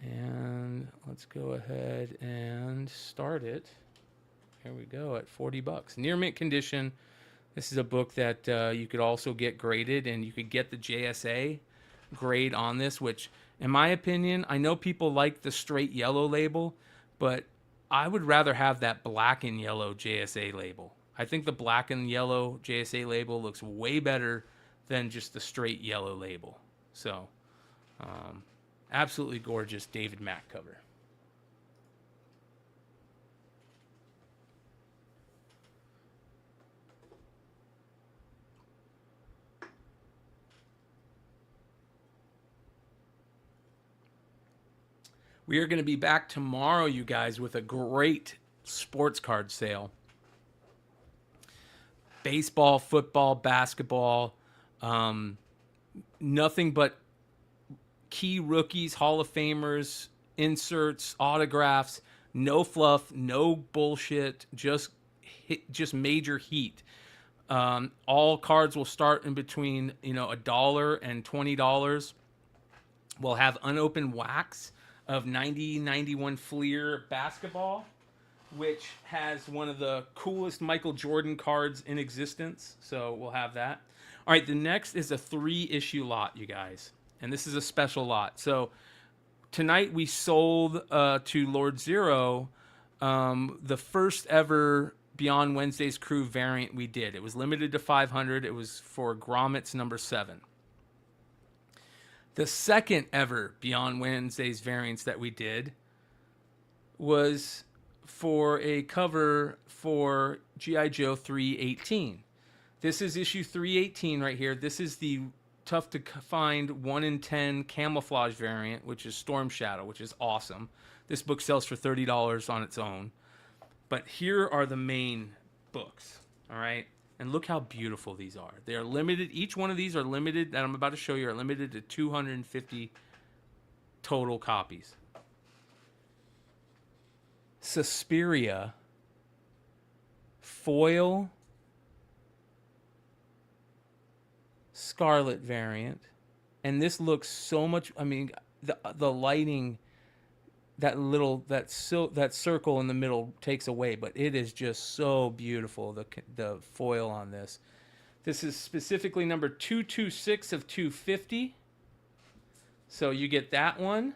S3: And let's go ahead and start it. Here we go at $40. Near mint condition. This is a book that you could also get graded, and you could get the JSA grade on this, which, in my opinion, I know people like the straight yellow label, but I would rather have that black and yellow JSA label. I think the black and yellow JSA label looks way better than just the straight yellow label. So, absolutely gorgeous David Mack cover. We are going to be back tomorrow, you guys, with a great sports card sale. Baseball, football, basketball, nothing but key rookies, Hall of Famers, inserts, autographs, no fluff, no bullshit, just major heat. All cards will start in between, $1 and $20. We'll have unopened wax of 90-91 Fleer basketball, which has one of the coolest Michael Jordan cards in existence. So we'll have that. All right, the next is a 3-issue lot, you guys. And this is a special lot. So tonight we sold to Lord Zero the first ever Beyond Wednesday's Crew variant we did. It was limited to 500. It was for Gromit's number 7. The second ever Beyond Wednesday's variants that we did was for a cover for G.I. Joe 318. This is issue 318 right here. This is the tough to find 1 in 10 camouflage variant, which is Storm Shadow, which is awesome. This book sells for $30 on its own. But here are the main books, all right? And look how beautiful these are. They are limited. Each one of these are limited, that I'm about to show you, are limited to 250 total copies. Suspiria foil Scarlet variant. And this looks so much, I mean, the lighting, that circle in the middle takes away, but it is just so beautiful, the foil on this. This is specifically number 226 of 250. So you get that one,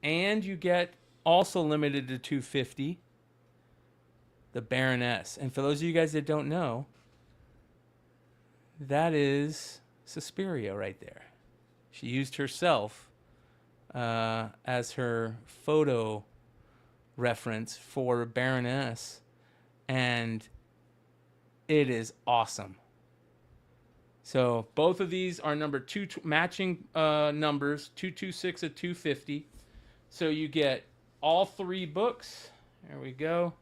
S3: and you get also limited to 250 the Baroness. And for those of you guys that don't know, that is Suspiria right there. She used herself as her photo reference for Baroness, and it is awesome. So both of these are number 2 matching numbers, 226 of 250. So you get all 3 books. There we go.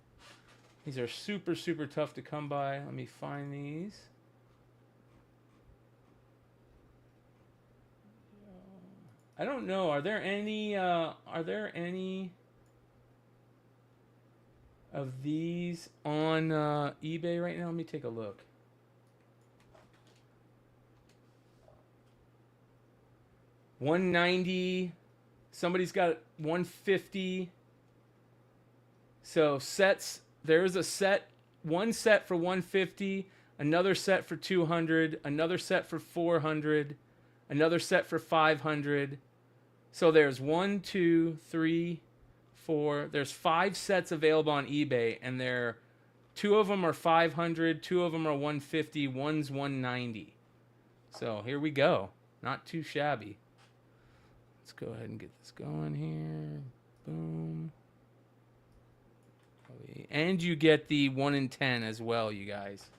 S3: These are super, super tough to come by. Let me find these. I don't know. Are there any of these on eBay right now? Let me take a look. $190. Somebody's got $150. So sets. There's a set. One set for $150. Another set for $200. Another set for $400. Another set for $500. So there's 1, 2, 3, 4. There's 5 sets available on eBay, and 2 of them are $500, 2 of them are $150, one's $190. So here we go. Not too shabby. Let's go ahead and get this going here. Boom. And you get the 1 in 10 as well, you guys.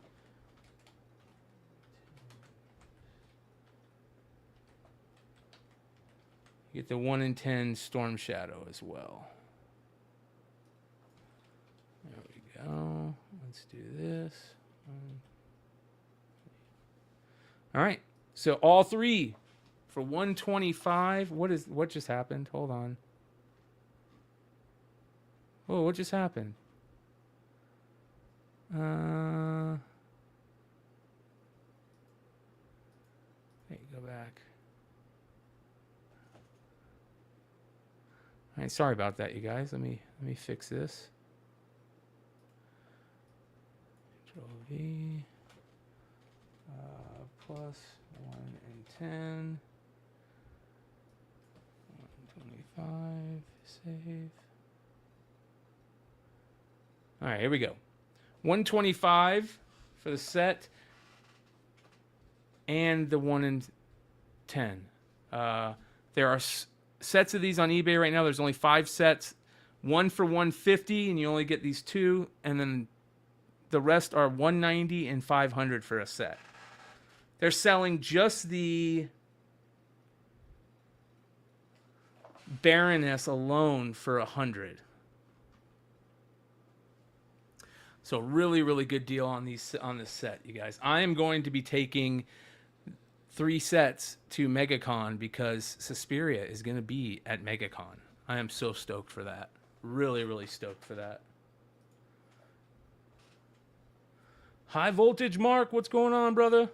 S3: You get the 1 in 10 Storm Shadow as well. There we go. Let's do this. All right. So all 3 for $125. What just happened? Hold on. Oh, what just happened? Hey, go back. All right, sorry about that, you guys. Let me fix this. Control V. Plus 1 in 10. 125. Save. All right, here we go. 125 for the set and the 1 in 10. There are sets of these on eBay right now. There's only 5 sets. 1 for $150, and you only get these 2, and then the rest are $190 and $500 for a set. They're selling just the Baroness alone for $100. So really, really good deal on this set, you guys. I am going to be taking 3 sets to MegaCon because Suspiria is going to be at MegaCon. I am so stoked for that. Really, really stoked for that. High voltage, Mark. What's going on, brother?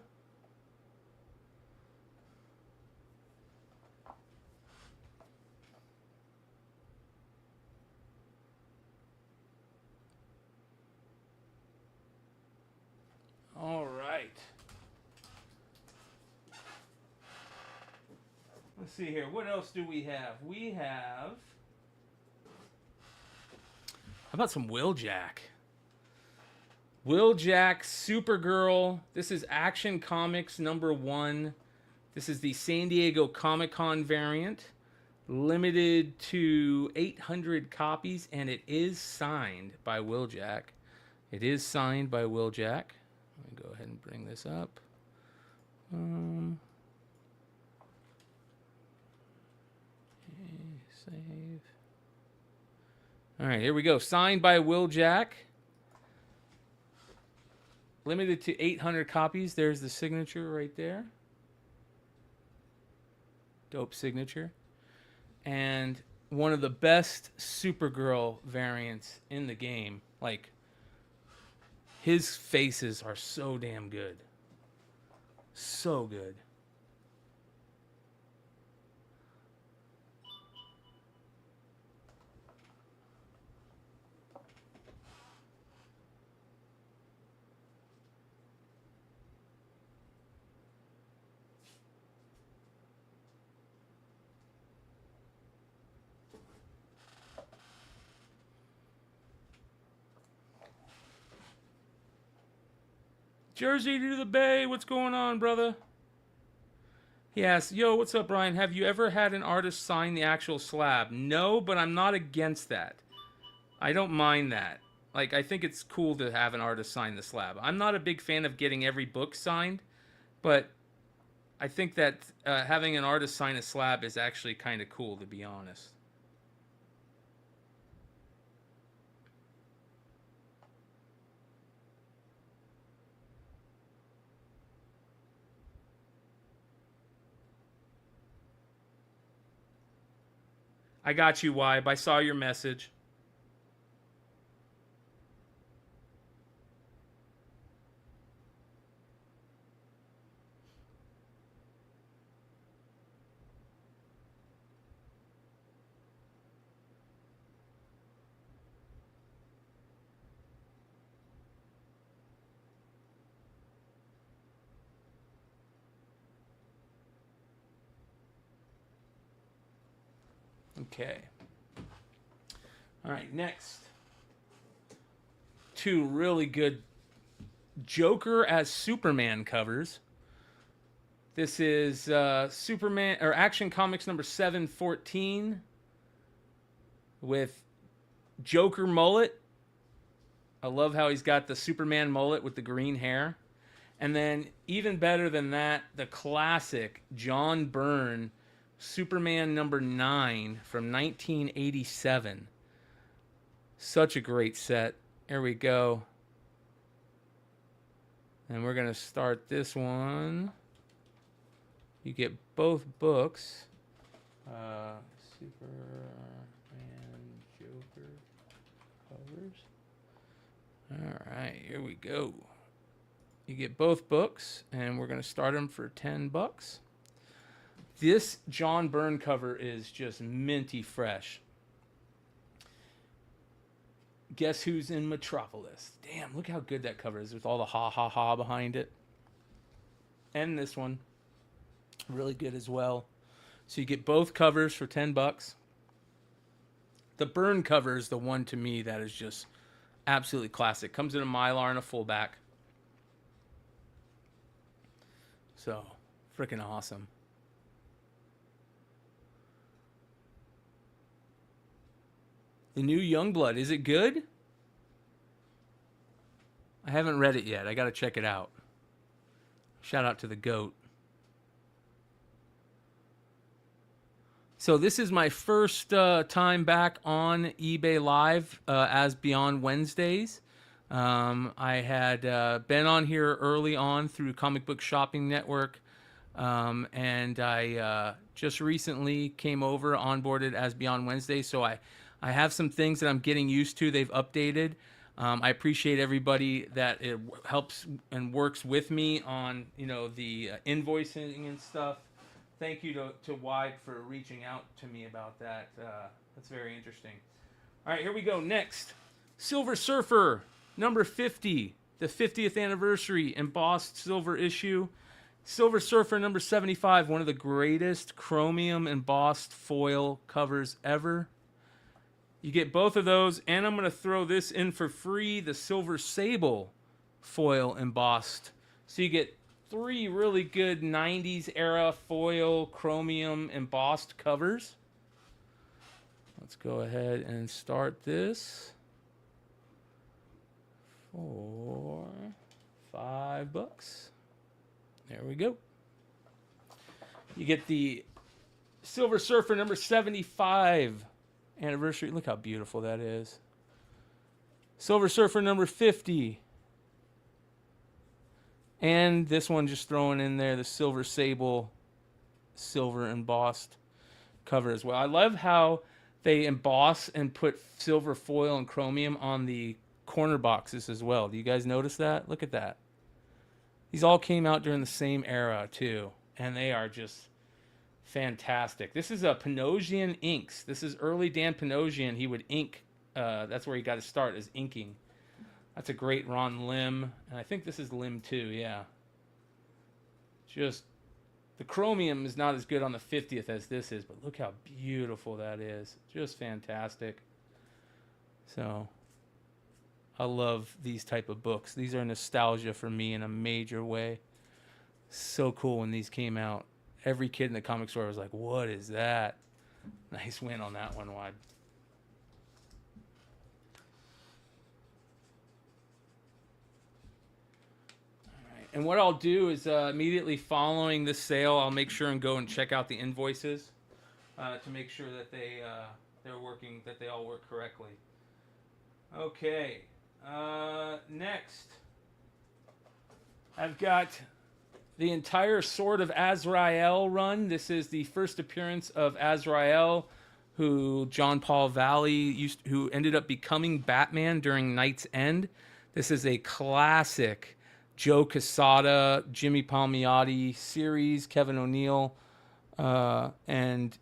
S3: All right. Let's see here. What else do we have? We have... How about some Wheeljack? Wheeljack, Supergirl. This is Action Comics #1. This is the San Diego Comic-Con variant. Limited to 800 copies, and it is signed by Wheeljack. It is signed by Wheeljack. Let me go ahead and bring this up. Save. All right, here we go. Signed by Wheeljack. Limited to 800 copies. There's the signature right there. Dope signature. And one of the best Supergirl variants in the game. Like, his faces are so damn good. So good. Jersey to the Bay, what's going on, brother? He asks, yo, what's up, Brian? Have you ever had an artist sign the actual slab? No, but I'm not against that. I don't mind that. Like, I think it's cool to have an artist sign the slab. I'm not a big fan of getting every book signed, but I think that having an artist sign a slab is actually kind of cool, to be honest. I got you, Wybe. I saw your message. Okay. All right, next. Two really good Joker as Superman covers. This is Superman or Action Comics #714 with Joker mullet. I love how he's got the Superman mullet with the green hair. And then even better than that, the classic John Byrne Superman #9 from 1987. Such a great set. Here we go. And we're going to start this one. You get both books. Superman Joker covers. All right, here we go. You get both books, and we're going to start them for $10. This John Byrne cover is just minty fresh. Guess who's in Metropolis? Damn, look how good that cover is with all the ha ha ha behind it. And this one, really good as well. So you get both covers for $10. The Byrne cover is the one to me that is just absolutely classic. Comes in a Mylar and a fullback. So, freaking awesome. The new Youngblood, is it good? I haven't read it yet. I got to check it out. Shout out to the GOAT. So this is my first time back on eBay Live as Beyond Wednesdays. I had been on here early on through Comic Book Shopping Network, and I just recently came over, onboarded as Beyond Wednesday, so I have some things that I'm getting used to. They've updated. I appreciate everybody that it helps and works with me on, the invoicing and stuff. Thank you to Wide for reaching out to me about that. That's very interesting. All right, here we go. Next, Silver Surfer, number 50, the 50th anniversary embossed silver issue. Silver Surfer number 75, one of the greatest chromium embossed foil covers ever. You get both of those, and I'm going to throw this in for free, the Silver Sable foil embossed. So you get 3 really good 90s era foil chromium embossed covers. Let's go ahead and start this for $5. There we go. You get the Silver Surfer number 75 anniversary. Look how beautiful that is. Silver Surfer number 50. And this one just throwing in there the Silver Sable silver embossed cover as well. I love how they emboss and put silver foil and chromium on the corner boxes as well. Do you guys notice that? Look at that. These all came out during the same era too, and they are just fantastic. This is a Panosian inks. This is early Dan Panosian. He would ink. That's where he got his start, is inking. That's a great Ron Lim. And I think this is Lim too, yeah. Just, the chromium is not as good on the 50th as this is, but look how beautiful that is. Just fantastic. So, I love these type of books. These are nostalgia for me in a major way. So cool when these came out. Every kid in the comic store was like, what is that? Nice win on that one, Wide. And what I'll do is immediately following this sale, I'll make sure and go and check out the invoices to make sure that they're working, that they all work correctly. Okay, next I've got the entire Sword of Azrael run. This is the first appearance of Azrael, who John Paul Valley who ended up becoming Batman during Night's End. This is a classic Joe Quesada, Jimmy Palmiotti series, Kevin O'Neill, and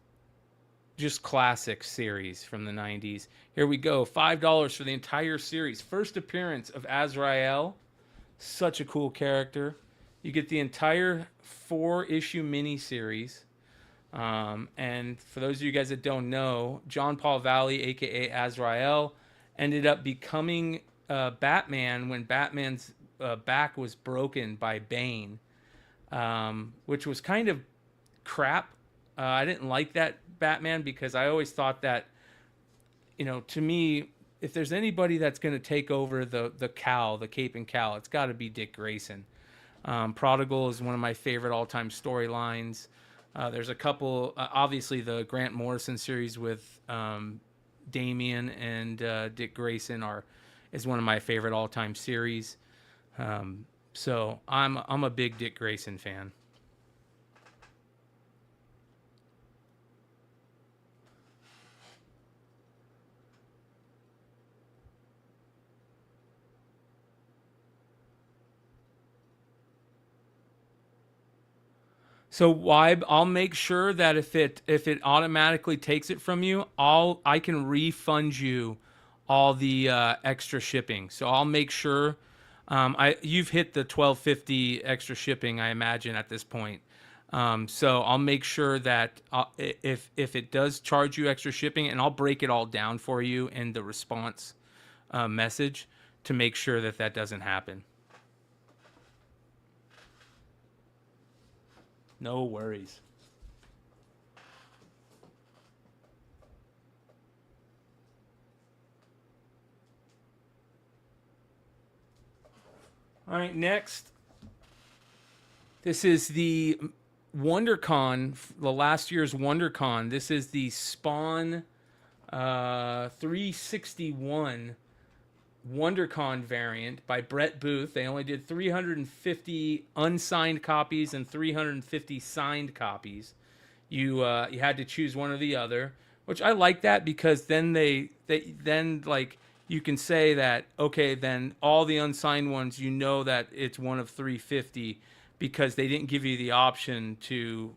S3: just classic series from the 90s. Here we go, $5 for the entire series. First appearance of Azrael, such a cool character. You get the entire 4-issue miniseries. And for those of you guys that don't know, John Paul Valley, aka Azrael, ended up becoming Batman when Batman's back was broken by Bane, which was kind of crap. I didn't like that Batman because I always thought that, to me, if there's anybody that's going to take over the cowl, the cape and cowl, it's got to be Dick Grayson. Prodigal is one of my favorite all-time storylines. There's a couple, obviously the Grant Morrison series with Damian and Dick Grayson is one of my favorite all-time series. So I'm a big Dick Grayson fan. So Wybe, I'll make sure that if it automatically takes it from you, I can refund you all the extra shipping. So I'll make sure you've hit the $12.50 extra shipping, I imagine, at this point. So I'll make sure that if it does charge you extra shipping, and I'll break it all down for you in the response message to make sure that doesn't happen. No worries. All right, next. This is the WonderCon, the last year's WonderCon. This is the Spawn 361 WonderCon variant by Brett Booth. They only did 350 unsigned copies and 350 signed copies. You had to choose one or the other, which I like that because then they you can say that, okay, then all the unsigned ones, you know that it's one of 350 because they didn't give you the option to,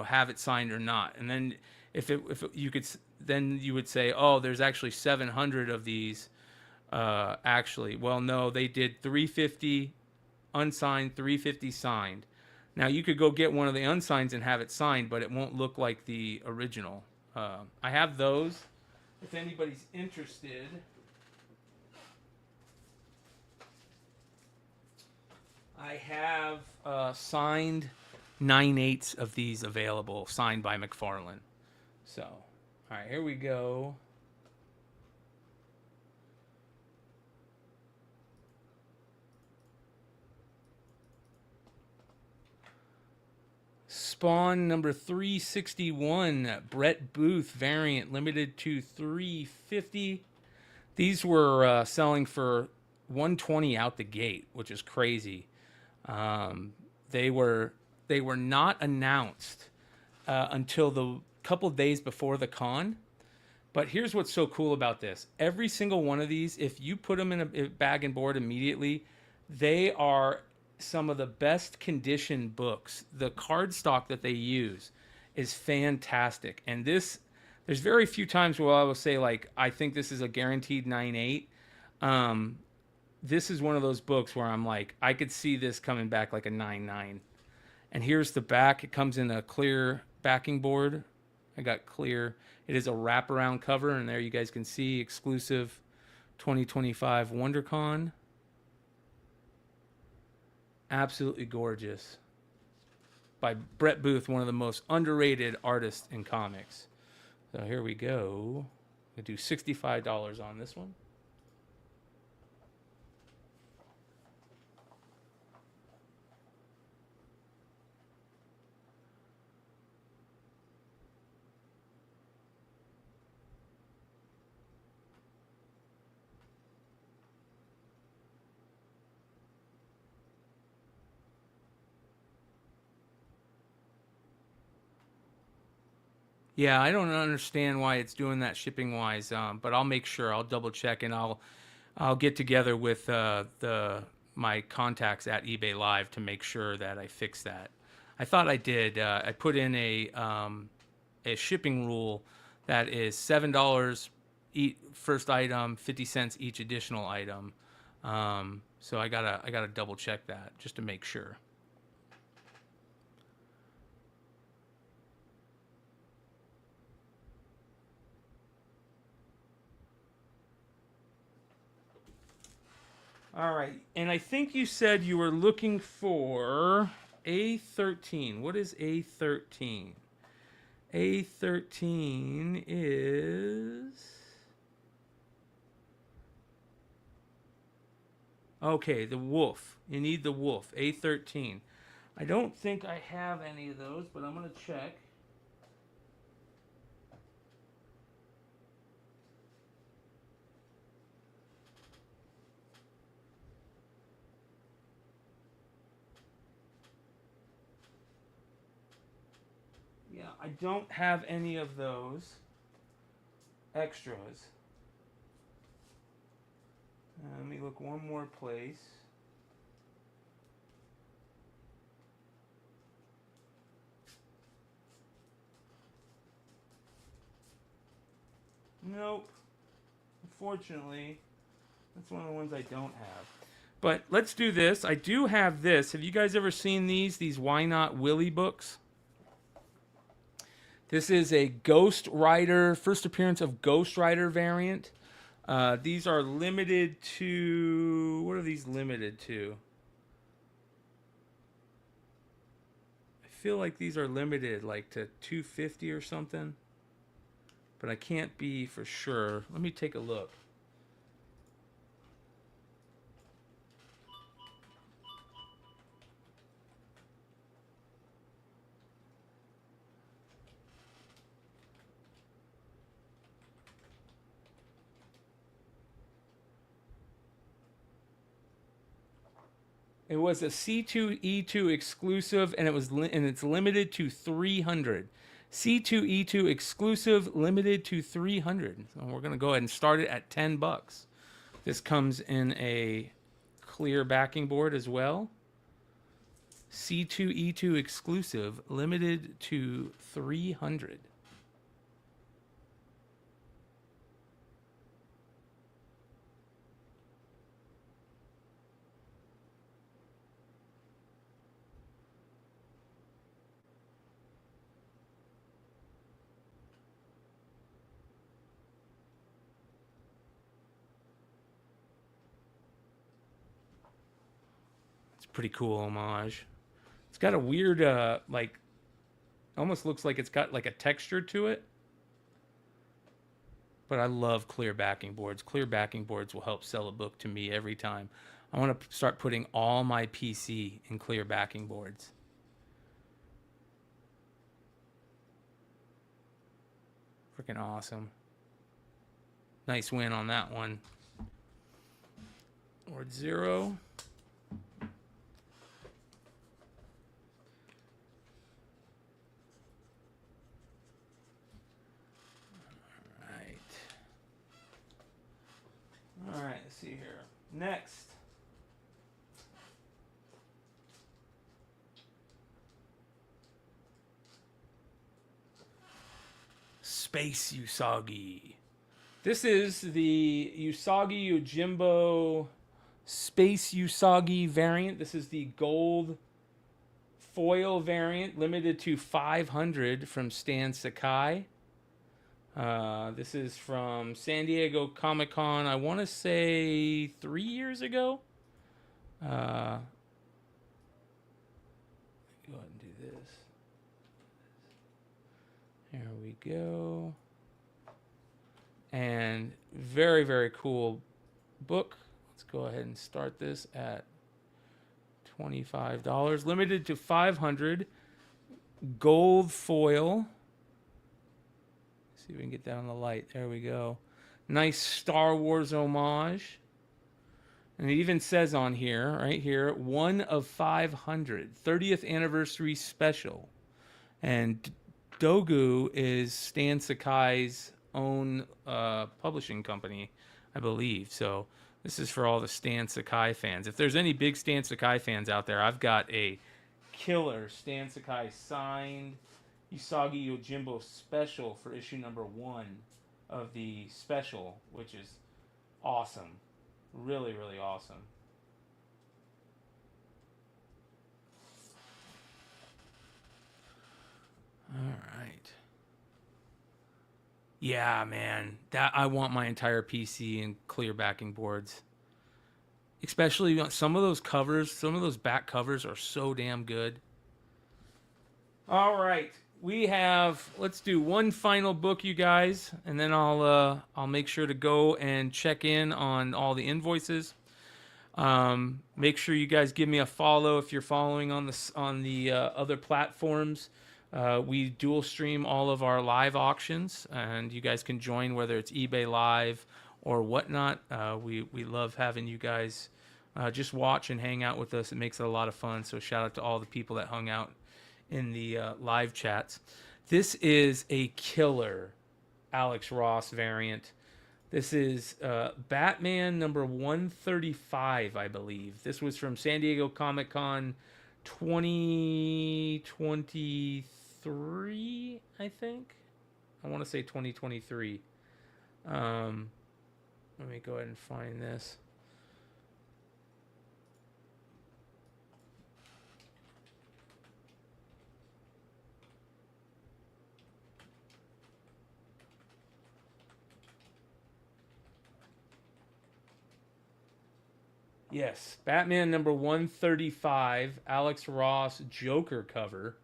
S3: have it signed or not. And then you could, then you would say, oh, there's actually 700 of these. Actually, well, no, they did 350 unsigned, 350 signed. Now you could go get one of the unsigned and have it signed, but it won't look like the original. I have those. If anybody's interested, I have signed 9/8 of these available, signed by McFarlane. So, all right, here we go. Spawn number 361, Brett Booth variant, limited to 350. These were selling for 120 out the gate, which is crazy. They were not announced until the couple days before the con. But here's what's so cool about this: every single one of these, if you put them in a bag and board immediately, they are some of the best conditioned books. The cardstock that they use is fantastic, and there's very few times where I will say, like, I think this is a guaranteed 9/8. This is one of those books where I'm like, I could see this coming back like a 9/9. And here's the back. It comes in a clear backing board. I got clear. It is a wraparound cover, and there you guys can see exclusive 2025 WonderCon. Absolutely gorgeous. By Brett Booth, one of the most underrated artists in comics. So here we go. We'll do $65 on this one. Yeah, I don't understand why it's doing that shipping wise, but I'll make sure. I'll double check, and I'll get together with my contacts at eBay Live to make sure that I fix that. I thought I did. I put in a shipping rule that is $7 each first item, 50 cents each additional item. So I gotta double check that just to make sure. All right, and I think you said you were looking for A13. What is A13? A13 is... Okay, the wolf. You need the wolf, A13. I don't think I have any of those, but I'm going to check. Yeah, I don't have any of those extras. Let me look one more place. Nope. Unfortunately, that's one of the ones I don't have. But let's do this. I do have this. Have you guys ever seen these Why Not Willie books? This is a Ghost Rider, first appearance of Ghost Rider variant. These are limited to... What are these limited to? I feel like these are limited like to 250 or something. But I can't be for sure. Let me take a look. It was a C2E2 exclusive, and it's limited to 300. C2E2 exclusive, limited to 300. So we're going to go ahead and start it at $10. This comes in a clear backing board as well. C2E2 exclusive, limited to 300. Pretty cool homage. It's got a weird, like, almost looks like it's got like a texture to it. But I love clear backing boards. Clear backing boards will help sell a book to me every time. I want to start putting all my PC in clear backing boards. Freaking awesome. Nice win on that one. Board 0. All right, let's see here. Next. Space Usagi. This is the Usagi Yojimbo Space Usagi variant. This is the gold foil variant, limited to 500 from Stan Sakai. This is from San Diego Comic-Con, I want to say 3 years ago. Go ahead and do this. There we go. And very, very cool book. Let's go ahead and start this at $25. Limited to 500. Gold foil. See if we can get that on the light. There we go. Nice Star Wars homage. And it even says on here, right here, 1 of 500. 30th anniversary special. And Dogu is Stan Sakai's own publishing company, I believe. So this is for all the Stan Sakai fans. If there's any big Stan Sakai fans out there, I've got a killer Stan Sakai signed Usagi Yojimbo special for issue number 1 of the special, which is awesome. Really, really awesome. All right. Yeah, man. That I want my entire PC in clear backing boards. Especially some of those covers, some of those back covers are so damn good. All right. We have, let's do one final book, you guys, and then I'll make sure to go and check in on all the invoices. Make sure you guys give me a follow if you're following on the other platforms. We dual stream all of our live auctions, and you guys can join whether it's eBay Live or whatnot. We love having you guys just watch and hang out with us. It makes it a lot of fun. So shout out to all the people that hung out in the live chats. This is a killer Alex Ross variant. This is Batman number 135, I believe. This was from San Diego Comic-Con 2023, I think. I want to say 2023. Let me go ahead and find this. Yes, Batman number 135, Alex Ross Joker cover.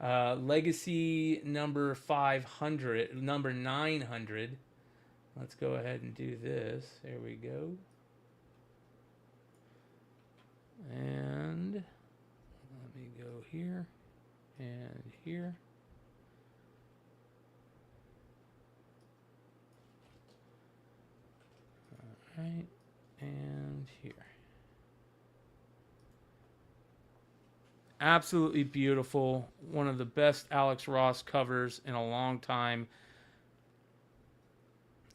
S3: Legacy number 500, number 900. Let's go ahead and do this. There we go. And let me go here and here. All right, and here. Absolutely beautiful. One of the best Alex Ross covers in a long time.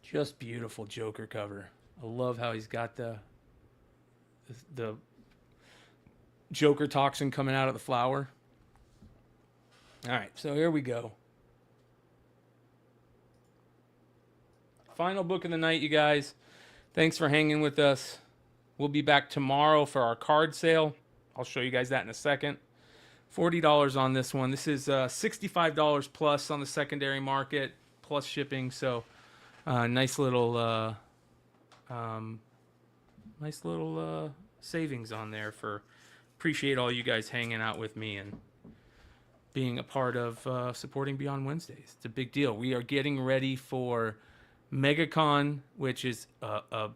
S3: Just beautiful Joker cover. I love how he's got the Joker toxin coming out of the flower. All right, so here we go. Final book of the night, you guys. Thanks for hanging with us. We'll be back tomorrow for our card sale. I'll show you guys that in a second. $40 on this one. This is $65 plus on the secondary market, plus shipping. So nice little savings on there. For appreciate all you guys hanging out with me and being a part of supporting Beyond Wednesdays. It's a big deal. We are getting ready for MegaCon, which is a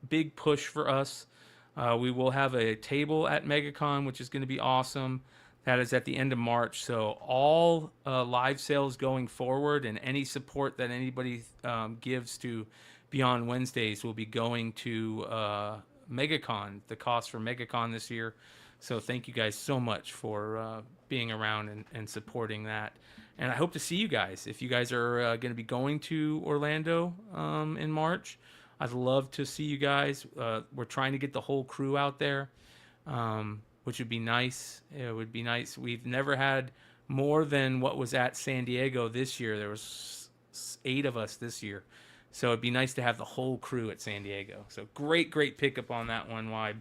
S3: big push for us. We will have a table at MegaCon, which is going to be awesome. That is at the end of March. So all live sales going forward and any support that anybody gives to Beyond Wednesdays will be going to MegaCon, the cost for MegaCon this year. So thank you guys so much for being around and supporting that. And I hope to see you guys. If you guys are going to be going to Orlando in March, I'd love to see you guys. We're trying to get the whole crew out there. Which would be nice. It would be nice. We've never had more than what was at San Diego this year. There was 8 of us this year. So it'd be nice to have the whole crew at San Diego. So great pickup on that one, Wybe.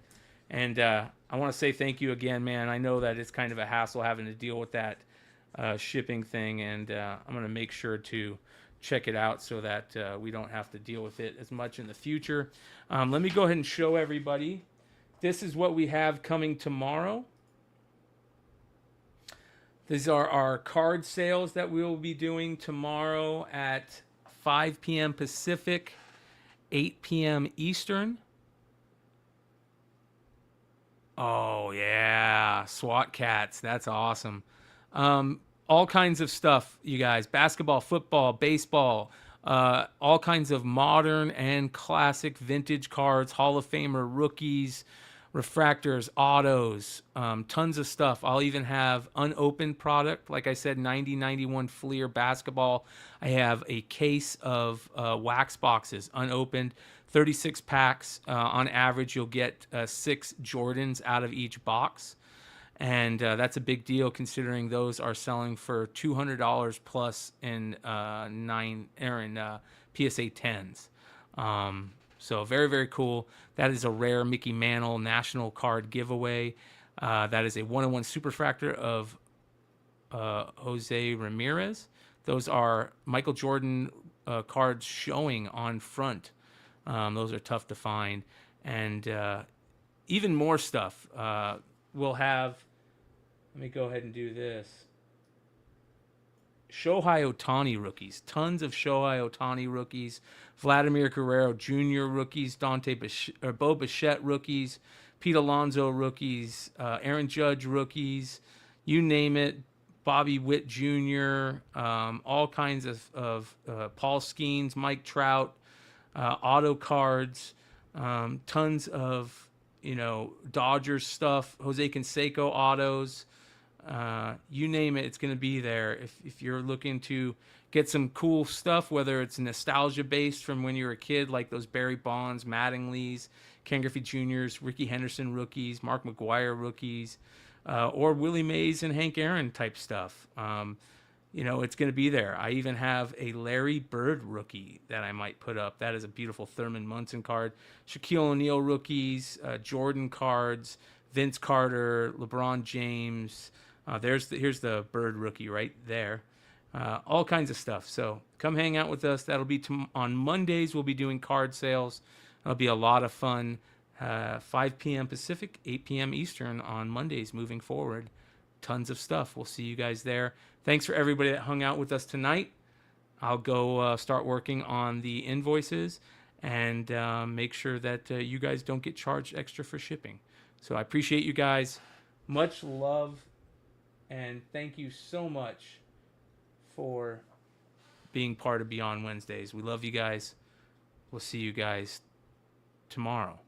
S3: And I want to say thank you again, man. I know that it's kind of a hassle having to deal with that shipping thing. And I'm going to make sure to check it out so that we don't have to deal with it as much in the future. Let me go ahead and show everybody. This is what we have coming tomorrow. These are our card sales that we will be doing tomorrow at 5 p.m. Pacific, 8 p.m. Eastern. Oh, yeah. SWAT Cats. That's awesome. All kinds of stuff, you guys. Basketball, football, baseball, all kinds of modern and classic vintage cards, Hall of Famer rookies, refractors, autos, tons of stuff. I'll even have unopened product. Like I said, 90-91 Fleer basketball. I have a case of wax boxes, unopened, 36 packs. On average, you'll get 6 Jordans out of each box. And that's a big deal considering those are selling for $200 plus in PSA 10s. So very cool. That is a rare Mickey Mantle National Card giveaway. That is a 101 Superfractor of Jose Ramirez. Those are Michael Jordan cards showing on front. Those are tough to find. And even more stuff. We'll have, let me go ahead and do this. Shohei Ohtani rookies. Tons of Shohei Ohtani rookies. Vladimir Guerrero Jr. rookies. Bo Bichette rookies. Pete Alonso rookies. Aaron Judge rookies. You name it. Bobby Witt Jr. All kinds of Paul Skeens, Mike Trout, auto cards. Tons of, Dodgers stuff. Jose Canseco autos. You name it, it's going to be there. If you're looking to get some cool stuff, whether it's nostalgia based from when you were a kid, like those Barry Bonds, Mattingly's, Ken Griffey Jr.'s, Ricky Henderson rookies, Mark McGwire rookies, or Willie Mays and Hank Aaron type stuff. It's going to be there. I even have a Larry Bird rookie that I might put up. That is a beautiful Thurman Munson card. Shaquille O'Neal rookies, Jordan cards, Vince Carter, LeBron James. Here's the Bird rookie right there. All kinds of stuff. So come hang out with us. That'll be on Mondays. We'll be doing card sales. It'll be a lot of fun. 5 p.m. Pacific, 8 p.m. Eastern on Mondays moving forward. Tons of stuff. We'll see you guys there. Thanks for everybody that hung out with us tonight. I'll go start working on the invoices and make sure that you guys don't get charged extra for shipping. So I appreciate you guys. Much love. And thank you so much for being part of Beyond Wednesdays. We love you guys. We'll see you guys tomorrow,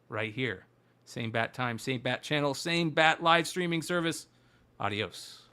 S3: right here. Same bat time, same bat channel, same bat live streaming service. Adios.